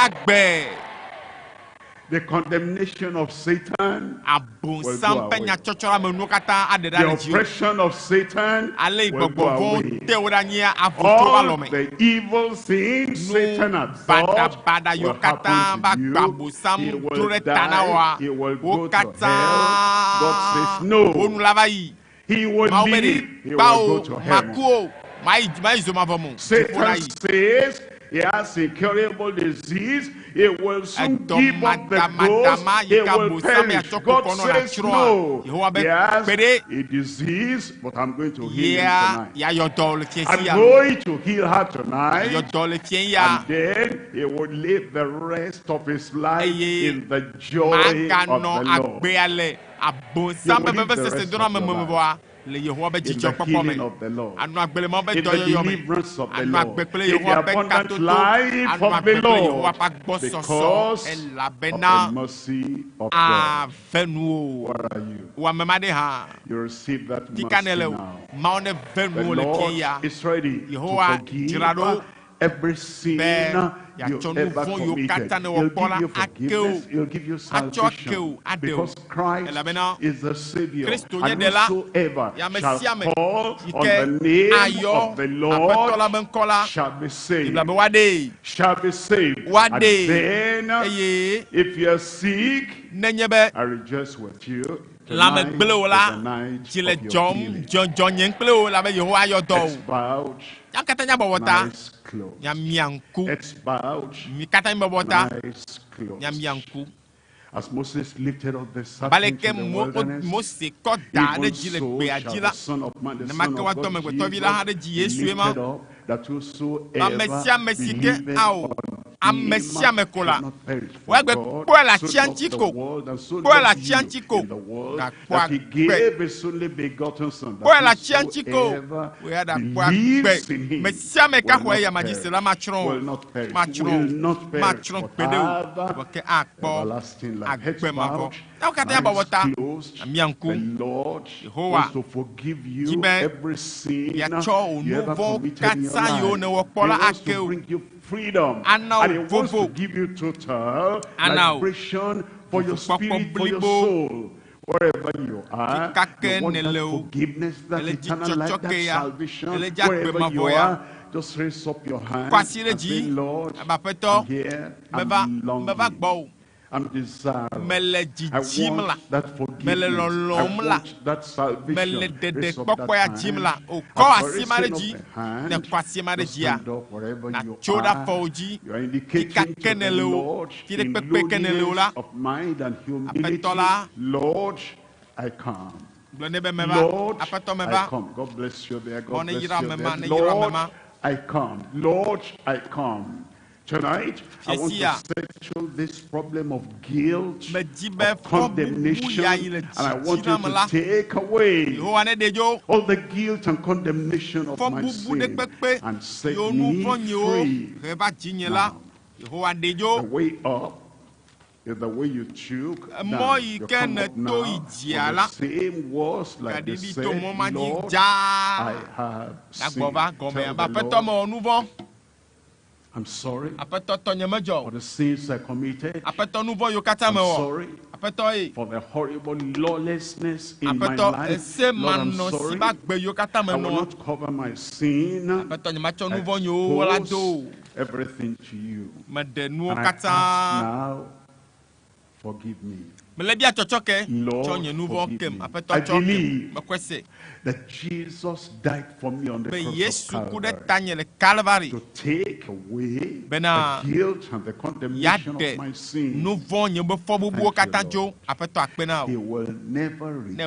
The condemnation of Satan will go away. The oppression of Satan will go away. All the evil things Satan has thought will happen to you. He will die. He will go to hell. God says no. He will live. He will go to heaven. Satan says he has incurable disease. He will soon give up the ghost. He will perish. God says no. He has a disease, but I'm going to heal him tonight. I'm going to heal her tonight. And then he will live the rest of his life in the joy of the Lord. He will live the rest of the life in the healing of the Lord, in the deliverance of the Lord, in the abundant life of the Lord, because of the mercy of God. Where are you? You receive that mercy now. The Lord is ready to forgive every sin you ever committed. He'll give you forgiveness. He'll give you salvation. Because Christ is the Savior. And whosoever shall call on the name of the Lord shall be saved. Shall be saved. And then, if you're sick, I rejoice with you. Tonight is the night of your healing. Expound. Nice clothes. Expound. Nice clothes. As Moses lifted up the serpent in the wilderness, even so shall the Son of Man, the Son of God, Jesus, lifted up, that whosoever believeth on him shall not perish from God, so loved the world, and so loved you in the world, that he gave his only begotten Son, that whosoever believes in him will not perish, but have everlasting life. Heads bowed, eyes closed. The Lord wants to forgive you every sin you ever committed in your life. He wants to bring you freedom, and he wants to give you total liberation for your spirit, for your soul. Wherever you are, you want that forgiveness, that eternal life, that salvation. Wherever you are, just raise up your hand and say, Lord, I'm here, I'm longing, I'm desiring, I want that forgiveness, I want that salvation. Raise up that hand. After raising up the hand, just stand up wherever you are. You are indicating to the Lord in lowliness of mind and humility, Lord, I come. Lord, I come. God bless you there. God bless you there. Lord, I come. Lord, I come. Tonight, I want to settle this problem of guilt, of condemnation, and I want you to take away all the guilt and condemnation of my sin and set me free. Now, the way up is the way you took down. You come up now with the same words like they said, Lord, I have sinned. Tell the Lord, I'm sorry for the sins I committed. I'm sorry for the horrible lawlessness in my life. Lord, I'm sorry. I will not cover my sin. I expose everything to you. And I ask now, forgive me. Lord, forgive me. I believe that Jesus died for me on the cross of Calvary to take away the guilt and the condemnation of my sin. Thank you, Lord. He will never reject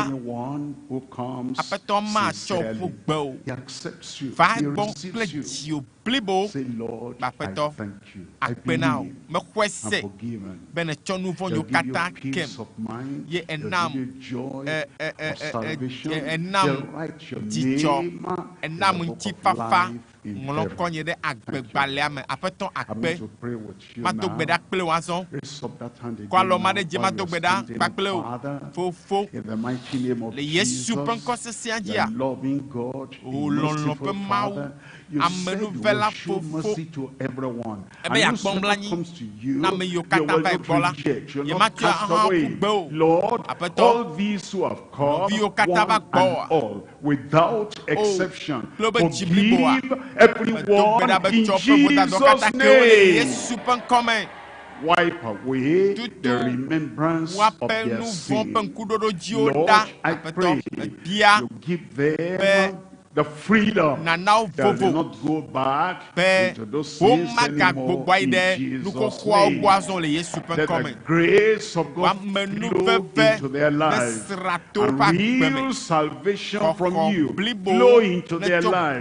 anyone who comes sincerely. He accepts you. He receives you. Say, Lord, I thank you. I believe I'm forgiven. He'll give you peace of mind. He'll give you joy of salvation. He'll write your name in the book of life in heaven. Thank you. I'm going to pray with you now. Raise up that hand again now while you're standing. Father, in the mighty name of Jesus, the loving God, the merciful Father, you said you will show mercy to everyone. And whosoever comes to you, you will not reject, you will not cast away. Lord, all these who have come, one and all, without exception, forgive everyone in Jesus' name. Wipe away the remembrance of their sin. Lord, I pray you give them the freedom that they not go back into those sins anymore in Jesus' name. Let the grace of God flow into their lives and real salvation from you flow into their lives.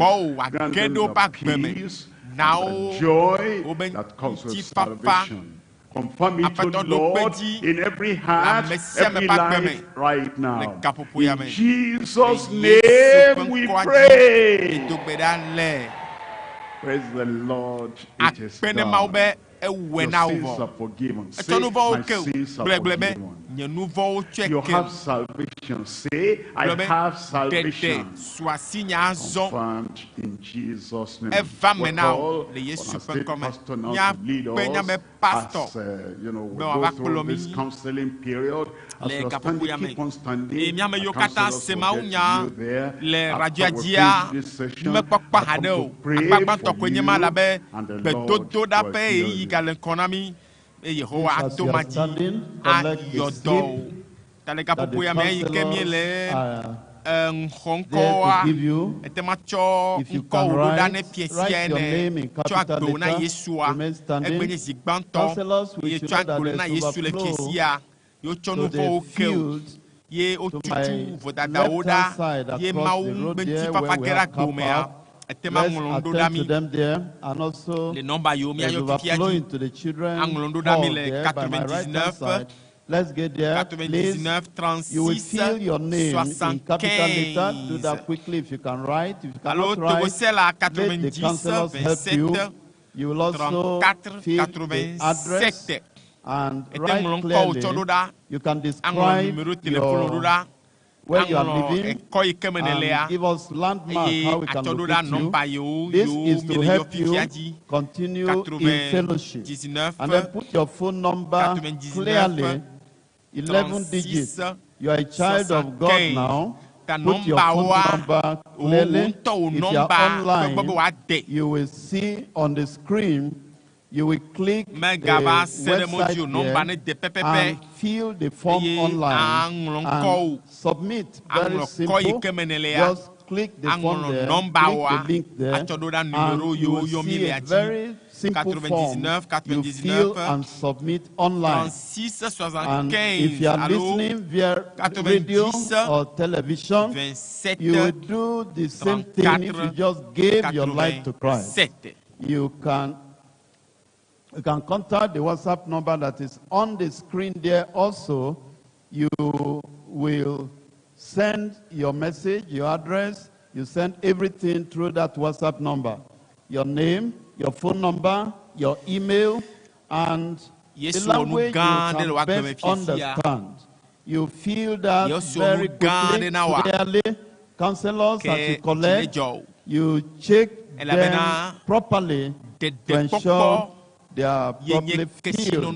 Grant them the peace and the joy that comes with salvation. Confirm it, O Lord, in every heart, every life right now. In Jesus' name we pray. Praise the Lord. It is done. Your sins are forgiven. Say, my sins are forgiven. You have salvation. Say, I have salvation. Confirmed in Jesus' name. We call on a state pastor now to lead us as we go through this counseling period. As we are standing, keep on standing. The counselors will get you there. After we finish this session, I come to pray for you, and the Lord will heal you. As you are standing, collect the slip that the counselors are there to give you. If you can write your name in capital letters, remain standing. Counselors will show that there's overflow to the field to my left-hand side across the road there where we have KAKA. Let's attend to them there, and also there's overflow into the children hall there by my right-hand side. Let's get there, please. You will fill your name in capital letters. Do that quickly if you can write. If you cannot write, let the counselors help you. You will also fill the address and write clearly. You can describe where you are living and give us landmark how we can locate you. This is to help you continue in fellowship. And then put your phone number clearly, 11 digits. You are a child of God now. Put your phone number clearly. If you are online, you will see on the screen. You will click the website there and fill the form online and submit. Very simple. Just click the form there, click the link there, and you will see a very simple form you fill and submit online. And if you are listening via radio or television, you will do the same thing if you just gave your life to Christ. You can contact the WhatsApp number that is on the screen there also. You will send your message, your address, you send everything through that WhatsApp number. Your name, your phone number, your email, and the language you can best understand. You feel that very quickly, clearly. Counselors, as you collect, you check them properly to ensure they are properly filled.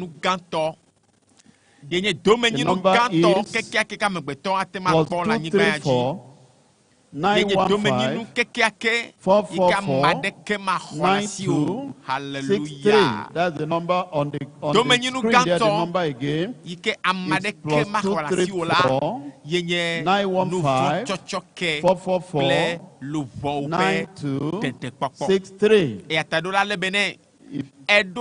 The number is +234 915 444 9263. That's the number on the screen there. The number again is +234 915 444 9263. And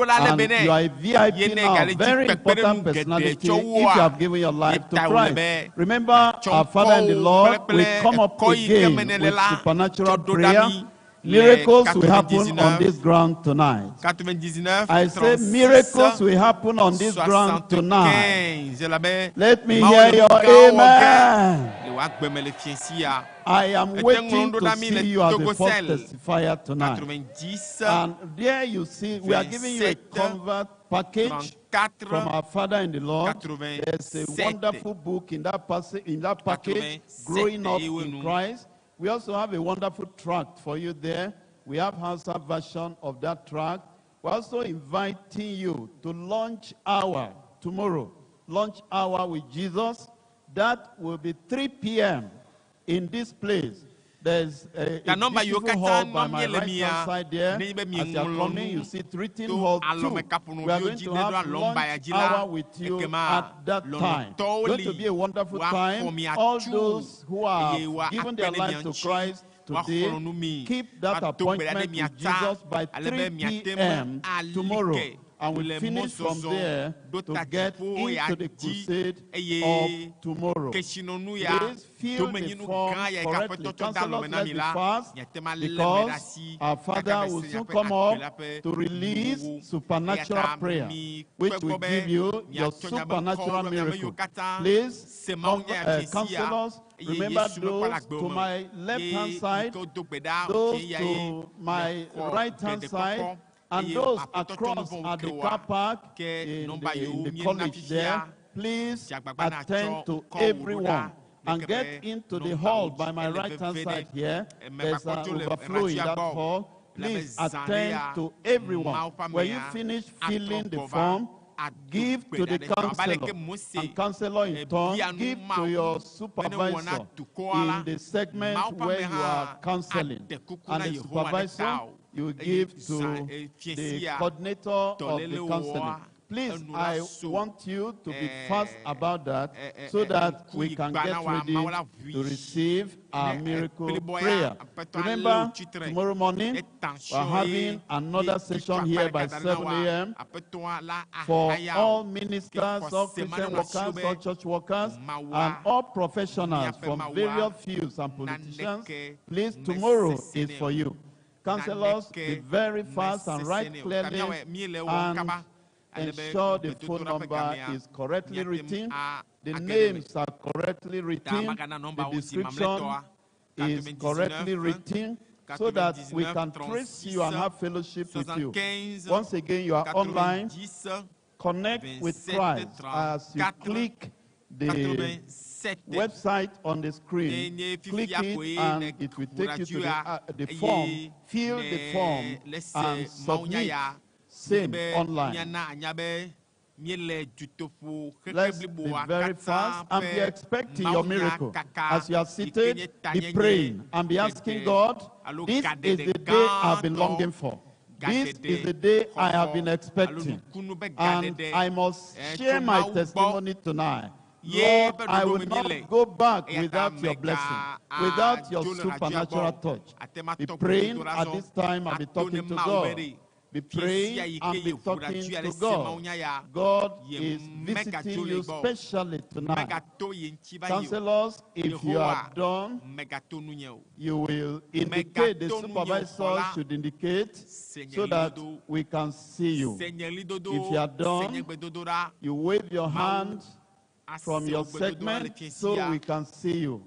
you are a VIP now, very important personality if you have given your life to Christ. Remember, our Father in the Lord will come up again with supernatural prayer. Miracles will happen on this ground tonight. I say miracles will happen on this ground tonight. Let me hear your amen. I am waiting to see you as the first testifier tonight. And there you see, we are giving you a convert package from our Father in the Lord. There's a wonderful book in that package, Growing Up in Christ. We also have a wonderful tract for you there. We have Hausa version of that tract. We're also inviting you to lunch hour tomorrow. Lunch hour with Jesus. That will be 3 p.m. in this place. There's a beautiful hall by my right-hand side there. As you are coming, you see written hall 2. We are going to have lunch hour with you at that time. It's going to be a wonderful time. All those who have given their lives to Christ today, keep that appointment with Jesus by 3 p.m. tomorrow. And we'll finish from there to get into the crusade of tomorrow. Please fill the form correctly. Counselors, let's be fast, because our Father will soon come up to release supernatural prayer, which will give you your supernatural miracle. Please, counselors, remember those to my left-hand side, those to my right-hand side, and those across at the car park in the college there. please attend to everyone. And get into the hall by my right-hand side here. There's an overflow in that hall. Please attend to everyone. When you finish filling the form, give to the counselor. And counselor in turn, give to your supervisor in the segment where you are counseling. And the supervisor, you give to the coordinator of the counseling. Please, I want you to be fast about that so that we can get ready to receive our miracle prayer. Remember, tomorrow morning, we're having another session here by 7 a.m. for all ministers, all Christian workers, all church workers, and all professionals from various fields and politicians. Please, tomorrow is for you. Counselors, be very fast and write clearly and ensure the phone number is correctly written, the names are correctly written, the description is correctly written, so that we can trace you and have fellowship with you. Once again, you are online. Connect with Christ as you click the website on the screen. Click it and it will take you to the form. Fill the form and submit. Same online. Let's be very fast and be expecting your miracle. As you are seated, be praying and be asking God, this is the day I've been longing for. This is the day I have been expecting. And I must share my testimony tonight. Lord, I will not go back without your blessing, without your supernatural touch. Be praying at this time and be talking to God. Be praying and be talking to God. God is visiting you specially tonight. Counselors, if you are done, you will indicate, the supervisor should indicate so that we can see you. If you are done, you wave your hand from your segment so we can see you.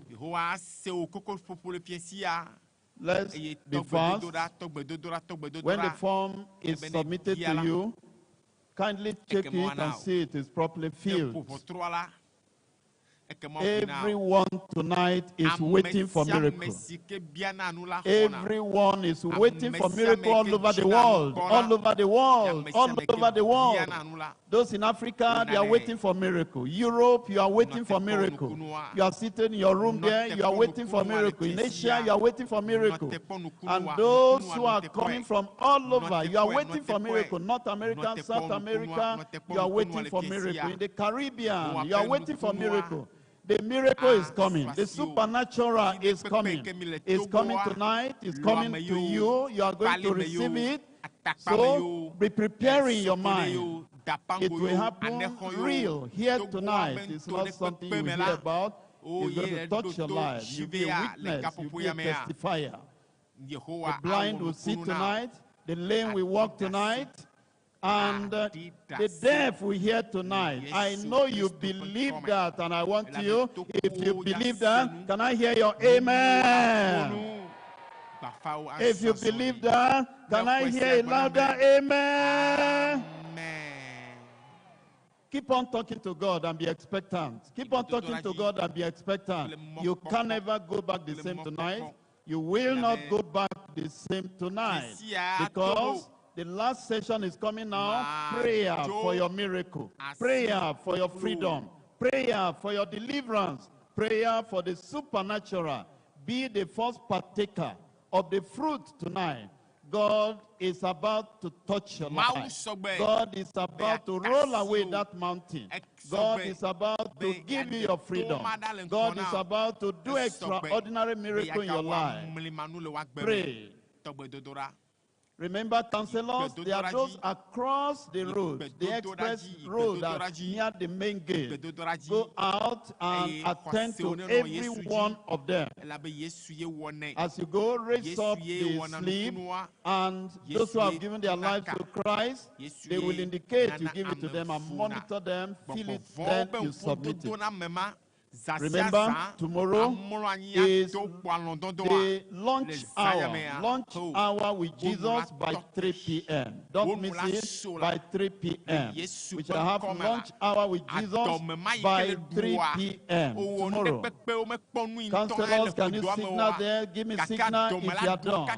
Let's be fast. When the form is submitted to you, kindly check it and see it is properly filled. Everyone tonight is waiting for miracles. Everyone is waiting for miracles all over the world. All over the world. All over the world. Those in Africa, they are waiting for miracle. Europe, you are waiting for miracle. You are sitting in your room there, you are waiting for miracle. In Asia, you are waiting for miracle. And those who are coming from all over, you are waiting for miracle. North America, South America, you are waiting for miracle. In the Caribbean, you are waiting for miracle. The miracle is coming. The supernatural is coming. It's coming tonight. It's coming to you. You are going to receive it. So be preparing your mind. It will happen real here tonight. It's not something you hear about. It's going to touch your life. You'll be a witness. You'll be a testifier. The blind will see tonight. The lame will walk tonight. And the deaf will hear tonight. I know you believe that, and I want you, if you believe that, can I hear your amen? If you believe that, can I hear a louder amen? Keep on talking to God and be expectant. Keep on talking to God and be expectant. You can never go back the same tonight. You will not go back the same tonight. Because the last session is coming now. Prayer for your miracle. Prayer for your freedom. Prayer for your deliverance. Prayer for the supernatural. Be the first partaker of the fruit tonight. God is about to touch your life. God is about to roll away that mountain. God is about to give you your freedom. God is about to do extraordinary miracle in your life. Pray. Remember, counselors, there are those across the road, the express road that's near the main gate. Go out and attend to every one of them. As you go, raise up the sleep, and those who have given their lives to Christ, they will indicate you give it to them and monitor them, fill it, then you submit it. Remember, tomorrow is the lunch hour. Lunch hour with Jesus by 3 p.m. Don't miss it, by 3 p.m. We shall have lunch hour with Jesus by 3 p.m. tomorrow. Counselors, can you signal there? Give me signal if you are done.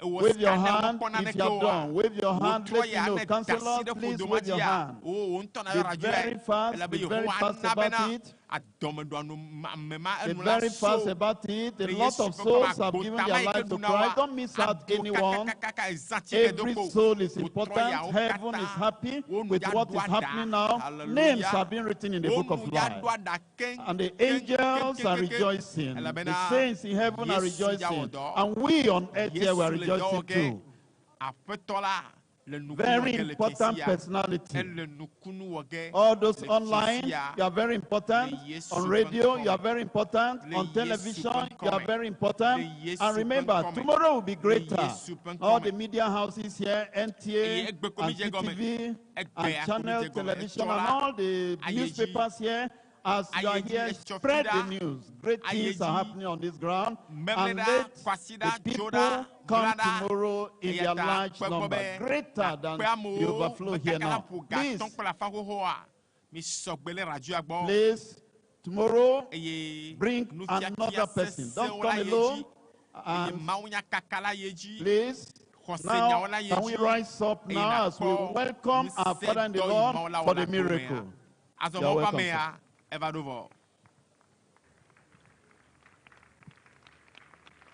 Wave your hand if you are done. Wave your hand, let me know. Counselor, please wave your hand. Be very fast about it. Be very fast about it. A lot of souls have given their lives to Christ. Don't miss out anyone. Every soul is important. Heaven is happy with what is happening now. Names have been written in the book of life. And the angels are rejoicing. The saints in heaven are rejoicing. And we on earth here were rejoicing too. Very important personality. All those online, you are very important. On radio, you are very important. On television, you are very important. And remember, tomorrow will be greater. All the media houses here, NTA, and CTV, and Channel Television, and all the newspapers here, as you are here, spread the news. Great things are happening on this ground. And let the people come tomorrow in their large number, greater than the overflow here now. Please, tomorrow, bring another person. Don't come alone. Please, now, can we rise up now as we welcome our Father in the Lord for the miracle? You're welcome, sir.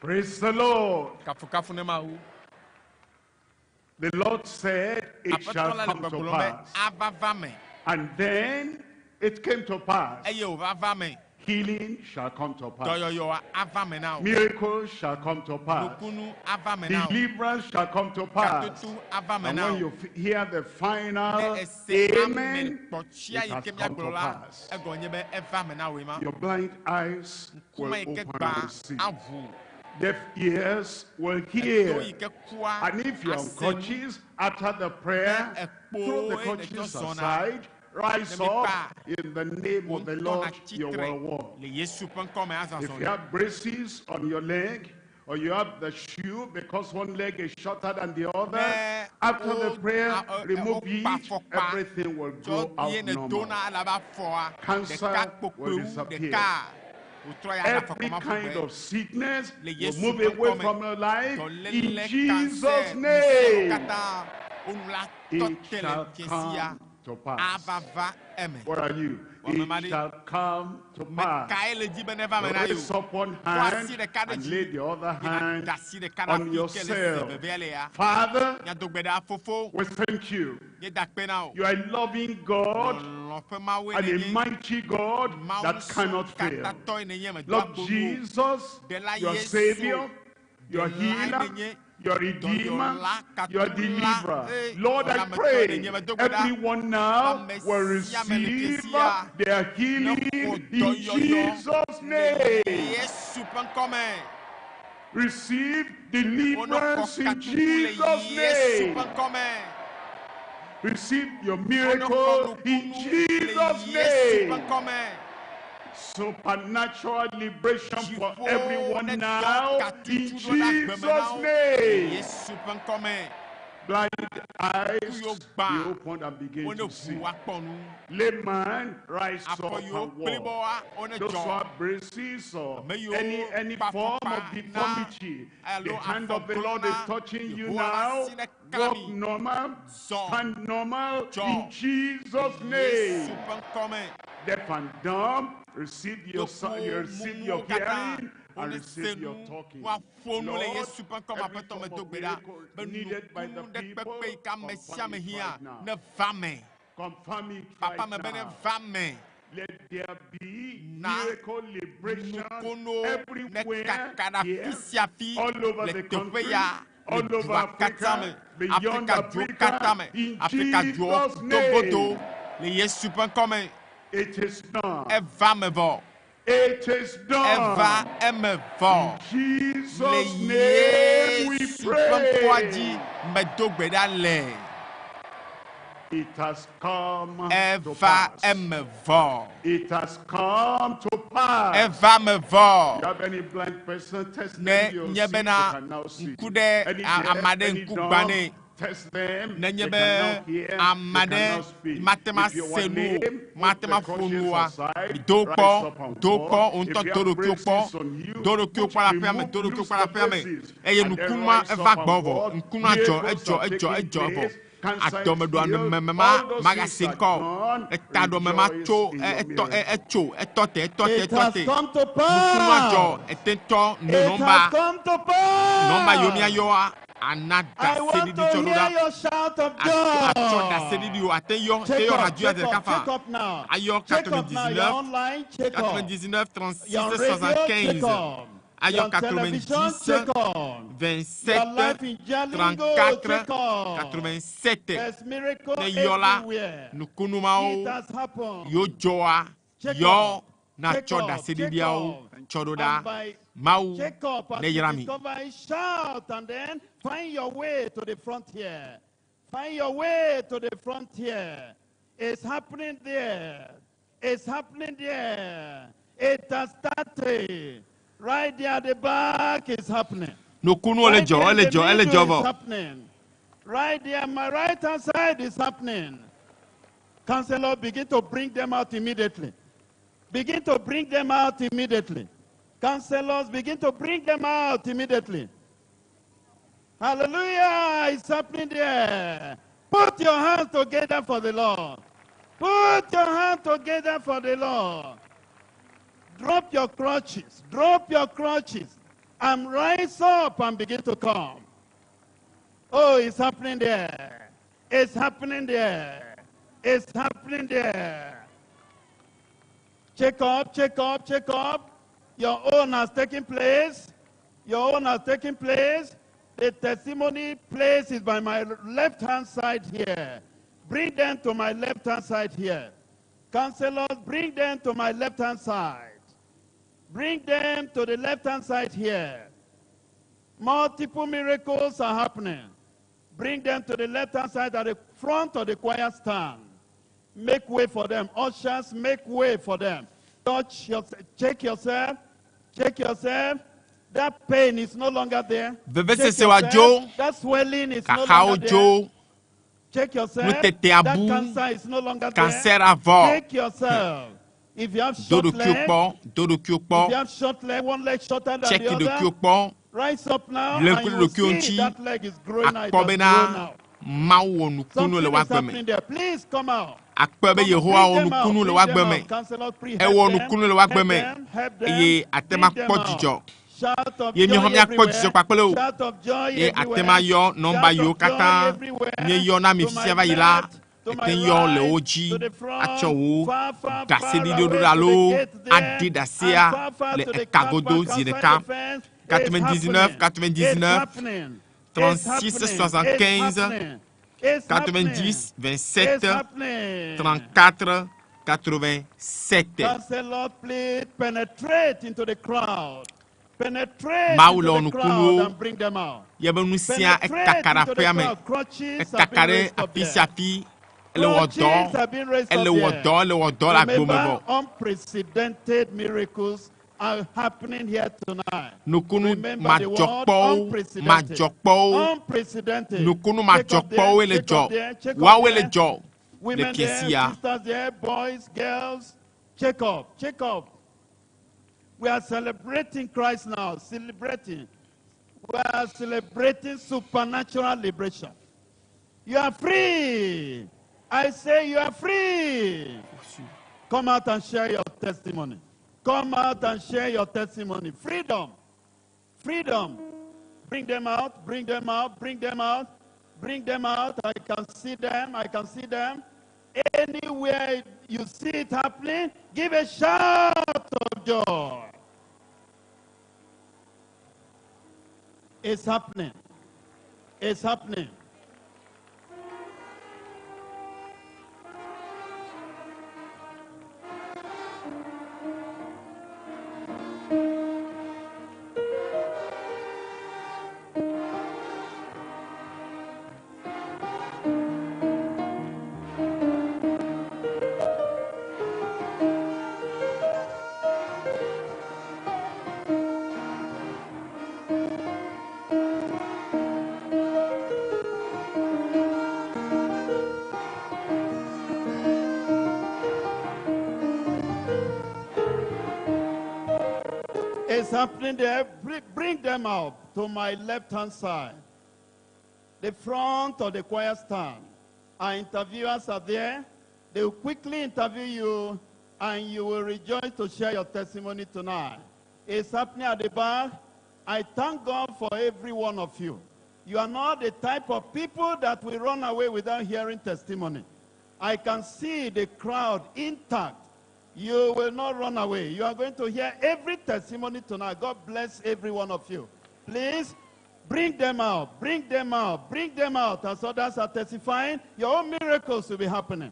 Praise the Lord. The Lord said, it shall come to pass. And then it came to pass. Healing shall come to pass. Miracles shall come to pass. Deliverance shall come to pass. And when you hear the final amen, it has come to pass. Your blind eyes will open and see. Deaf ears will hear. And if you're unconscious, after the prayer, throw the conscience aside. Rise up in the name of the Lord, you will walk. If you have braces on your leg, or you have the shoe because one leg is shorter than the other, after the prayer, remove it, everything will go out normal. Cancer will disappear. Every kind of sickness will move away from your life in Jesus' name. It shall come to pass. Where are you? It shall come to pass. Raise up one hand and lay the other hand on yourself. Father, we thank you. You are a loving God and a mighty God that cannot fail. Lord Jesus, your Savior, your healer, your redeemer, your deliverer. Lord, I pray everyone now will receive their healing in Jesus' name. Receive deliverance in Jesus' name. Receive your miracle in Jesus' name. Supernatural liberation for everyone now in Jesus' name. Blind eyes be opened and begin to see. Layman, rise up and walk. Those who have braces or any form of deformity, the hand of the Lord is touching you now. Walk normal, stand normal in Jesus' name. Deaf and dumb, receive your hearing and receive your talking. Lord, every form of miracle needed by the people, confirm it right now. Confirm it right now. Let there be miracle liberation everywhere here, all over the country, all over Africa, beyond Africa, in Jesus' name. It is done. It is done. In Jesus' name we pray. It has come to Eva pass. emevo. It has come to pass. Eva mevo. You have any blind person, test Ne them, you'll see, they nyebena can now see. nkude Any deaf, amade any nkubane. dumb, test them, Ne they can nyebe now hear, they can now amade speak. matema If you are senu lame, put matema the crutches fonua. aside, Doko rise up and doko walk. onto If you todo have kyokpo braces on you, todo kyokpo la piame remove, todo loose kyokpo la the piame. braces, Eye and then nukuma rise eva up and gbovo walk. nkuma Miracles ejo are taking place. Cancer is adomedo anu healed. memema All those maga things are sinko gone. etado mema Rejoice cho in your miracle. etote It has come to nukuma jo pass. etento It has nomba come to pass. nomba yomia yoa anada I want to hear your shout of acho da joy. sedi yo ateyo Check teyo up, radio check up, check kafa up now. ayo Check up now. You're 99 online, check up. 99 36 You're on radio, check 75 up. You're ayo on television, 90 check up. 27 Your life in Jalingo, 34 check up. 87 There's miracle ne yola everywhere. nukunumao It has happened. yo joa Check yo up, na check choda up, sedidiao check chododa And by mau check up ne as you yirami discover it, shout and then find your way to the frontier. Find your way to the frontier. It's happening there. It's happening there. It has started. Right there at the back is happening. nukunu Right there in the elejo middle bo is happening. Right there, my right hand side is happening. Counselor, begin to bring them out immediately. Begin to bring them out immediately. Counselors, begin to bring them out immediately. Hallelujah, it's happening there. Put your hands together for the Lord. Put your hands together for the Lord. Drop your crutches. Drop your crutches. And rise up and begin to come. Oh, it's happening there. It's happening there. It's happening there. Check up, check up, check up. Your own has taken place. Your own has taken place. The testimony place is by my left-hand side here. Bring them to my left-hand side here. Counselors, bring them to my left-hand side. Bring them to the left-hand side here. Multiple miracles are happening. Bring them to the left-hand side at the front of the choir stand. Make way for them. Ushers, make way for them. Touch yourself. Check yourself. Check yourself. That pain is no longer there. Check yourself. That swelling is no longer there. Check yourself. That cancer is no longer there. Check yourself. If you have short leg, one leg shorter than the other, rise up now and you will see that leg is growing out. Something is happening there. Please come out. Akpebe Yehowa onukunu le wagbeme. Ewo onukunu le wagbeme. Ye atema kpɔdzidzɔ. Ye mi hɔn miakpɔ dzidzɔ kpakple o. Ye atema yɔ nɔmba yiwo katã nye yɔ na mi fisia va yi la. Ete yɔ le wo dzi. Atsɔ wo daseɖiɖi ɖo alo adi dasea le ekagodo zi ɖeka. 99, 99, 36, 75. 90, 27, 34, 87. Counselor, please penetrate into the crowd. Penetrate into the crowd and bring them out. Penetrate into the crowd. Crutches have been raised up there. Crutches have been raised up there. Remember, unprecedented miracles are happening here tonight. Remember the word unprecedented. Unprecedented. Check up there. Women there, sisters there, boys, girls. Check up, check up. We are celebrating Christ now. Celebrating. We are celebrating supernatural liberation. You are free. I say you are free. Come out and share your testimony. Come out and share your testimony. Freedom. Freedom. Bring them out. Bring them out. Bring them out. Bring them out. I can see them. I can see them. Anywhere you see it happening, give a shout of joy. It's happening. It's happening. It's happening there. Bring them out to my left-hand side. The front of the choir stand. Our interviewers are there. They will quickly interview you, and you will rejoice to share your testimony tonight. It's happening at the back. I thank God for every one of you. You are not the type of people that will run away without hearing testimony. I can see the crowd intact. You will not run away. You are going to hear every testimony tonight. God bless every one of you. Please, bring them out. Bring them out. Bring them out. As others are testifying, your own miracles will be happening.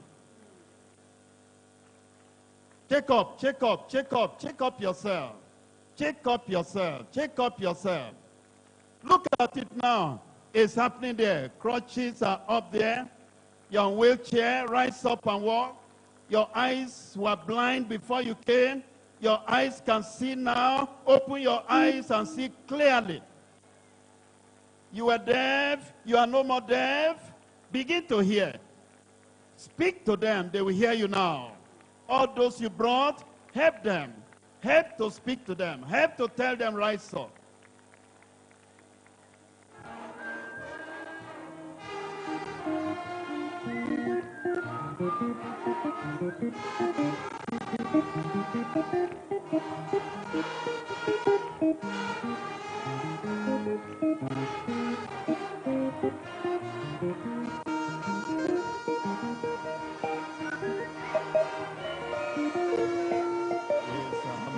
Check up, check up, check up, check up yourself. Check up yourself. Check up yourself. Look at it now. It's happening there. Crutches are up there. You're in wheelchair. Rise up and walk. Your eyes were blind before you came. Your eyes can see now. Open your eyes and see clearly. You were deaf. You are no more deaf. Begin to hear. Speak to them. They will hear you now. All those you brought, help them. Help to speak to them. Help to tell them rise up.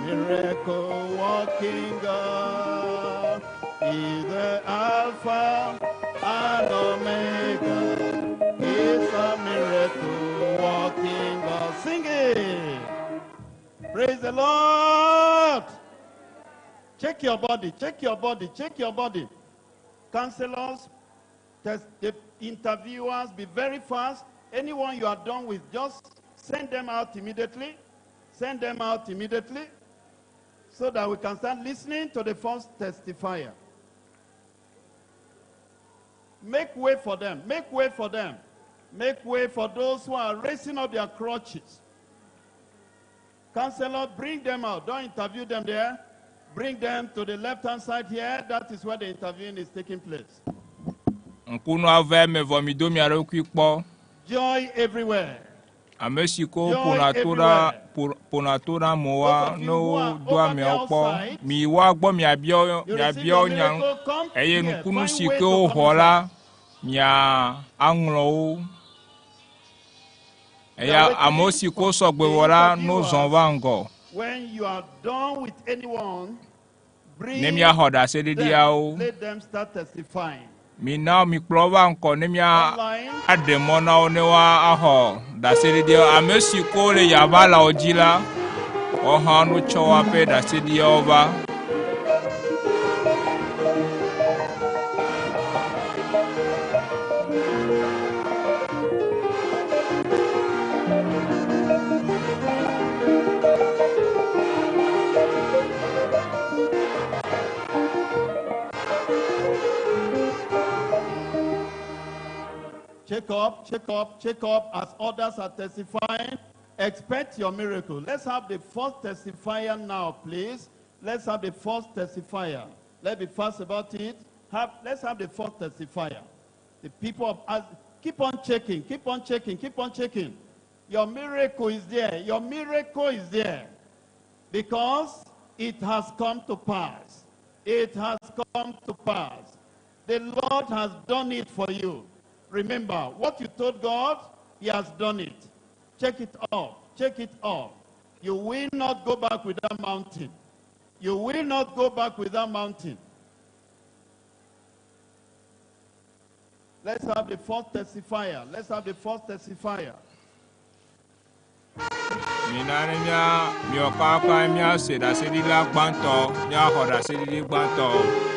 Miracle walking God, He's the Alpha and Omega. He's a miracle walking God. Sing it. Praise the Lord. Check your body, check your body, check your body. Counselors, the interviewers, be very fast. Anyone you are done with, just send them out immediately. Send them out immediately, so that we can start listening to the first testifier. Make way for them. Make way for them. Make way for those who are raising up their crutches. Counselor, bring them out. Don't interview them there. Bring them to the left-hand side here. That is where the interviewing is taking place. Joy everywhere. Amesiko ponatora moa no doa meokpo mi wa gbo mi abio nyang eye nukunu siko hola mia anglo eya amosiko sogbe wora no zonva ngo when you are done with anyone, bring let them start testifying. Mi now mi plova encore ne mia ademona onewa aho da sedio amesi ko le yabala ojila o hanu chowa pe da sedio over. Check up, check up, check up as others are testifying. Expect your miracle. Let's have the first testifier now, please. Let's have the first testifier. Let's be fast about it. Let's have the first testifier. The people of keep on checking, keep on checking, keep on checking. Your miracle is there. Your miracle is there. Because it has come to pass. It has come to pass. The Lord has done it for you. Remember, what you told God, He has done it. Check it up. Check it up. You will not go back with that mountain. You will not go back with that mountain. Let's have the first testifier. Let's have the first testifier. Minanya miokaka mia seda sedila Gbãtɔ nya hoda sedili Gbãtɔ.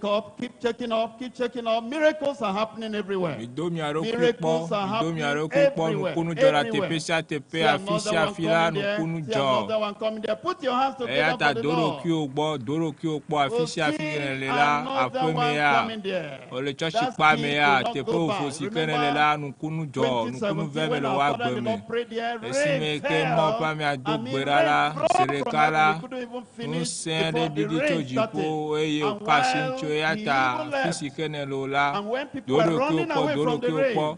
up, keep checking up, keep checking up. Miracles are happening everywhere. Miracles are happening everywhere. Everywhere. See another one coming there. Put your hands together for the Lord. We'll see another one coming there. That's key to not go back. Remember 2017 when our father and the Lord prayed there, rain fell. I mean, rain dropped from heaven. We couldn't even finish before the rain started. And while he even left, and when people were running away from the rain,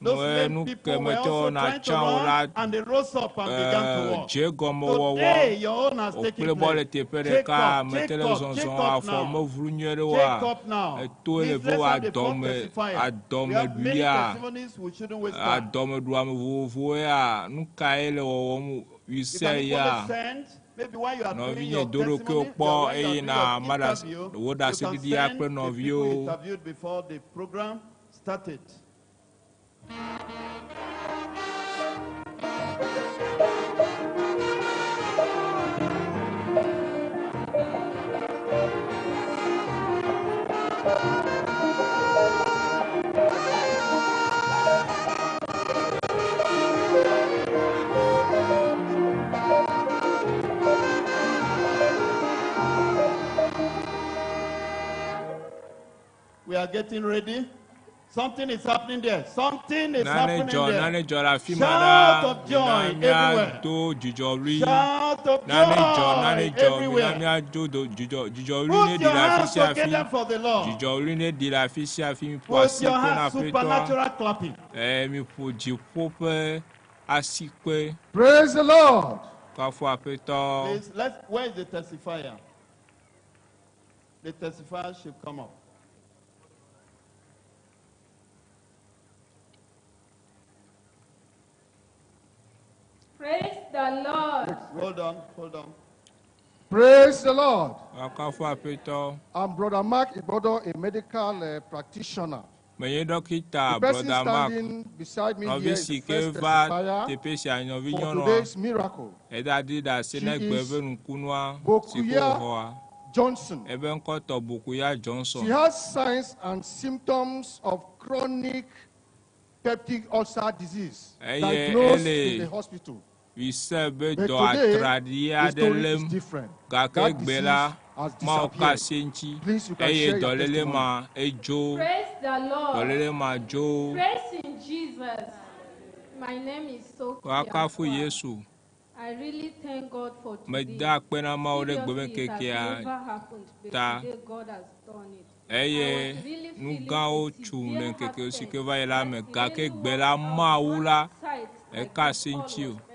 those lame people were also trying to run, and they rose up and began to walk. Today, your own has taken place. Jacob now. Jacob now. Please, let's have the fourth testifier. We have many testimonies, we shouldn't waste time. You can equally send, maybe while you are doing your testimony, while you are doing your interview, you can send the people interviewed before the program started. We are getting ready. Something is happening there. Something is happening there. Shout of joy everywhere. Shout of joy everywhere. Put your hands together for the Lord. Put your hands supernatural clapping. Praise the Lord. Please, where is the testifier? The testifier should come up. Praise the Lord. Hold on. Praise the Lord. I'm Brother Mark Ibodo, a medical practitioner. The person standing beside me here is the first testifier for today's miracle. She is Bokuya Johnson. She has signs and symptoms of chronic peptic ulcer disease diagnosed in the hospital. But today, the story is different. That disease has disappeared. Please, you can share your testimony. Praise the Lord. Praise in Jesus. My name is Sophia. I really thank God for today. Seriously, it has never happened, but today God has done it. I was really feeling a severe heart pain.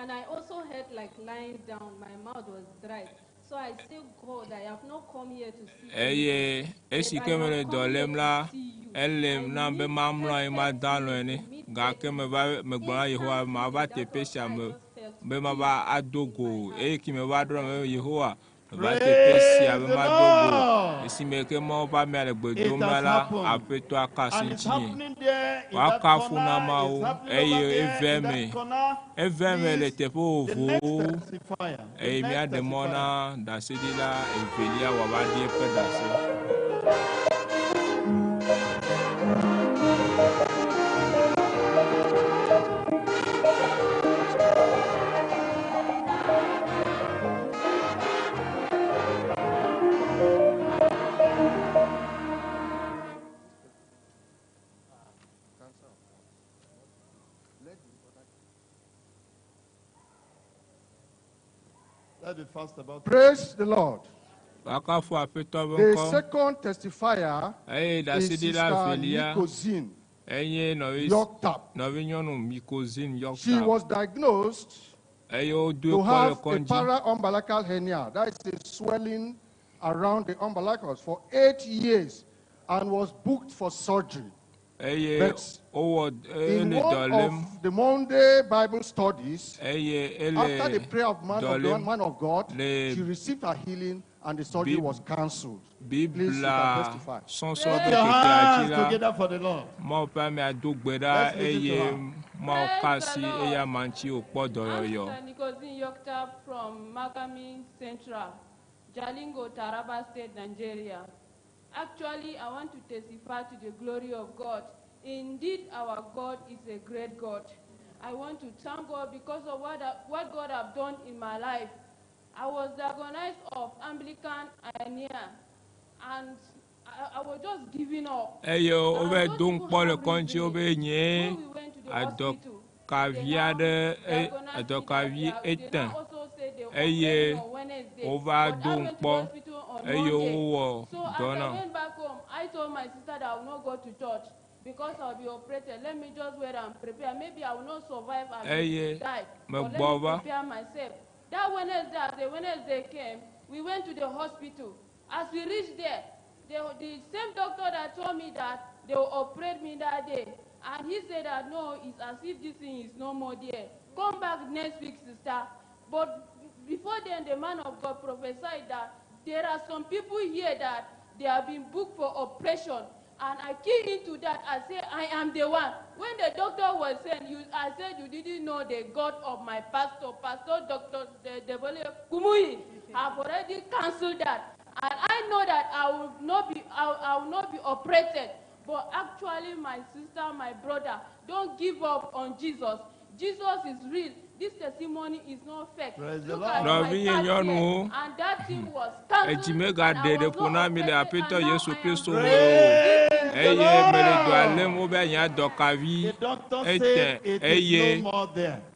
And I also had like lying down, my mouth was dry. So I said, God, I have not come here to see you. I have come here to see you. I Praise the Lord. It has happened. And it's happening there in that corner. It's happening over there in that corner. Please, the next testifier. Praise the Lord. The second testifier is Sister Nikozin. She was diagnosed to have a para-umbilical hernia. That is a swelling around the umbilicus for 8 years and was booked for surgery. But in one of the Monday Bible studies, after the prayer of man of God, she received her healing and the surgery was cancelled. Please, you can testify. Put your hands together for the Lord. Let's listen to her. I'm Nikozin Yokta from Magami Central, Jalingo, Taraba State, Nigeria. Actually, I want to testify to the glory of God. Indeed, our God is a great God. I want to thank God because of what God have done in my life. I was diagnosed of Anglican anemia, and I was just giving up. Eyo obe don pole konchi obe nye adokavia de adokavia etan. Eye over don po eyo wo dona. I went back home. I told my sister that I will not go to church because I'll be operated. Let me just wait and prepare. Maybe I will not survive and die. But let me prepare myself. That Wednesday, as the Wednesday came, we went to the hospital. As we reached there, the same doctor that told me that they will operate me that day, and he said that no, it's as if this thing is no more there. Come back next week, sister. But before then, the man of God prophesied that there are some people here that they have been booked for operation. And I key into that. I say, I am the one. When the doctor was saying, I said, you didn't know the God of my pastor, Dr. Devole Kumui. I've already cancelled that. And I know that I will not be operated. But actually, my sister, my brother, don't give up on Jesus. Jesus is real. This testimony is not fake. Look at my card here, and that thing was cancelled.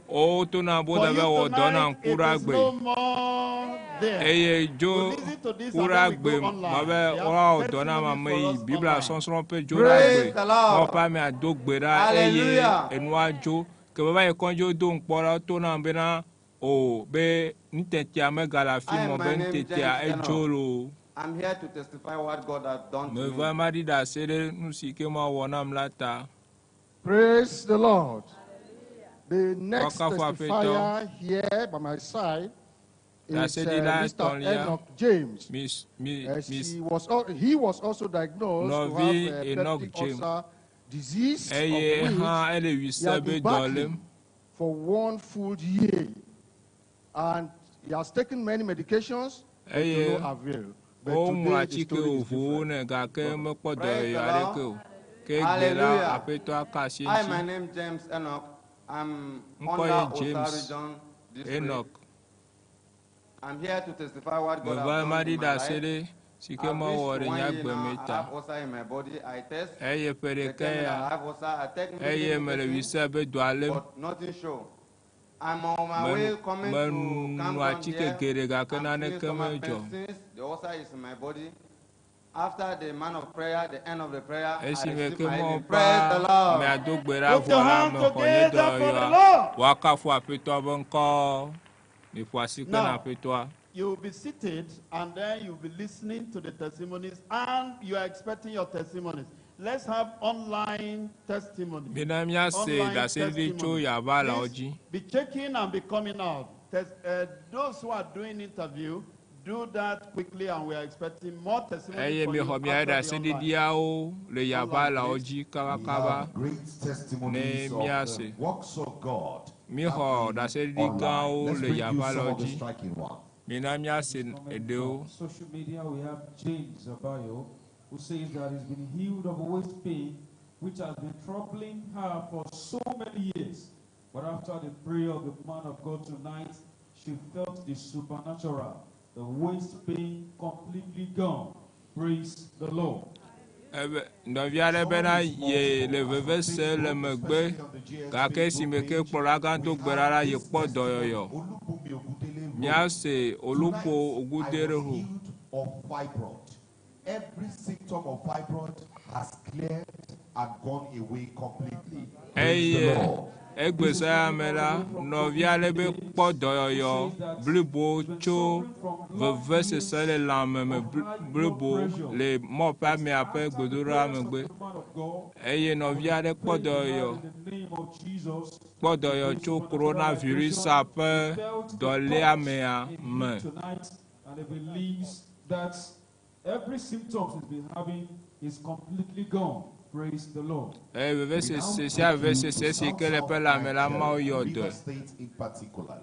O to na boda be wo dona nkura gbe. Eye jo kura gbe ma be o dona ma me Biblia sonson pe jo ra gbe. Mo pa mi adogbe ra eye enu ajo ke baba e konjo do npora to na be na o be ntetia me gala fi mo be ntetia ejolo. I'm here to testify what God has done to me. Me va ma di da sere nu si ke ma wona mlata. Praise the Lord. The next testifier here by my side is Mr. Enoch James. He was also diagnosed to have peptic ulcer disease of which he has been battling for 1 full year. And he has taken many medications, but to no avail. But today the story is different. Hallelujah. Hi, my name is James Enoch. I'm under Osa region district. I'm here to testify what God has done in my life. I've reached 1 year now. I have Osa in my body. I test. They tell me that I have Osa. I take medicine, but nothing show. I'm on my way coming to Cameroon here. I'm feeling stomach pain since the Osa is in my body. After the man of prayer, the end of the prayer, I receive my healing. Praise the Lord. Put your hands together for the Lord. Now, you'll be seated and then you'll be listening to the testimonies and you are expecting your testimonies. Let's have online testimony. Online testimony. Please be checking and be coming out. Those who are doing interview, do that quickly, and we are expecting more testimony. We have great testimonies of the works of God. Social media, we have James Abayo, who says that he's been healed of a waist pain, which has been troubling her for so many years. But after the prayer of the man of God tonight, she felt the supernatural. The waist pain completely gone. Praise the Lord. Ndoviare bena ye le veve se le megbe kake si meke kpolaga do gberara ye kpo doyoyo mia se oluko ogudere ho. Every symptom of fibroid has cleared and gone away completely. Egbesa amela novia lebe kpo doyoyo blibo cho veve se sele lame me blibo le mo pa me ape gbodora megbe eye novia de kpo doyoyo cho coronavirus ape dole amea me. And he believes that every symptom he's been having is completely gone. Praise the Lord. River State in particular,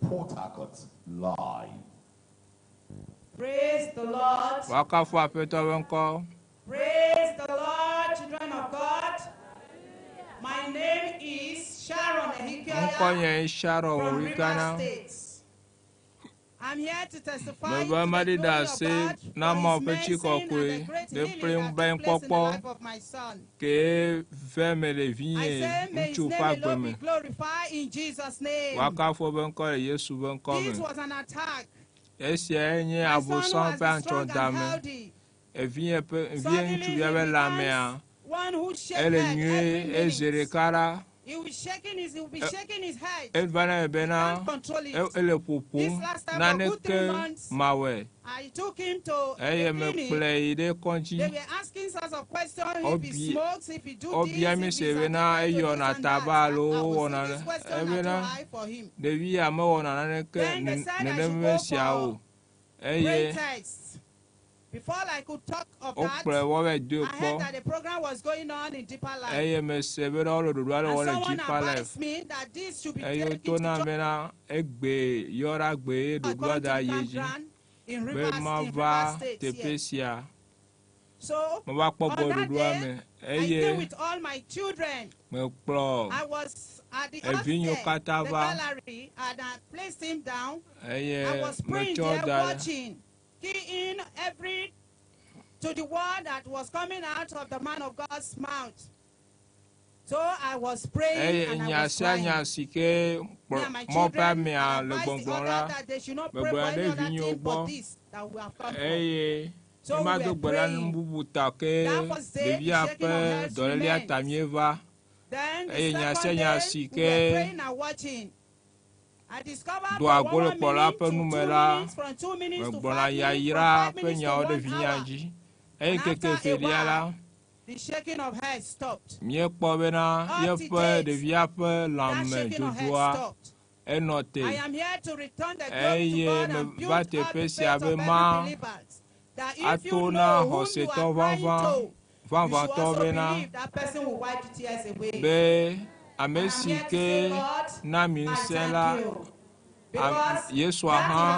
Port Harcourt, live. Praise the Lord. Praise the Lord, children of God. My name is Sharon from River State. I'm here to testify to the glory of God for His mercy and the great healing that took place in the life of my son. I say, may His name alone be glorified in Jesus' name. This was an attack. My son was strong and healthy. Suddenly he becomes one who shakes head every minute. He will be shaking his head. He can't control it. This last time for good 3 months, I took him to the clinic. They were asking sorts of questions. If he smokes, if he do this, if he's addicted to this and that. I was saying this question are too high for him. Then they said I should go for brain tests. Before I could talk of that, I heard that the program was going on in Deeper Life. And someone advised me that this should be taken to campground in River State. Yes. So, on that day, I stayed with all my children. I was at the upstairs, the gallery, and I placed him down. I was praying there, watching. Key in every to the word that was coming out of the man of God's mouth. So I was praying and I was crying. Me and my children advised the other that they should not pray for any other thing but this that we have come from. So we were praying. That was the day, the shaking of heads remained. Then the second day, we were praying and watching. I discovered from 1 minute to 2 minutes, from 2 minutes to 5 minutes, from 5 minutes to 1 hour. And after a while, the shaking of head stopped. Up to date, that shaking of head stopped. I am here to return the glory to God and build up the faith of every believer. That if you know whom you are crying to, you should also believe that person will wipe the tears away. I'm here to say, Lord, I thank you. Because that was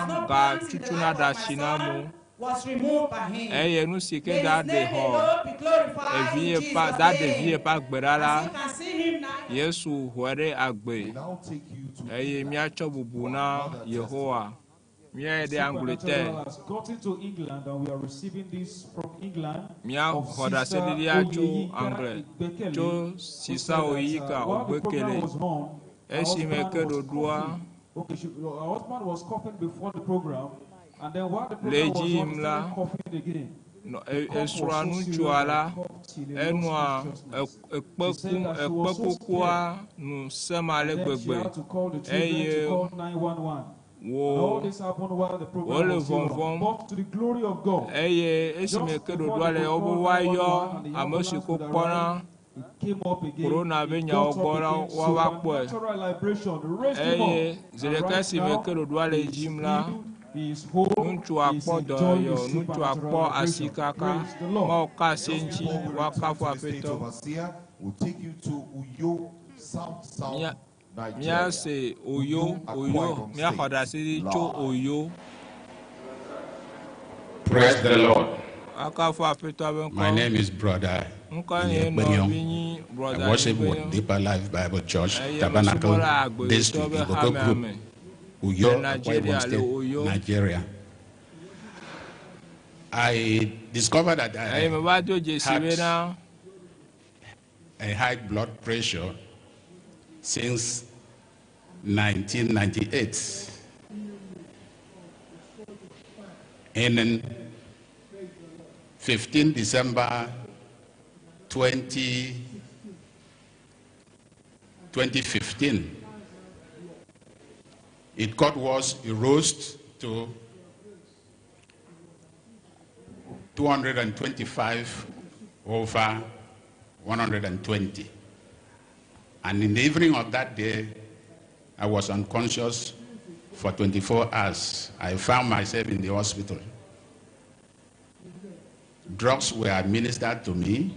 not planned in the life of my son was removed by him. May his name alone be glorified in Jesus' name. As you can see him now. We now take you to Supernatural has gotten to England and we are receiving this from England of Sister Oyeyinka Egbekele, who said that while the program was on, her husband was coughing. Okay, her husband was coughing before the program, and then while the program was on, he started coughing again. The cough was so serious that he coughed till he lost consciousness. She said that she was so scared, and then she had to call the children to call 911. And all this happened while the program was on. But to the glory of God, just before the program, and the ambulance would arrive, it came up again, it got up again, supernatural liberation raised him up, and right now, he is healed, he is whole, he is enjoying the supernatural liberation. Praise the Lord. We'll take you to Uyo, South Nigeria. Praise the Lord. My name is Brother Eɓegbe. I worship with Deeper Life Bible Church, Tabernacle District, Ŋkeke Group, Uyo, Akwa Ibom State, Nigeria. I discovered that I had a high blood pressure since 1998. In 15 December 2015, it got worse. It rose to 225 over 120. And in the evening of that day, I was unconscious for 24 hours. I found myself in the hospital. Drugs were administered to me,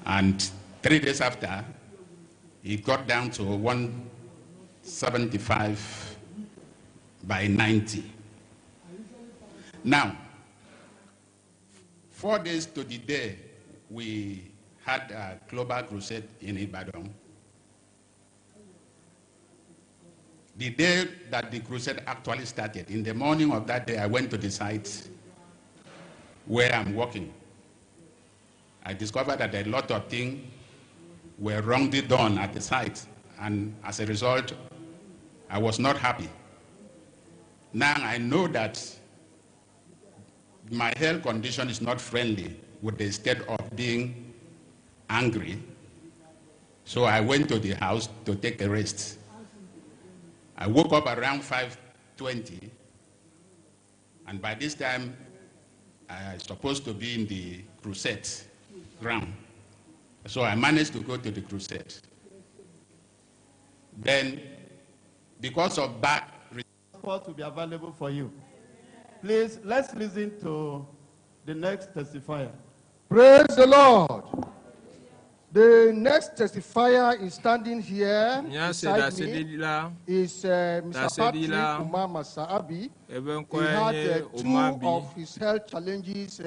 and 3 days after, it got down to 175/90. Now, 4 days to the day, we had a global crusade in Ibadan. The day that the crusade actually started, in the morning of that day, I went to the site where I'm working. I discovered that a lot of things were wrongly done at the site, and as a result, I was not happy. Now I know that my health condition is not friendly with the state of being angry, so I went to the house to take a rest. I woke up around 5:20, and by this time, I was supposed to be in the crusade ground. So I managed to go to the crusade. Then, because of that, support will be available for you. Please, let's listen to the next testifier. Praise the Lord. The next testifier is standing here beside me is Mr. Patrick Umama Saabi. He had 2 of his health challenges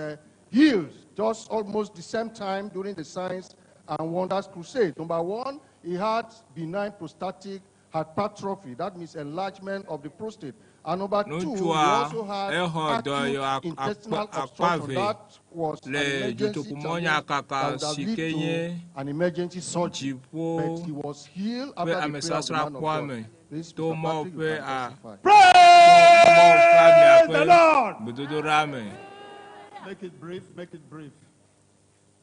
healed just almost the same time during the Signs and Wonders Crusade. Number 1, he had benign prostatic hypertrophy. That means enlargement of the prostate. And number 2, he also had acute intestinal obstruction. That was an emergency challenge that would have led to an emergency surgery. But he was healed after the prayer of the man of God. Please, Mr. Patrick, Praise the Lord! Make it brief, make it brief.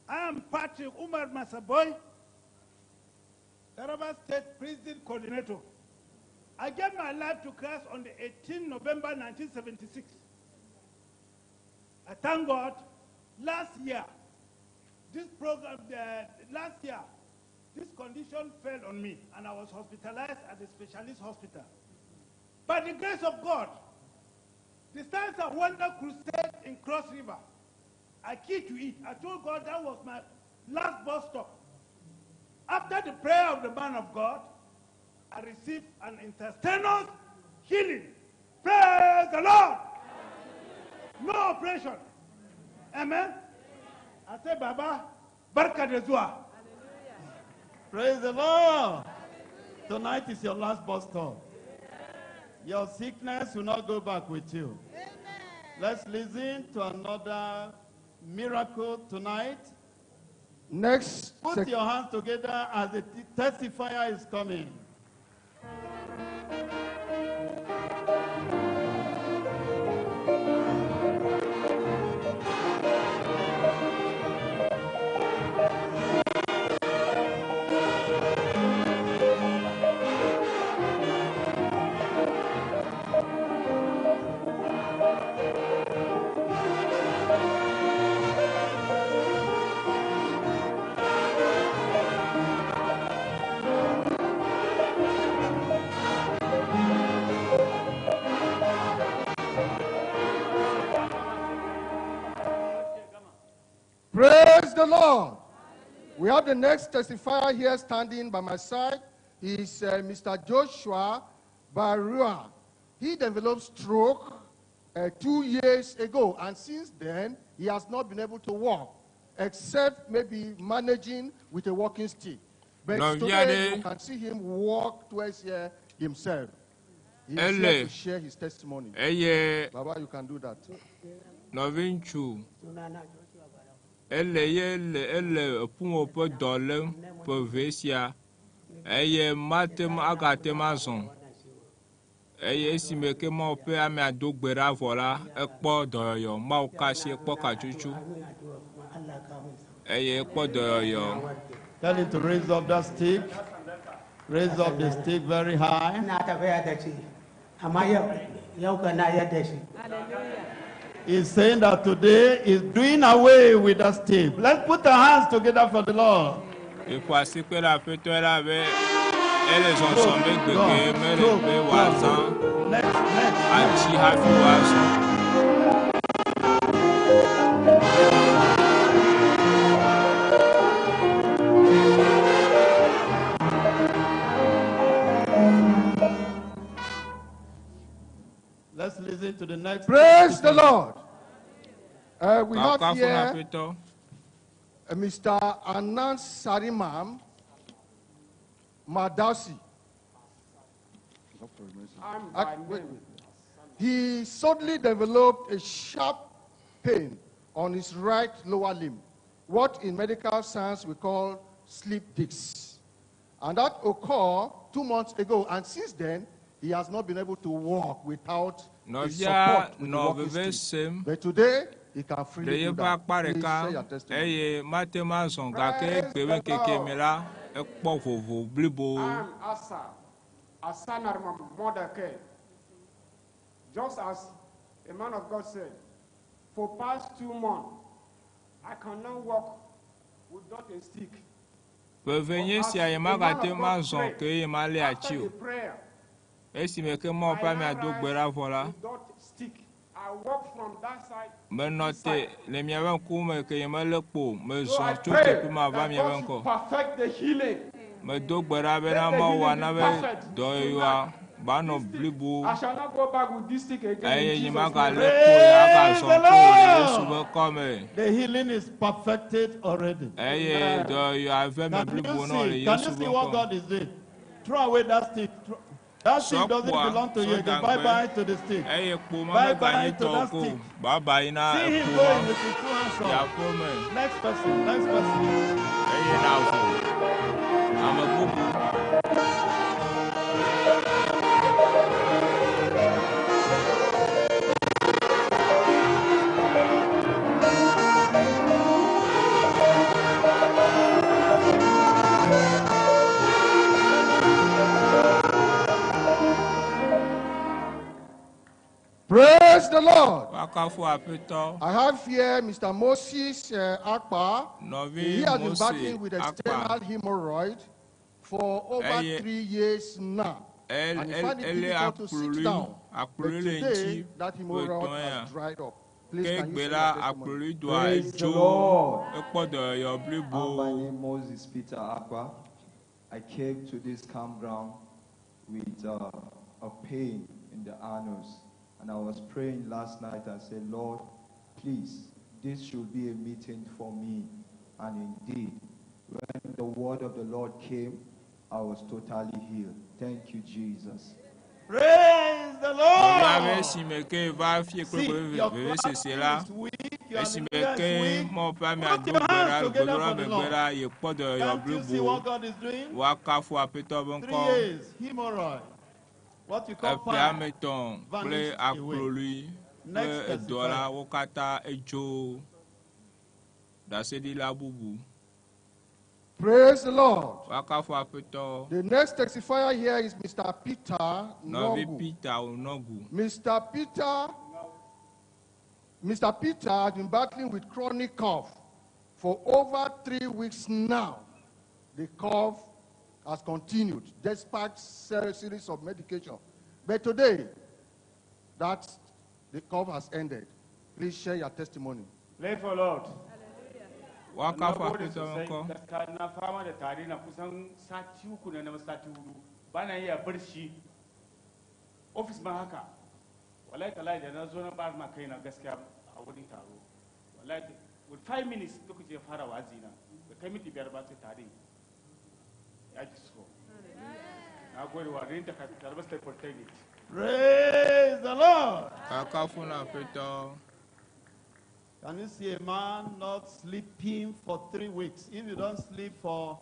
I am Patrick Umar Masaboy, Taraba State Prison Coordinator. I gave my life to Christ on the 18th November 1976. I thank God, last year, this condition fell on me, and I was hospitalized at the specialist hospital. By the grace of God, the Signs and Wonder Crusade in Cross River, I keyed to it. I told God that was my last bus stop. After the prayer of the man of God, I received an intestinal healing. Praise the Lord! No operation. Amen. I say, Baba, Barka de Zua. Praise the Lord. Tonight is your last bus stop. Your sickness will not go back with you. Let's listen to another miracle tonight. Next. Put your hands together as the testifier is coming. Praise the Lord. We have the next testifier here standing by my side. He is Mr. Joshua Barua. He developed stroke 2 years ago, and since then, he has not been able to walk, except maybe managing with a walking stick. But today, you can see him walk towards here himself. He is here to share his testimony. Baba, you can do that. Elle pour peu dollar pour vesia. Elle matem agatem azon. Elle estime que mon père m'a dougbera voilà et pas d'oyo. Mau caché pas cachuchu. Elle pas d'oyo. Tell him to raise up that stick. Raise up the stick very high. He's saying that today is doing away with that stick. Let's put our hands together for the Lord. Et voici que la petite avait elles ont semblé que mais wazan anti hafi wazan. Let's listen to the next. Praise the Lord. We have here Mr. Anand Sarimam Madasi. He suddenly developed a sharp pain on his right lower limb, what in medical science we call sleep discs. And that occurred 2 months ago, and since then, he has not been able to walk without his support with the walking stick. But today, he can freely do that. Please share your testimony. Just as a man of God said, for past 2 months, I cannot walk without a stick. After the prayer, without stick, I walk from that side to this side. So I pray that God should perfect the healing. Let the healing be perfect tonight. I shall not go back with this stick again. In Jesus' name. Praise the Lord. The healing is perfected already. Can you see what God is doing? Throw away that stick. That stick doesn't belong to you. Bye-bye to the stick. Bye-bye to that stick. See him going with his 2 hands up. Next person. Next person. Praise the Lord. I have here Mr. Moses Akpa. He has been battling with external hemorrhoid for over 3 years now. And he found it difficult to sit down. But today, that hemorrhoid has dried up. Please, can you share your testimony? Praise the Lord. My name is Moses Peter Akpa. I came to this campground with a pain in the anus. And I was praying last night and said, Lord, please, this should be a meeting for me. And indeed, when the word of the Lord came, I was totally healed. Thank you, Jesus. Praise the Lord. See, your family is weak, your hallelujah is weak. Put your hands together for the Lord. Can't you see what God is doing? 3 years, hemorrhoid. What you call pine, vanished away. Next testifier. Praise the Lord. The next testifier here is Mr. Peter Nogu. Mr. Peter has been battling with chronic cough for over 3 weeks now. The cough has continued despite series of medication. But today, the cough has ended. Please share your testimony. Pray for Lord. Waka fa na fama da tare na kusan sati 3 na sati 4 bana iya barci office ma haka wallahi talai da na zo na ba ma kaina gaskiya a wurin taro wallahi with 5 minutes lokaci ya fara wazi na da kai miti 5 ba sai tare ya ji so na gode wa rin ta ka ba sai protect it. Praise the Lord. Kaka funa peto. Can you see a man not sleeping for 3 weeks? If you don't sleep for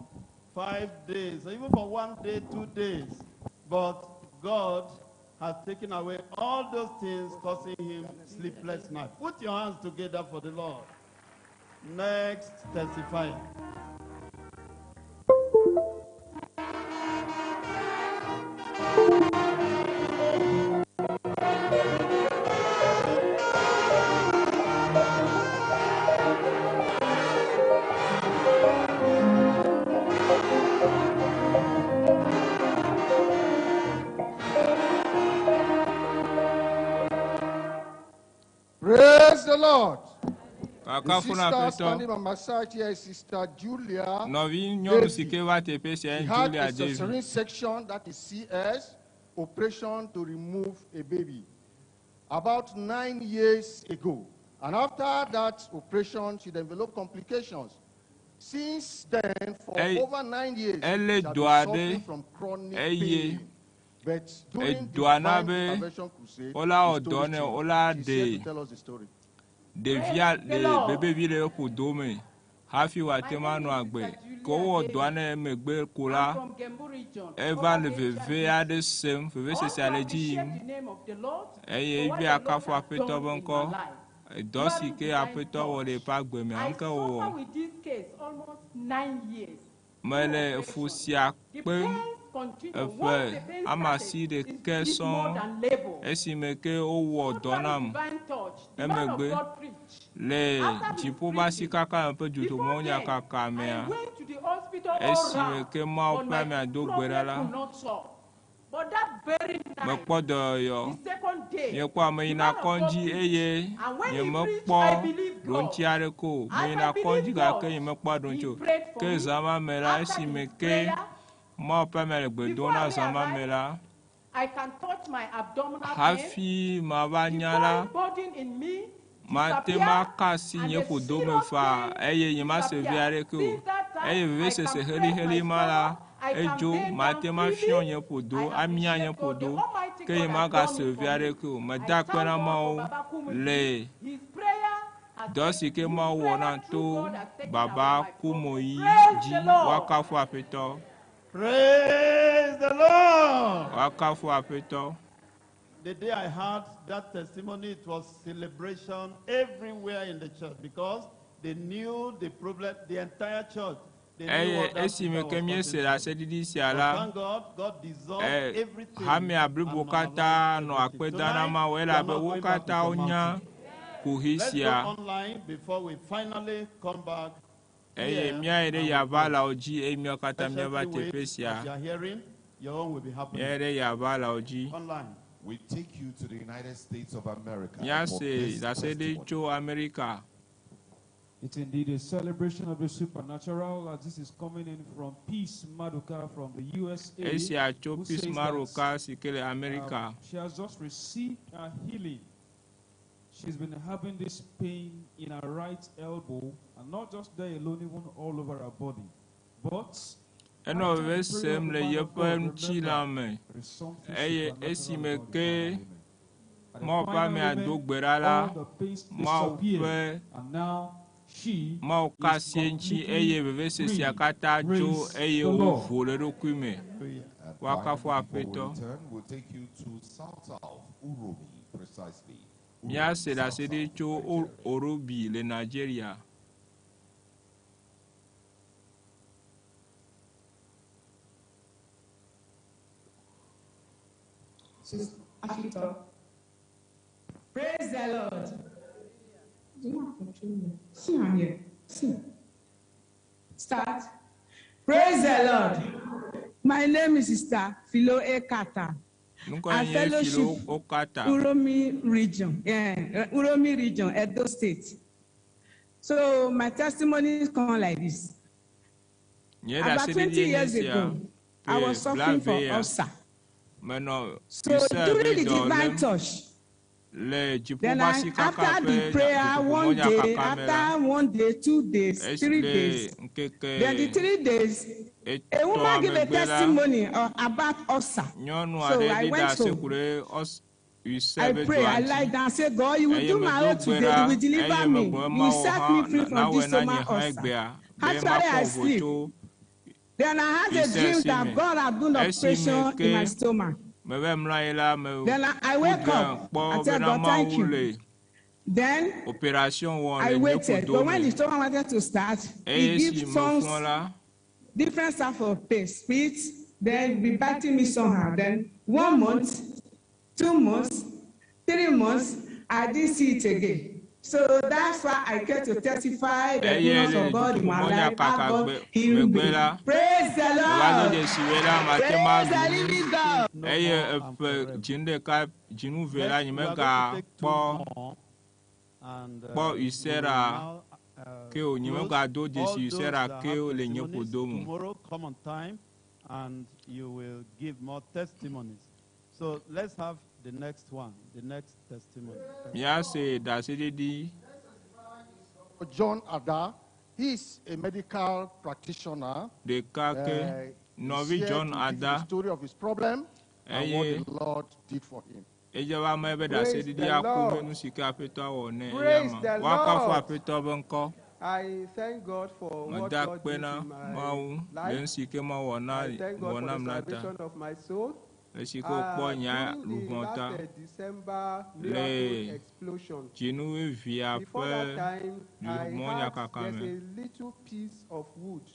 5 days, or even for 1 day, 2 days, but God has taken away all those things causing him sleepless night. Put your hands together for the Lord. Next testifier. Praise the Lord. The sister standing by my side here is Sister Julia. She had a cesarean section, that is CS, operation to remove a baby, about 9 years ago. And after that operation, she developed complications. Since then, for over 9 years, she has been suffering from chronic pain. But during the divine intervention crusade, the story changed. She's here to tell us the story. Hafi wa tema no agbe ko wo doane megbe kola eva le veve ade sem veve sesialeji eye ibi akafo apeto bonko dosi ke apeto wo le pa gbe me anke wo mele fusia pe efe amasi de keson esime ke owo donam emegbe le jipo basi kaka un peu du MAWUNYA KAKA mea esime ke ma pa me do gberala me kpodo yo ye kwa me ina konji eye ye me kpo donti are ko me ina konji ga ke ye me kpo doncho ke zama mela esime ke ma pa me le gbedona zama mela I can touch my abdominal hafi ma banyala matema kasi nye fudo me fa eye yema se viare ko eye vese se heli mala ejo matema fion nye fudo amia nye fudo ke yema ga se viare ko meda kwena ma le dosi ke ma wona to baba kumoyi ji wakafu apeto. Praise the Lord. Wakafu apeto. The day I heard that testimony, it was celebration everywhere in the church because they knew the problem, the entire church. They knew what that was. Thank God, God dissolved everything. Let's go online before we finally come back. Here, hearing, your own will be happening. Online. We take you to the United States of America. It's indeed a celebration of the supernatural, as this is coming in from Peace Maduka from the USA. Who says that, she has just received a healing. She's been having this pain in her right elbow, and not just there alone, even all over her body. But eno vesem le yepem chilame eye esime ke mo pa me adogberala mo pe mo kasienchi eye vese siakata jo eye o vole dokume wakafu apeto mia se la sede cho orobi le Nigeria. Praise the Lord. See, I'm here. See. Start. Praise the Lord. My name is Sister Philo Ekata. I fellowship Uromi region. Yeah, Uromi region, Edo State. So my testimony come like this. About 20 years ago, I was suffering from ulcer. So during the divine touch, then after the prayer, one day, 2 days, 3 days, then the 3 days, a woman gave a testimony about ulcer. So I went home. I pray, I lie down, say, God, you will do my own today, you will deliver me, you will set me free from this stomach ulcer. Actually, I sleep. Then I had a dream that God had done an operation in my stomach. Then I wake up. I tell God, thank you. Then I waited. But when the stomach wanted to start, he gives some different stuff of pace, speed, then be biting me somehow. Then 1 month, 2 months, 3 months, I didn't see it again. So that's why I came to testify the goodness of God in my life. God healed me. Praise the Lord. Praise the living God. Tomorrow, come on time, and you will give more testimonies. So let's have the next one, the next testimony. John Ada. He's a medical practitioner. De KAKA. Novi John Ada. The story of his problem and what the Lord did for him. Praise the Lord. Praise the Lord. I thank God for what God did in my life. I thank God for the salvation of my soul. During the last December miracle explosion, before that time, there's a little piece of wood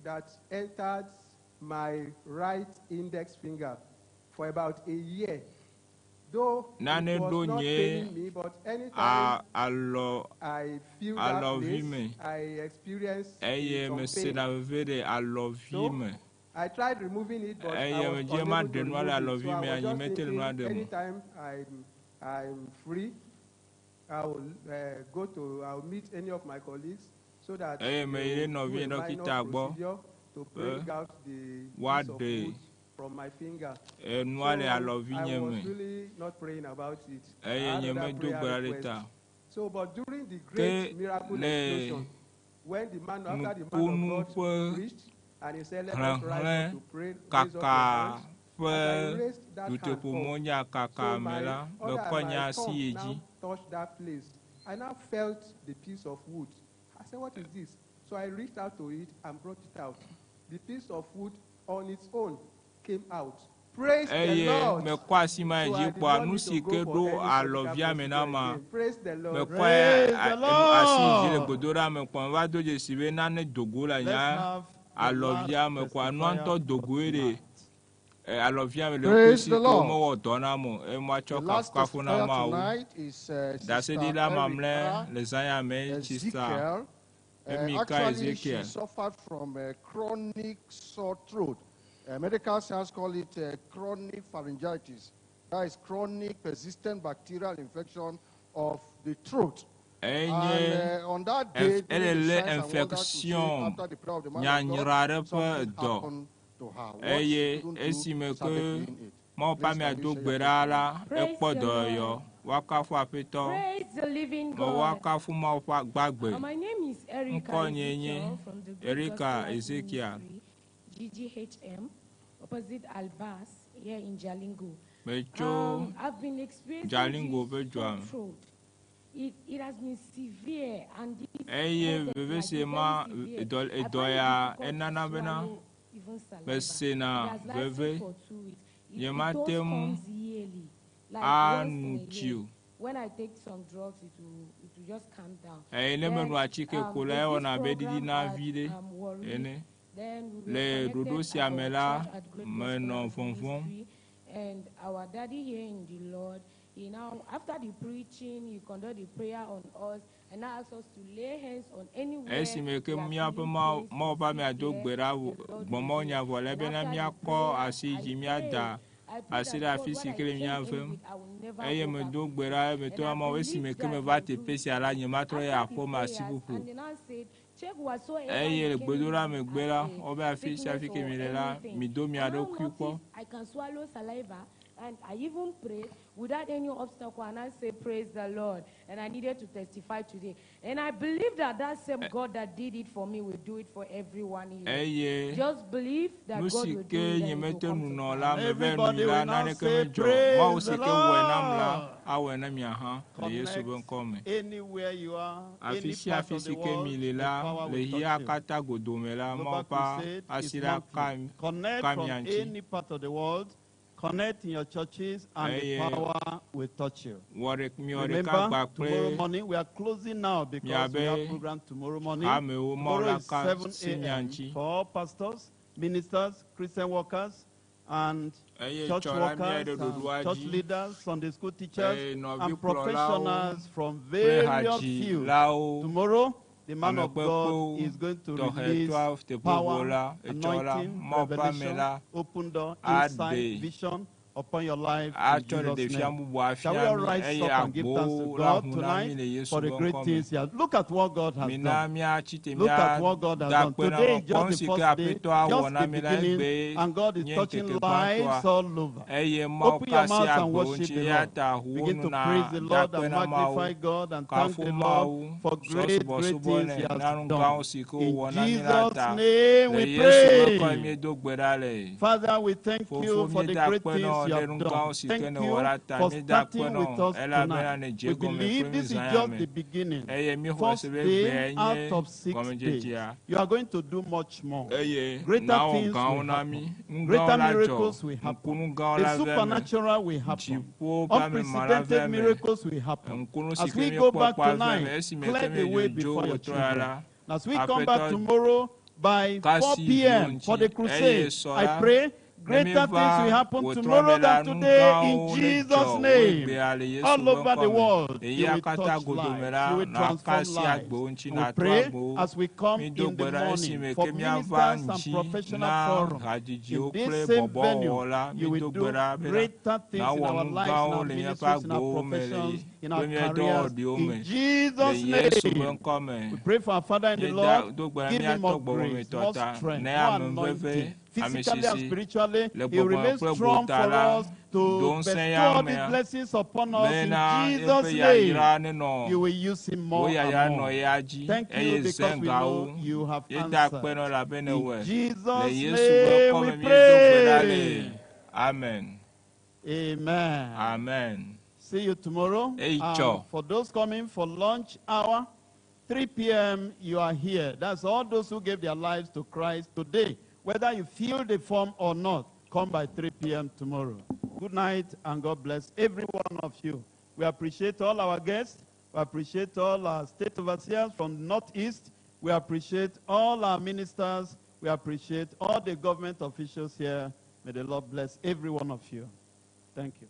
that entered my right index finger for about a year. Though it was not paining me, but anytime I feel that place, I experience some pain. So I tried removing it, but I was unable to remove it. So I was just thinking, anytime I'm free, I'll meet any of my colleagues so that they will do a minor procedure to bring out the piece of wood from my finger. So I was really not praying about it. I had another prayer request. So, but during the great miracle explosion, when after the man of God preached, and he said, let us rise up to pray, raise up your hands. As I raised that hand up, so my tongue now touched that place. I now felt the piece of wood. I said, what is this? So I reached out to it and brought it out. The piece of wood on its own came out. Praise the Lord. So I did not need to go for any surgical procedure. Praise the Lord. Praise the Lord. Let's have Praise the Lord. The last testifier tonight is Sister Ezekiel. Actually, she suffered from a chronic sore throat. Medical science call it chronic pharyngitis. That is chronic persistent bacterial infection of the throat. And on that day, during the signs and wonders to see after the prayer of the man of God, something happened to her. What she couldn't do, started doing it. Praise the living God. My name is Erika Ezekiel from the GGHM, opposite Albas, here in Jalingo. I've been experiencing this throat. It has been severe, and this when I take some drugs, it will just calm down. Then, I'm worried. Then we were connected at Great and our daddy here in the Lord, he now, after the preaching, he conducted the prayer on us and now asked us to lay hands on anywhere. I said that physically me avem eye me do gbera me to ama we si me ke me va te pesi ala nyema tro ya po ma si pupu eye gbedora me gbera obe afisi afike mi lela mi do mi ado kupo. I can swallow saliva and I even pray without any obstacle and I say praise the Lord, and I needed to testify today, and I believe that that same God that did it for me will do it for everyone here. Just believe that God will do it and it will come to pass. Everybody will now say praise the Lord. Connect anywhere you are, any part of the world, the power will touch you. Global Crusade is monthly. Connect from any part of the world. Connect in your churches and the power will touch you. Remember, tomorrow morning, we are closing now because we have program tomorrow morning. Tomorrow is 7 a.m. for all pastors, ministers, Christian workers, and church workers, and church leaders, Sunday school teachers, and professionals from various fields. Tomorrow, the man of God is going to release power, anointing, revelation, open door, insight, vision upon your life in Jesus' name. Shall we all rise up and give thanks to God tonight for the great things He has? Look at what God has done. Look at what God has done. Today is just the first day, just the beginning, and God is touching lives all over. Open your mouth and worship the Lord. Begin to praise the Lord and magnify God and thank the Lord for great, great things He has done. In Jesus' name we pray. Father, we thank you for the great things You have done. Thank you for starting with us tonight. We believe this is just the beginning. First day out of 6 days. You are going to do much more. Greater things will happen. Greater miracles will happen. The supernatural will happen. Unprecedented miracles will happen. As we go back tonight, clear the way before Your children. As we come back tomorrow by 4 p.m. for the crusade, I pray greater things will happen tomorrow than today in Jesus' name. All over the world, You will touch lives. You will transform lives. We pray as we come in the morning for ministers and professional forum. In this same venue, You will do greater things in our lives, in our ministries, in our professions, in our careers. In Jesus' name, we pray for our Father in the Lord. Give him more grace, more strength, more anointing. Physically and spiritually, He remains strong for us to bestow all these blessings upon us in Jesus' name. You will use Him more and more. Thank You because we know You have answered. In Jesus' name we pray. Amen. Amen. Amen. See you tomorrow. For those coming for lunch hour, 3 p.m. you are here. That's all those who gave their lives to Christ today. Whether you fill the form or not, come by 3 p.m. tomorrow. Good night, and God bless every one of you. We appreciate all our guests. We appreciate all our state overseers from the Northeast. We appreciate all our ministers. We appreciate all the government officials here. May the Lord bless every one of you. Thank you.